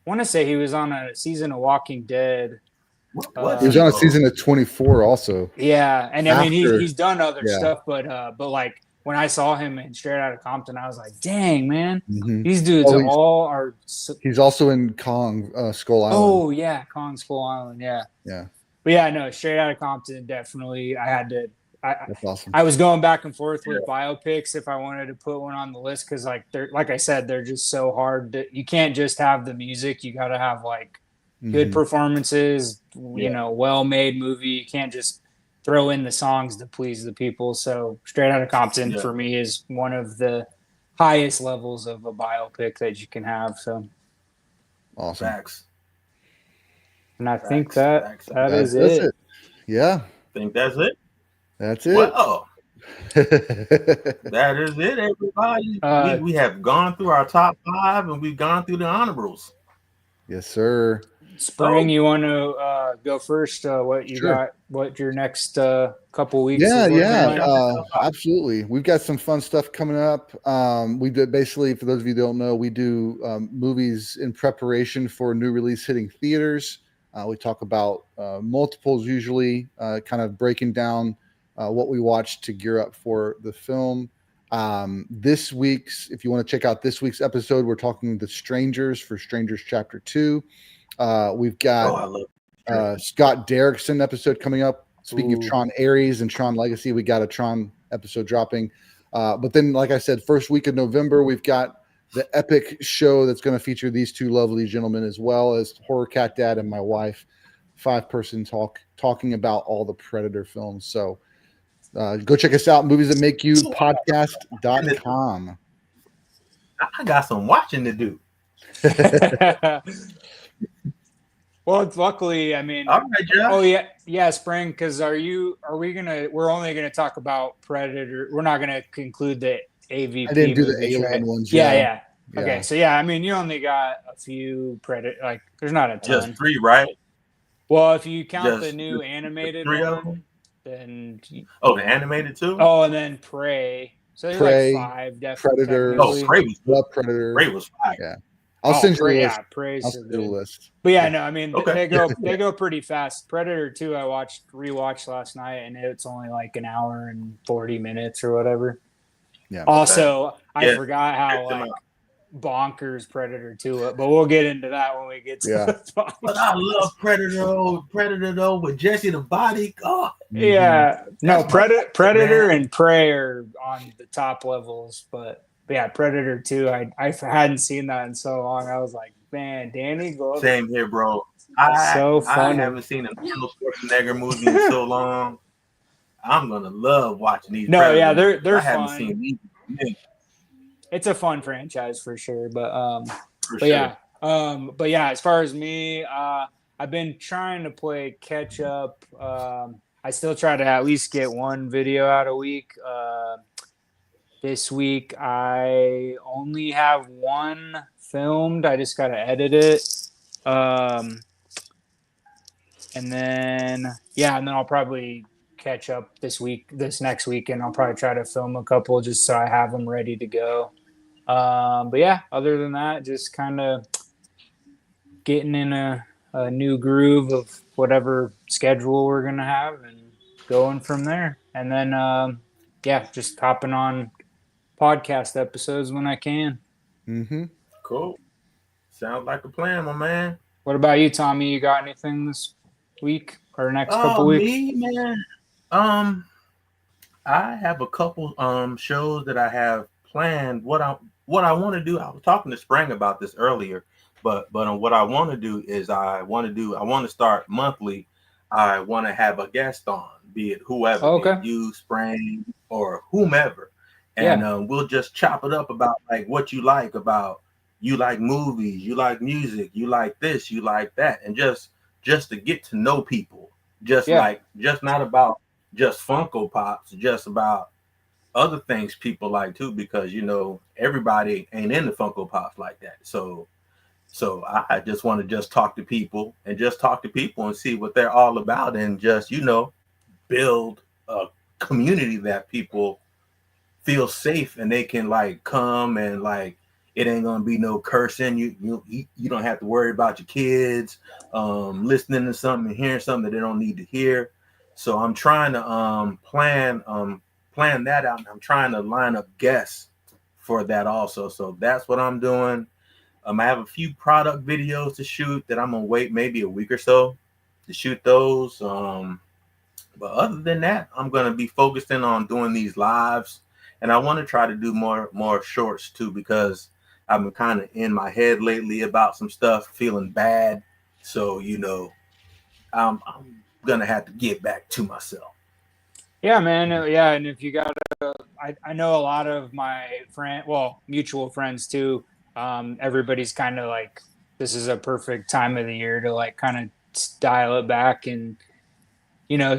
want to say he was on a season of Walking Dead. He was on a season of 24 also. Yeah, and I mean he's done other stuff, but like when I saw him in Straight Outta Compton, I was like, dang man, these dudes are. He's also in Kong Skull Island. Oh yeah, Kong Skull Island. Yeah. But yeah, no, Straight Outta Compton definitely. I had to. That's awesome. I was going back and forth with biopics if I wanted to put one on the list because like I said, they're just so hard. You can't just have the music. You got to have like good performances, well-made movie. You can't just throw in the songs to please the people. So Straight Outta Compton for me is one of the highest levels of a biopic that you can have. So awesome. Facts. And I think that is it. Yeah. I think that's it. That's it. Well, that is it, everybody. We have gone through our top 5 and we've gone through the honorables. Yes, sir. Spring, you want to go first? What you got? What your next couple weeks? Absolutely. We've got some fun stuff coming up. We did basically, for those of you who don't know, we do movies in preparation for new release hitting theaters. We talk about multiples usually, kind of breaking down what we watched to gear up for the film. This week's, if you want to check out this week's episode, we're talking The Strangers for Strangers Chapter 2. We've got Scott Derrickson episode coming up. Speaking of Tron Ares and Tron Legacy, we got a Tron episode dropping. But then, like I said, first week of November, we've got the epic show that's going to feature these two lovely gentlemen, as well as Horror Cat Dad and my wife, 5-person talking about all the Predator films. So go check us out, moviesthatmakeyoupodcast.com. I got some watching to do. Well, luckily, I mean, all right, Josh. Oh yeah, Spring. Because we're only gonna talk about Predator. We're not gonna conclude the AVP. I didn't do the movies, alien ones. Yeah. Okay, so I mean, you only got a few Predator. Like, there's not a ton. Just 3, right? Well, if you count the new animated one, then the animated too. Oh, and then Prey. So there's like 5. Definitely. Predator. Prey was Predator. Prey was 5. Yeah. I'll send you the list. Prey's I'll send you the list. But I mean, they go pretty fast. Predator 2, I rewatched last night, and it's only like an hour and 40 minutes or whatever. Yeah. Also, I forgot how bonkers Predator 2, but we'll get into that when we get to the But I love Predator though with Jesse the Body. God. Yeah. No, Predator and Prey are on the top levels, but Predator 2, I hadn't seen that in so long. I was like, man, Danny Glover. Same here, bro. I haven't seen an Arnold Schwarzenegger movie in so long. I'm gonna love watching these. No, Predators. They're I fun. haven't seen these. It's a fun franchise for sure, but as far as me, I've been trying to play catch up. I still try to at least get one video out a week. This week I only have one filmed. I just gotta edit it. And then I'll probably catch up this next weekend. I'll probably try to film a couple just so I have them ready to go. Other than that, just kind of getting in a new groove of whatever schedule we're gonna have and going from there. And then just hopping on podcast episodes when I can. Cool. Sounds like a plan, my man. What about you, Tommy? You got anything this week or next couple weeks? Me, man. I have a couple shows that I have planned. What I want to do, I was talking to Spring about this earlier, but what I want to do is I want to start monthly. I want to have a guest on be it whoever, Oh, be okay. it you, Spring, or whomever, and Yeah. we'll just chop it up about like what you like about. You like movies, you like music, you like this, you like that, and just to get to know people, Yeah. just not about just Funko Pops, just about other things people like too, because everybody ain't into Funko Pops like that. So I just want to just talk to people and see what they're all about, and just build a community that people feel safe and they can like come and like it ain't gonna be no cursing. You don't have to worry about your kids listening to something and hearing something that they don't need to hear. So I'm trying to plan that out, and I'm trying to line up guests for that also. So that's what I'm doing. I have a few product videos to shoot that I'm gonna wait maybe a week or so to shoot those. But other than that, I'm gonna be focusing on doing these lives, and I want to try to do more shorts too, because I've been kind of in my head lately about some stuff, feeling bad. So I'm gonna have to get back to myself. Yeah, man. Yeah, and if you got I know a lot of my mutual friends too. Everybody's kind of like, this is a perfect time of the year to like kind of dial it back and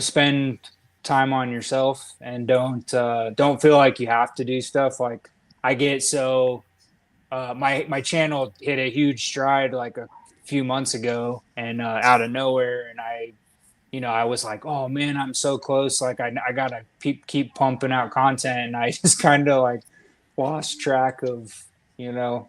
spend time on yourself, and don't feel like you have to do stuff. Like I get so my channel hit a huge stride like a few months ago, and out of nowhere, and I was like, oh man, I'm so close. Like I gotta keep pumping out content, and I just kind of like lost track of you know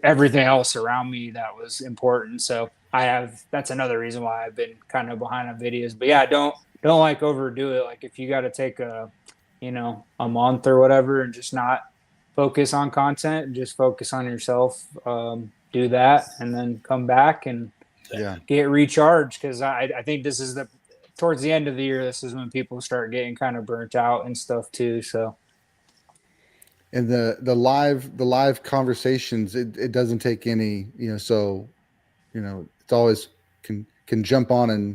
everything else around me that was important. So that's another reason why I've been kind of behind on videos. But yeah, don't like overdo it. Like if you got to take a month or whatever and just not focus on content and just focus on yourself, do that and then come back and Yeah. get recharged. Cause I think this is towards the end of the year, this is when people start getting kind of burnt out and stuff too. So And the live conversations, it doesn't take any, so it's always can jump on and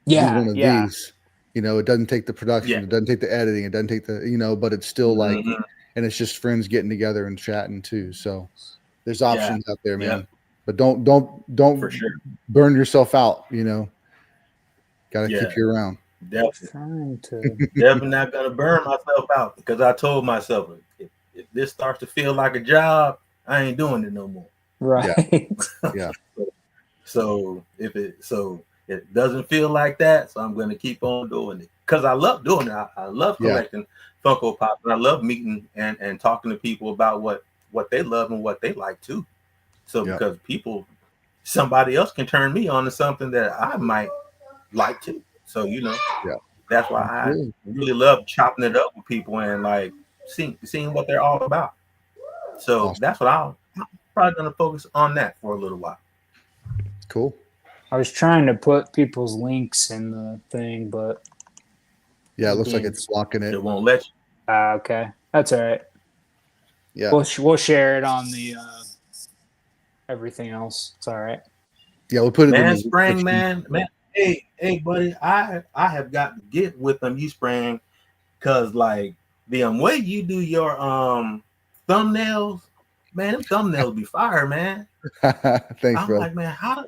do yeah, one of yeah, these. It doesn't take the production, Yeah. it doesn't take the editing, it doesn't take the, but it's still like, Mhm. and it's just friends getting together and chatting too. So there's Yeah. options out there, Yeah. man. But don't For sure. burn yourself out. Got to Yeah. keep you around. Definitely. trying to. Definitely not gonna burn myself out, because I told myself if this starts to feel like a job, I ain't doing it no more. Right. Yeah. So it doesn't feel like that, so I'm gonna keep on doing it because I love doing it. I love collecting Funko Pops, and I love meeting and talking to people about what they love and what they like too. So because somebody else can turn me on to something that I might like too. So that's why I really love chopping it up with people and like seeing what they're all about. So Awesome. that's what I'm probably gonna focus on that for a little while. Cool. I was trying to put people's links in the thing, but Yeah, it looks like it's blocking it. It won't let you. Okay, that's all right. Yeah. We'll share it on the everything else. It's all right. Yeah, we'll put it in Man, the Spring, description. man. Hey, buddy. I have got to get with them, you Spring, because like the way you do your thumbnails, man, them thumbnails be fire, man. Thanks, I'm bro. like, man, how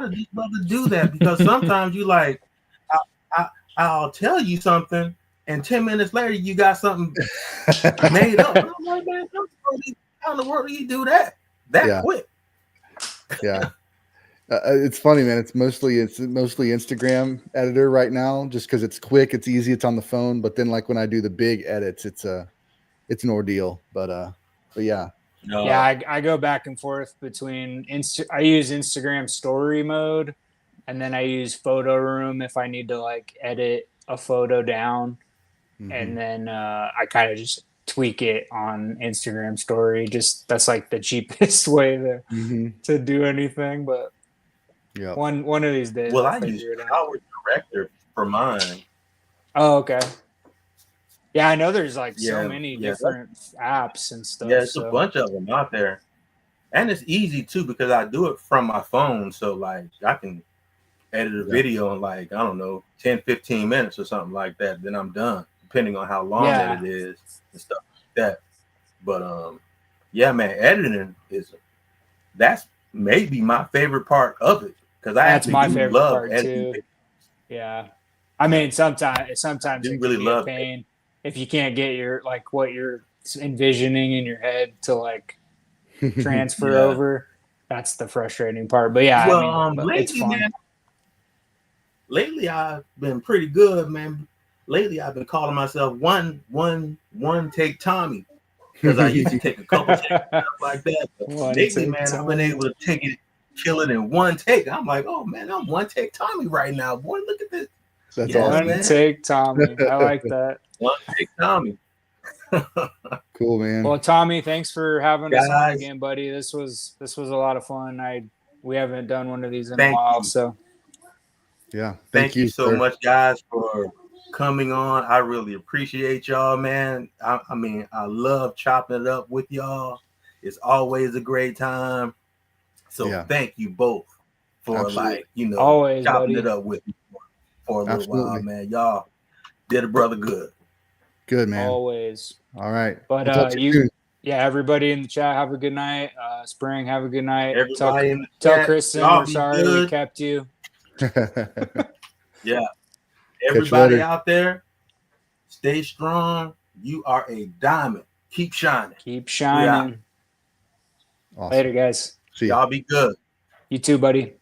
did this brother do that? Because sometimes you like, I'll tell you something, and 10 minutes later you got something made up. I'm like, man, how in the world do you do that quick? Yeah. It's funny, man. It's mostly Instagram editor right now, just because it's quick, it's easy, it's on the phone. But then, like when I do the big edits, it's an ordeal. But yeah. No. Yeah, I go back and forth between I use Instagram story mode, and then I use photo room if I need to like edit a photo down, and then I kind of just tweak it on Instagram story. Just that's like the cheapest way to do anything. But yeah, one of these days, Well, I'll I use figure it out. Power Director for mine. Oh, okay. Yeah, I know there's like so Yeah, many yeah, different apps and stuff. Yeah, it's a So bunch of them out there, and it's easy too because I do it from my phone. So like I can edit a video in like, I don't know, 10, 15 minutes or something like that. Then I'm done, depending on how long that it is and stuff like that. But yeah, man, editing that's maybe my favorite part of it, because that's my favorite love part editing. too. Yeah, I mean, sometimes it really can be love a pain if you can't get your like what you're envisioning in your head to like transfer over. That's the frustrating part. But yeah, well, I mean, lately, it's fun. man, lately I've been pretty good, man. Lately I've been calling myself one take Tommy, because I used to take a couple takes and stuff like that. But lately, man, I've been able to kill it in one take. I'm like, oh man, I'm one take Tommy right now. Boy, look at this. That's awesome. One take Tommy. I like that. One take Tommy. Cool, man. Well, Tommy, thanks for having us on again, buddy. This was a lot of fun. We haven't done one of these in a while, so yeah. Thank you so much, guys, for coming on. I really appreciate y'all, man. I mean, I love chopping it up with y'all. It's always a great time. So thank you both for always, chopping buddy. it up with me for a little while, man. Y'all did a brother good. Good, man. Always. All right. But everybody in the chat, have a good night. Spring, have a good night. Tell Kristen we're sorry we kept you. Yeah. Everybody out there, stay strong. You are a diamond. Keep shining. Keep shining. Awesome. Later, guys. See ya. Y'all be good. You too, buddy.